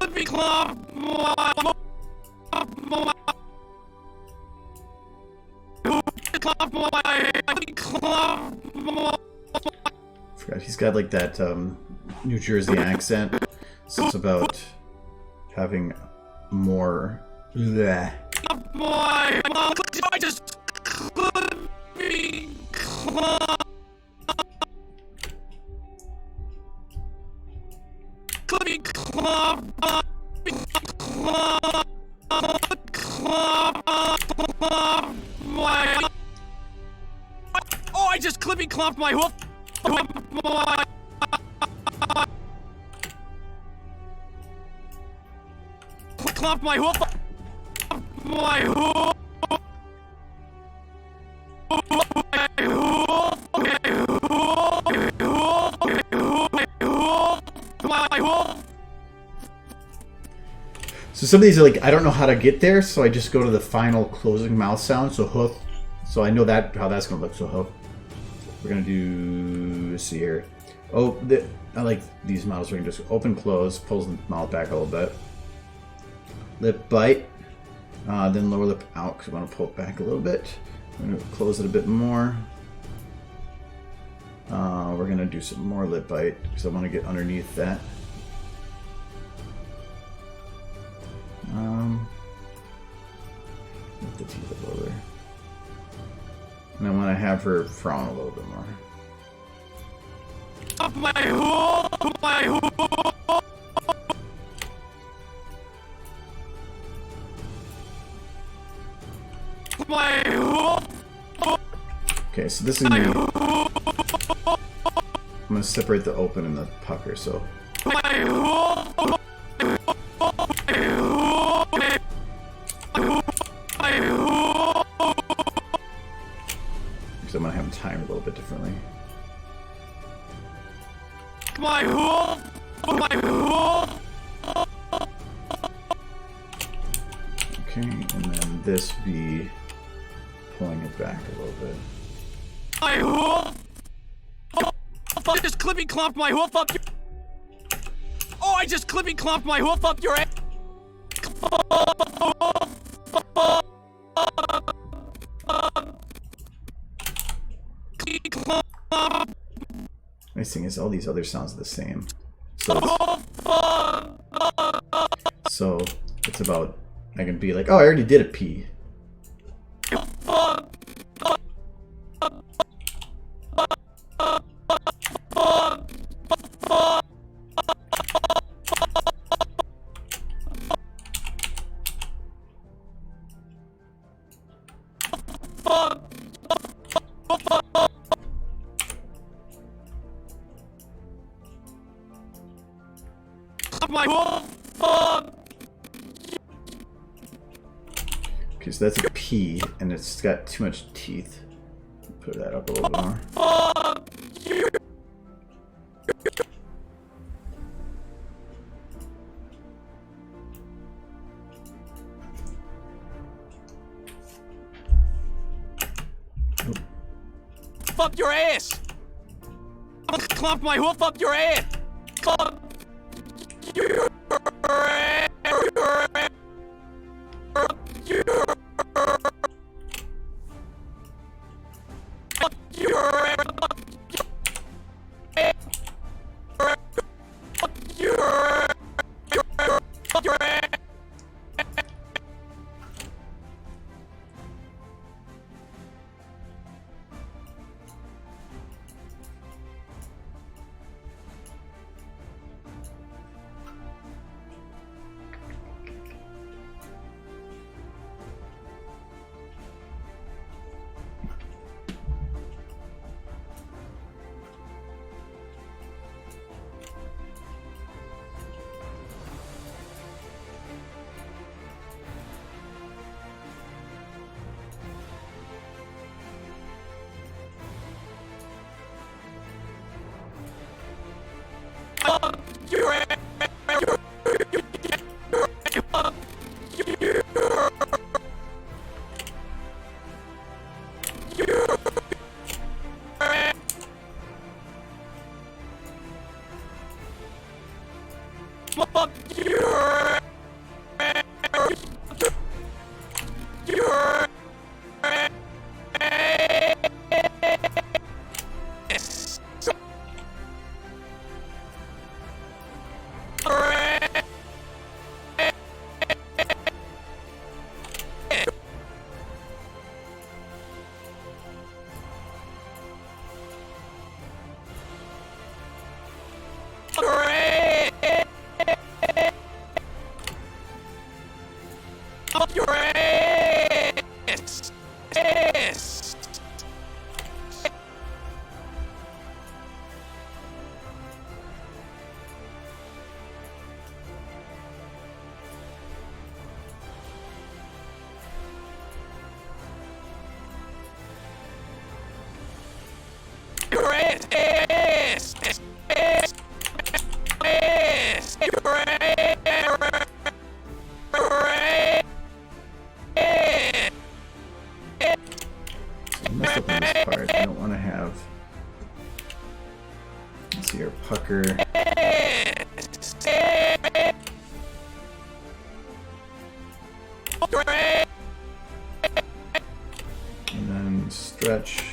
Clippy clomp my. Forgot he's got like that New Jersey accent, so it's about having more. Bleh. I just clippy clomp. Clippy clomp. Oh, I just clippy clomped my hoof. Clomp my hoof. My hoof. So some of these are like, I don't know how to get there, so I just go to the final closing mouth sound, so hoof. So I know that how that's going to look, so hoof. We're going to do, let's see here. Oh, I like these models where you can just open, close, pulls the mouth back a little bit. Lip bite, then lower lip out because I want to pull it back a little bit. I'm going to close it a bit more. We're going to do some more lip bite because I want to get underneath that. Lift the teeth up a little bit. And I want to have her frown a little bit more. Okay, so this is going to be... I'm going to separate the open and the pucker, so... Because I'm going to have them timed a little bit differently. Okay, and then this be pulling it back a little bit. I just clippy clomped my hoof up your... Oh, I just clippy clomped my hoof up your ass. Nice thing is all these other sounds are the same. So it's about, I can be like, oh, I already did a P. Okay, so that's a P, and it's got too much teeth. Put that up a little bit more. Up your ass! I'm gonna clomp my hoof up your ass! Clomp your ass! Messed up on this part. I don't want to have. Let's see here, pucker. And then stretch.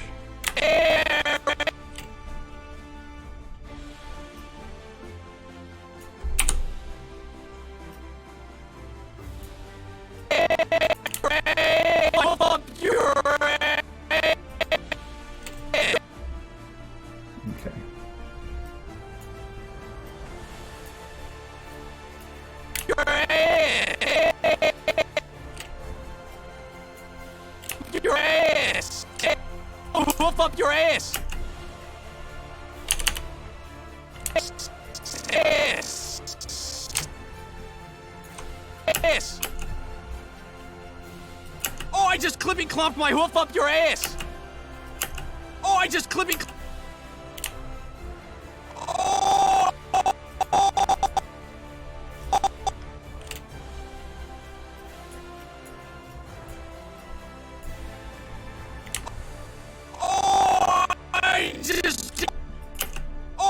Hoof up your ass! Ass! Oh, I just clippy clomped my hoof up your ass! Oh, I just clippy. Oh!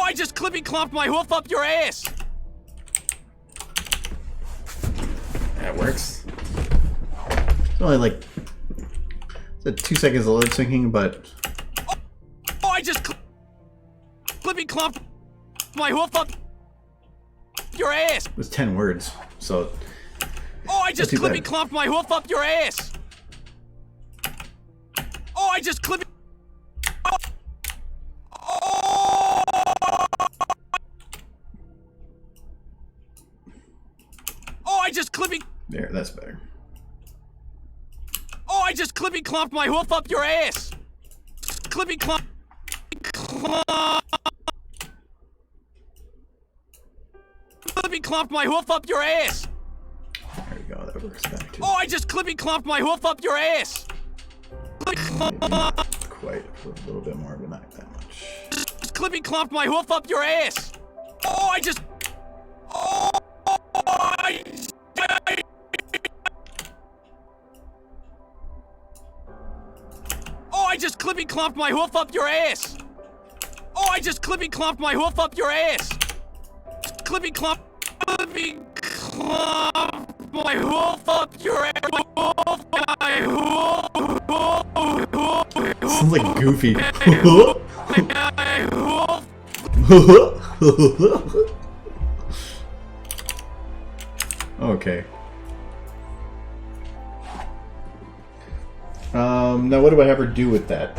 I just clippy clomped my hoof up your ass! That works. It's only like it's 2 seconds of lip syncing, but oh, I just clippy clomped my hoof up your ass! it was 10 words, so oh, I just clippy clomped my hoof up your ass! Oh, I just clippy. I just clippy. There, that's better. Oh, I just clippy clomped my hoof up your ass. Clippy clomp. Clippy clomped my hoof up your ass. There we go. That works better too. Oh, I just clippy clomped my hoof up your ass. Not quite. A little bit more, but not that much. Just clippy clomped my hoof up your ass. Oh, I just. Oh, I just clippy clomped my hoof up your ass! Oh, I just clippy clomped my hoof up your ass! Clippy clomp my hoof up your ass! Sounds like Goofy. Okay. Now what do I have her do with that?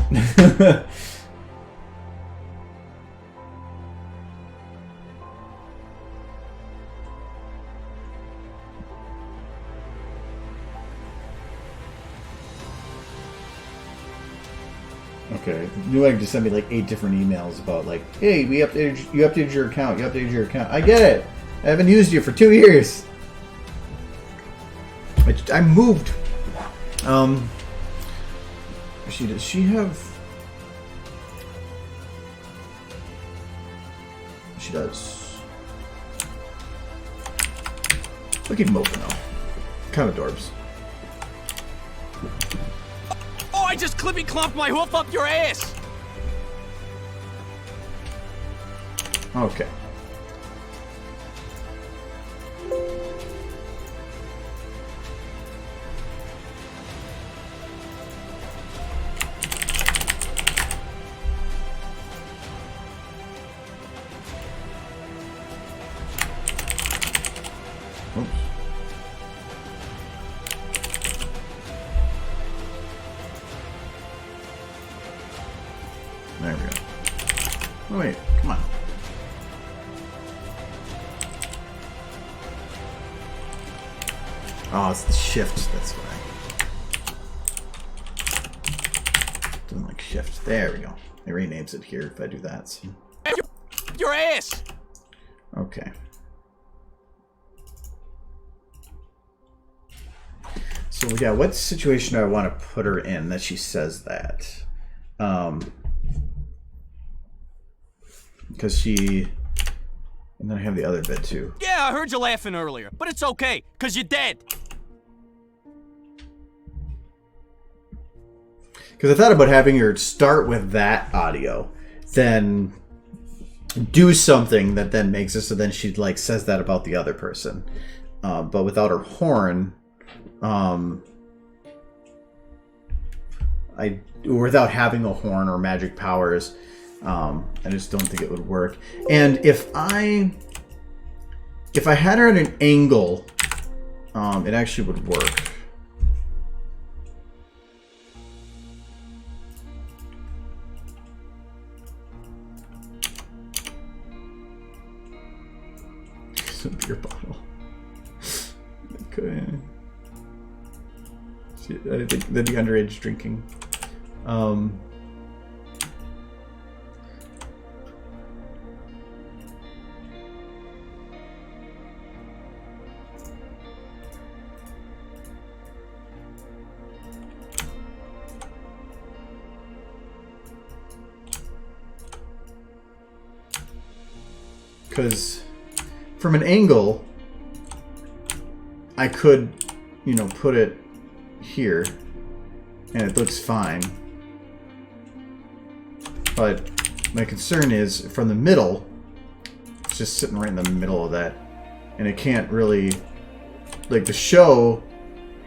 Okay, you like just send me like 8 different emails about like, hey, you updated your account, I get it. I haven't used you for 2 years. I moved. Does she have? She does. Look at moping though. Kind of adorbs. Oh, I just clippy clomped my hoof up your ass! Okay. Oops. There we go. Oh wait, come on. Oh, it's the shift, that's why. Doesn't like shift. There we go. It renames it here if I do that. So. Your ass! Okay. So yeah, what situation do I want to put her in that she says that? Because she... And then I have the other bit too. Yeah, I heard you laughing earlier, but it's okay, because you're dead. Because I thought about having her start with that audio, then do something that then makes it so then she like says that about the other person. But without her horn, without having a horn or magic powers, I just don't think it would work. And if I had her at an angle, it actually would work. Some beer bottle. Okay. I think that'd be underage drinking. Because from an angle, I could, you know, put it here, and it looks fine. But my concern is from the middle, it's just sitting right in the middle of that, and it can't really, like the show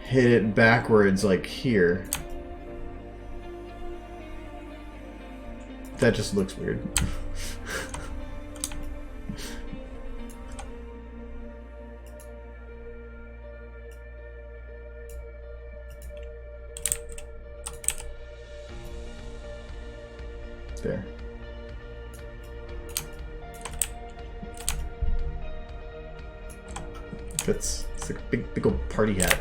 hit it backwards like here. That just looks weird. There. It's like a big old party hat.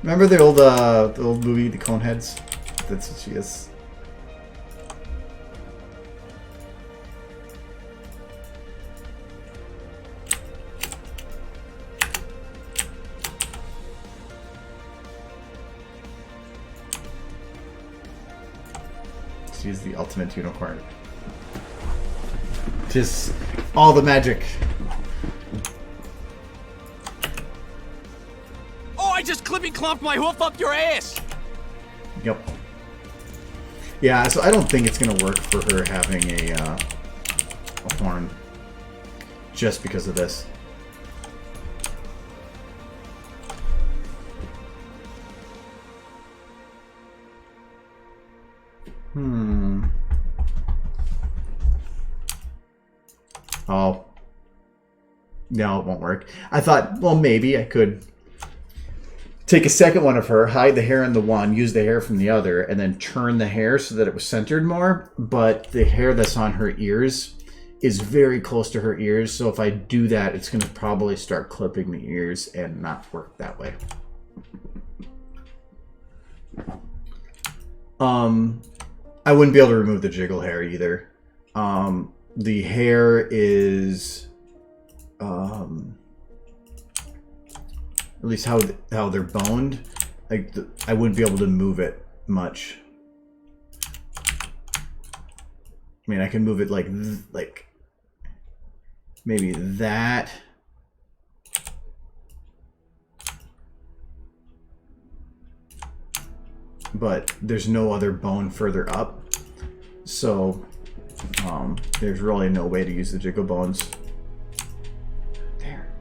Remember the old movie, The Coneheads? That's what she is. She's the ultimate unicorn. Just all the magic. Oh, I just clippy clomped my hoof up your ass! Yep. Yeah, so I don't think it's gonna work for her having a horn. Just because of this. Oh. No, it won't work. I thought, well, maybe I could take a second one of her, hide the hair in the one, use the hair from the other, and then turn the hair so that it was centered more. But the hair that's on her ears is very close to her ears. So if I do that, it's going to probably start clipping the ears and not work that way. I wouldn't be able to remove the jiggle hair either. The hair is, at least how they're boned. Like I wouldn't be able to move it much. mean, I can move it like maybe that. But there's no other bone further up, so there's really no way to use the jiggle bones there.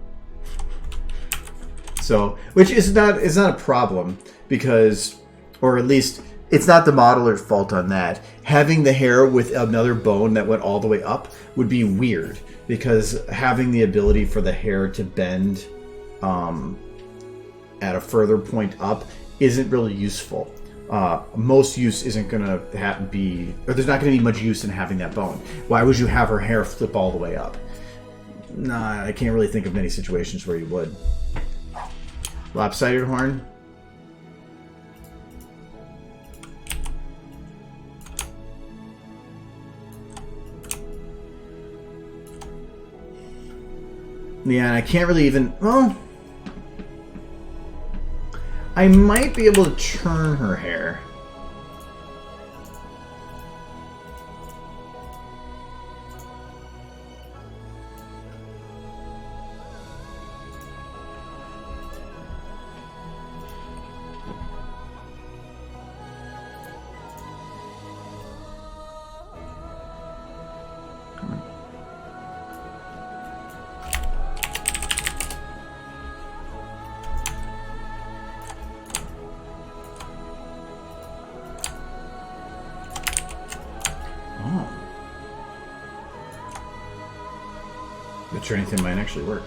So, which is not a problem, because, or at least it's not the modeler's fault on that. Having the hair with another bone that went all the way up would be weird, because having the ability for the hair to bend at a further point up isn't really useful. Most use isn't going to be, or there's not going to be much use in having that bone. Why would you have her hair flip all the way up? Nah, I can't really think of many situations where you would. Lopsided horn. Yeah, and I can't really even, well, I might be able to turn her hair. Bet you anything might actually work.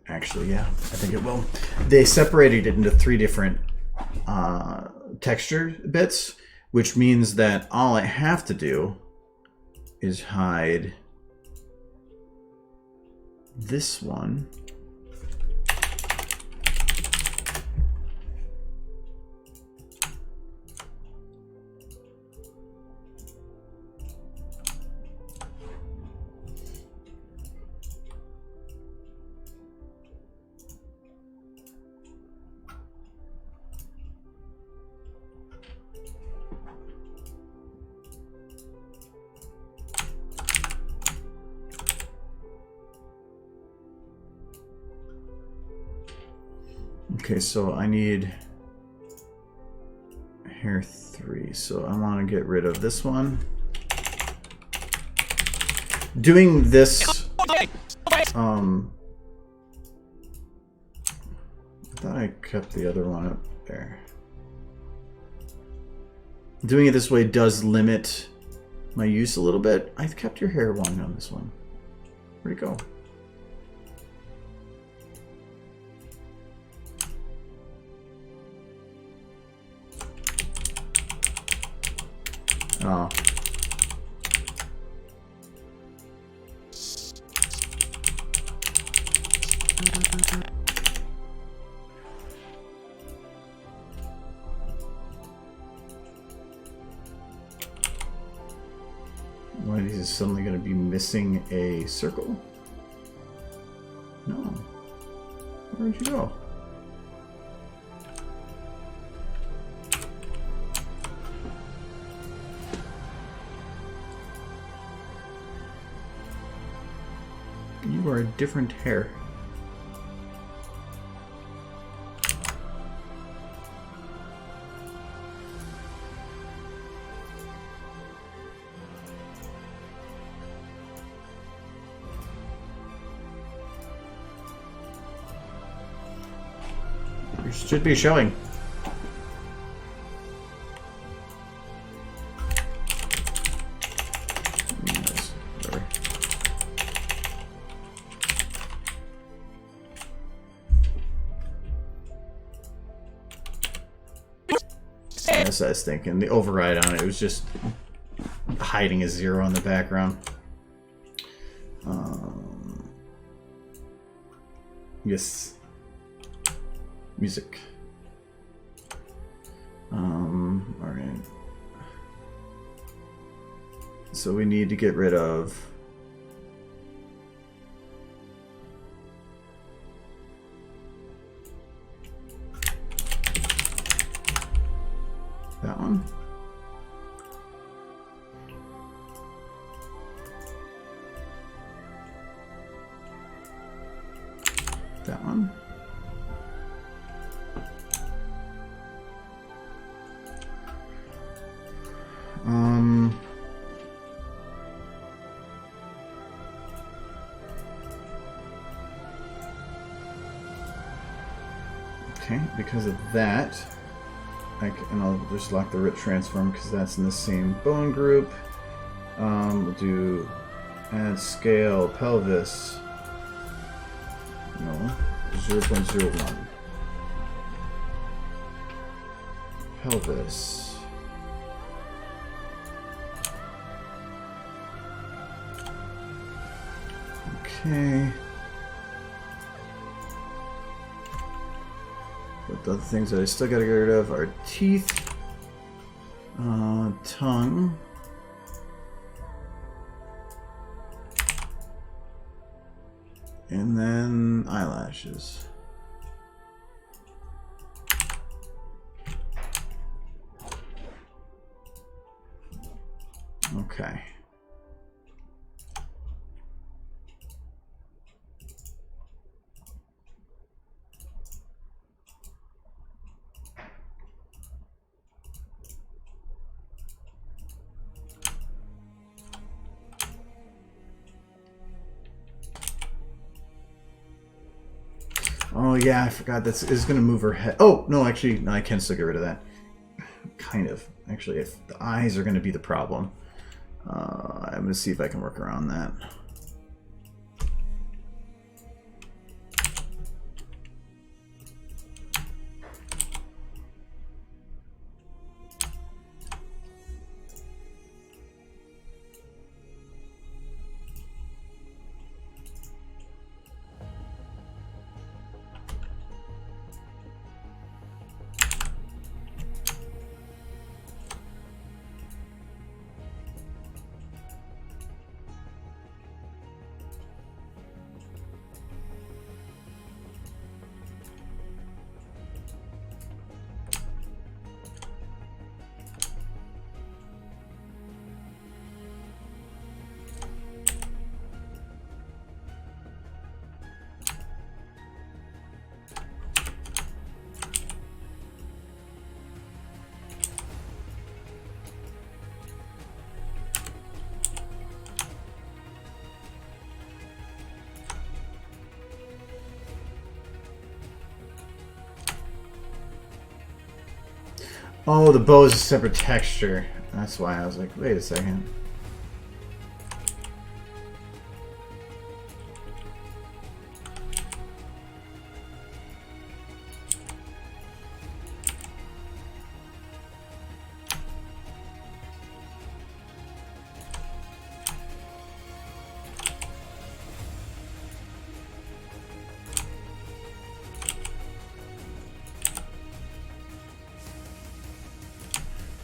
Actually, yeah, I think it will. They separated it into 3 different texture bits, which means that all I have to do is hide this one. Okay, so I need hair 3, so I want to get rid of this one. Doing this, I thought I kept the other one up there. Doing it this way does limit my use a little bit. I've kept your hair long on this one. Where'd it go? Oh. Why is he suddenly going to be missing a circle? No. Where'd you go? You are a different hair. You should be showing. That's what I was thinking. The override on it was just hiding a 0 in the background. Yes. Music. Alright. So we need to get rid of that one. That one. Okay, because of that, and I'll just lock the root transform because that's in the same bone group. We'll do add scale, pelvis. No, 0.01. Pelvis. Okay. But the other things that I still gotta get rid of are teeth, tongue, and then eyelashes. Okay. Oh yeah, I forgot this is going to move her head. Oh, no, actually, no, I can still get rid of that. Kind of. Actually, if the eyes are going to be the problem. I'm going to see if I can work around that. Oh, the bow is a separate texture. That's why I was like, wait a second.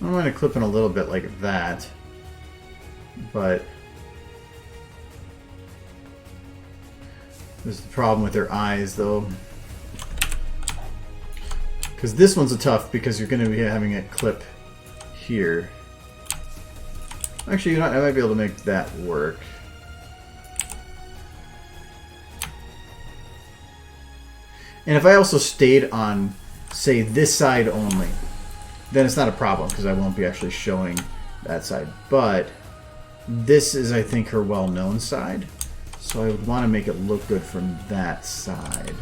I'm going to clip in a little bit like that, but there's the problem with their eyes, though. Because this one's a tough, because you're going to be having it clip here. Actually, you know what? I might be able to make that work. And if I also stayed on, say, this side only, then it's not a problem because I won't be actually showing that side. But this is, I think, her well-known side. So I would want to make it look good from that side.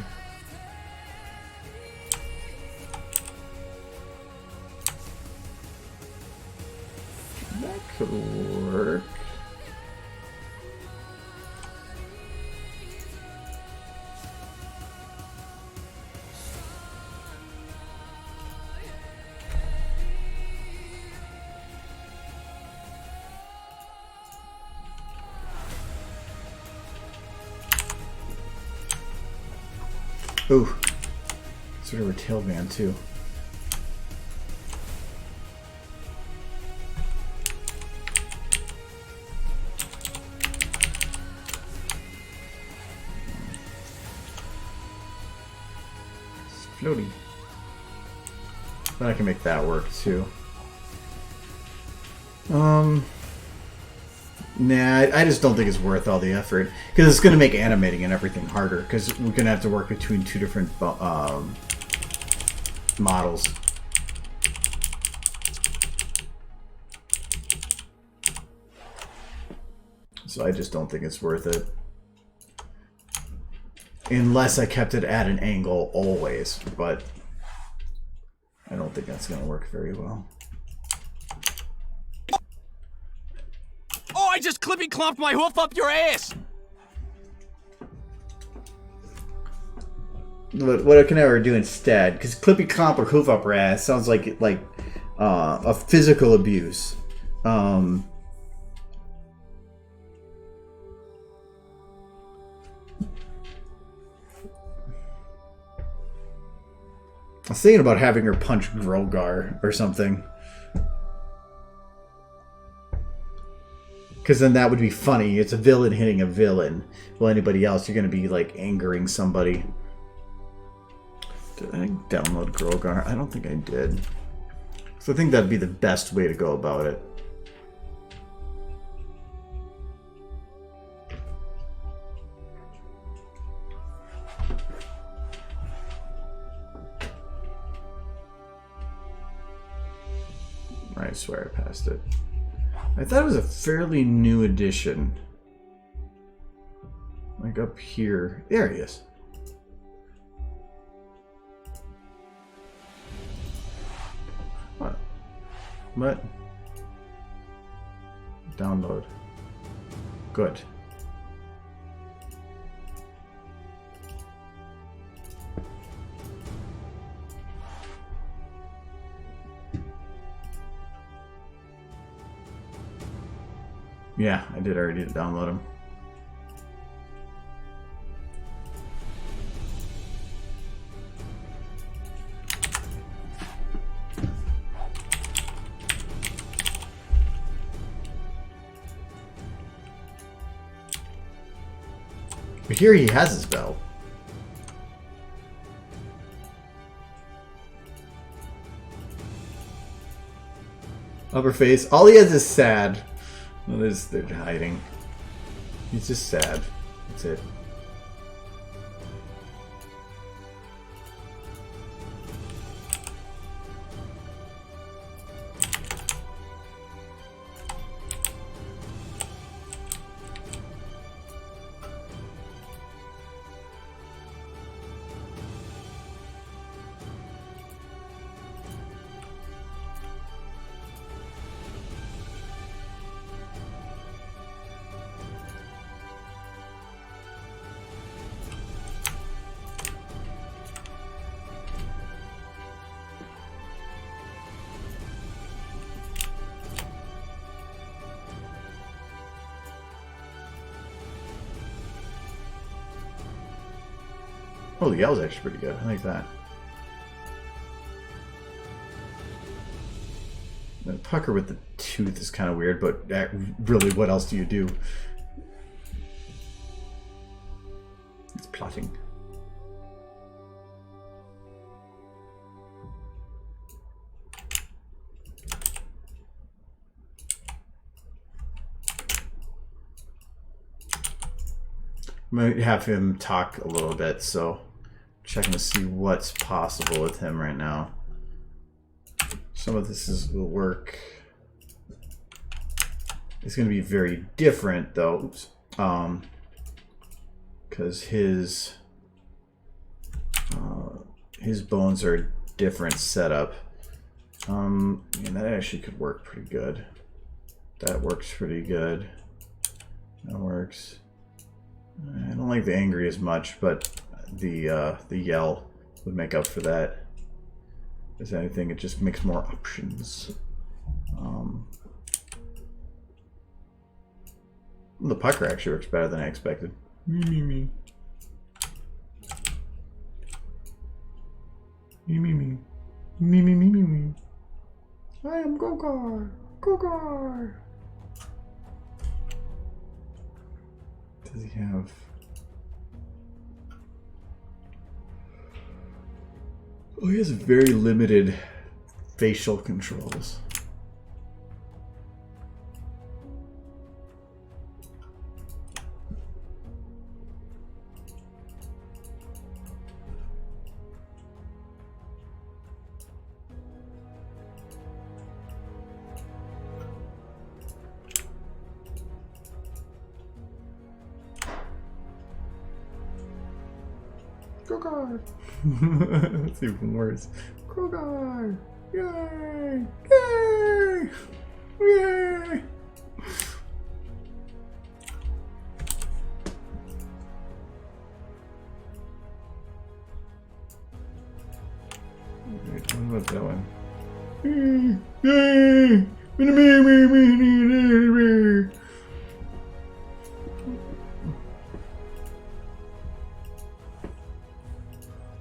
That could work. Ooh. Sort of a tail band too. It's floaty. But I can make that work too. Nah, I just don't think it's worth all the effort. Because it's going to make animating and everything harder. Because we're going to have to work between two different models. So I just don't think it's worth it. Unless I kept it at an angle always. But I don't think that's going to work very well. Oh, I just clippy clomped my hoof up your ass! What can I ever do instead? Because clippy clomp or hoof up your ass sounds like a physical abuse. I was thinking about having her punch Grogar or something. Because then that would be funny. It's a villain hitting a villain. Well, anybody else, you're going to be like angering somebody. Did I download Grogar? I don't think I did. So I think that'd be the best way to go about it. I swear I passed it. I thought it was a fairly new edition. Like up here. There he is. What? What? Download. Good. Yeah, I did already download them. But here he has his belt. Upper face. All he has is sad. Well, they're hiding. He's just sad. That's it. Oh, the yell's actually pretty good. I like that. The pucker with the tooth is kind of weird, but really, what else do you do? It's plotting. Might have him talk a little bit, so checking to see what's possible with him right now. Some of this will work. It's going to be very different, though. Oops. Because his bones are a different setup. And that actually could work pretty good. That works pretty good. That works. I don't like the angry as much, but the yell would make up for that. If anything, it just makes more options. The pucker actually works better than I expected. Me, me, me. Me, me, me, me, me. I am Gogar. Gogar. Does he have... Oh, he has very limited facial controls. Krogar! That's even worse. Krogar! Yay! Yay! Yay! Wait, what was that one? Yay!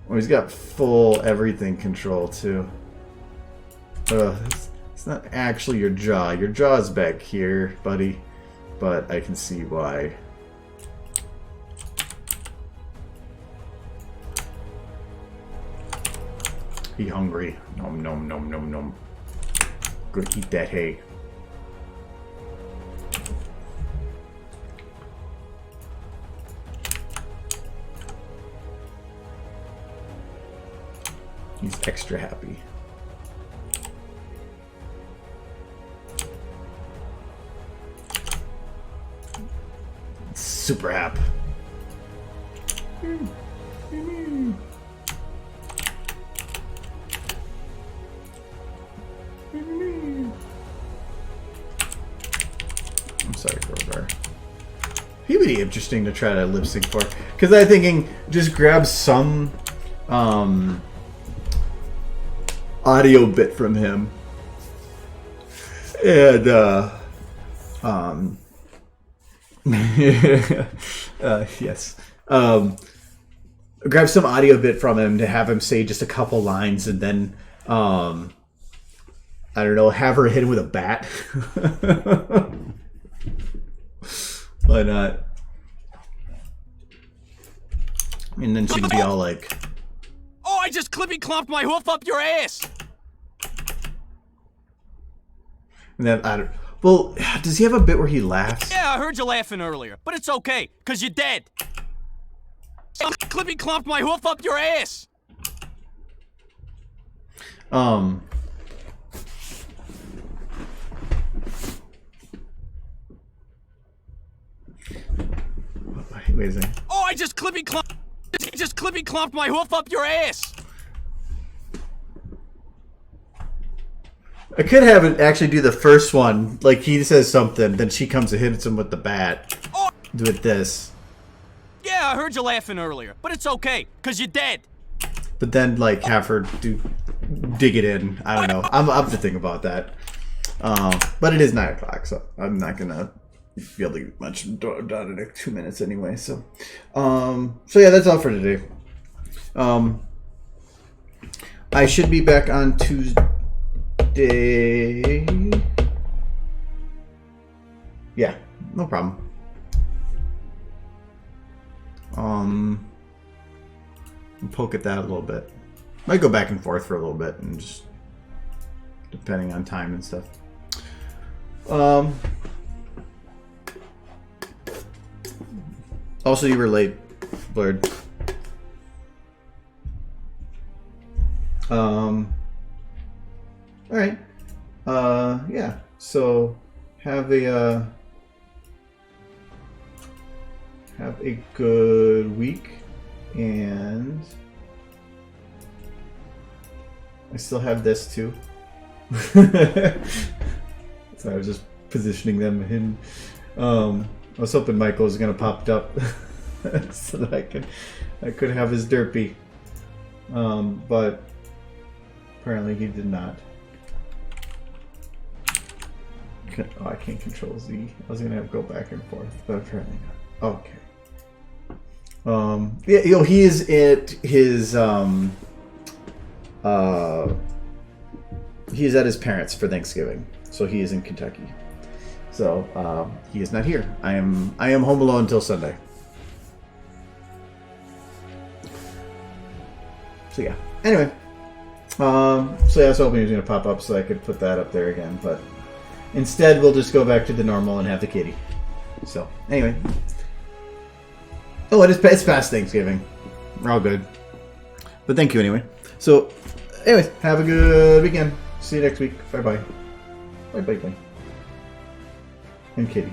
Oh, he's got full everything control too. It's not actually your jaw. Your jaw's back here, buddy. But I can see why. He hungry. Nom nom nom nom nom. Go eat that hay. He's extra happy. Super happy. I'm sorry, Grover. He would be interesting to try to lip sync for, because I'm thinking just grab some audio bit from him and yes, grab some audio bit from him to have him say just a couple lines, and then I don't know, have her hit him with a bat. Why not? And then she'd be all like, "Oh, I just clippy clomped my hoof up your ass." and then I don't. Well, does he have a bit where he laughs? Yeah, I heard you laughing earlier, but it's okay, cause you're dead. Clippy clomped my hoof up your ass. Wait a second. Oh, I just clippy clomped my hoof up your ass. I could have it actually do the first one, like he says something, then she comes and hits him with the bat. Oh. Do it this. Yeah, I heard you laughing earlier, but it's okay, cause you're dead. But then, like, have her dig it in. I don't know. I'm up to think about that. But it is 9 o'clock, so I'm not gonna be able to get much done in like 2 minutes anyway. So yeah, that's all for today. I should be back on Tuesday. Yeah, no problem. I'll poke at that a little bit. Might go back and forth for a little bit, and just depending on time and stuff. Also, you were late, Blurred. All right. Yeah. So have a good week, and I still have this too. So I was just positioning them in. I was hoping Michael was gonna pop up so that I could have his derpy, but apparently he did not. Oh, I can't control Z. I was gonna have go back and forth, but apparently not. Okay. Yeah, he is at his he's at his parents' for Thanksgiving, so he is in Kentucky. So he is not here. I am home alone until Sunday. So yeah. Anyway, so yeah, I was hoping he was going to pop up so I could put that up there again, but instead we'll just go back to the normal and have the kitty. So anyway, it's past Thanksgiving. We're all good. But thank you anyway. So, anyways, have a good weekend. See you next week. Bye bye. Bye bye bye. And kitty.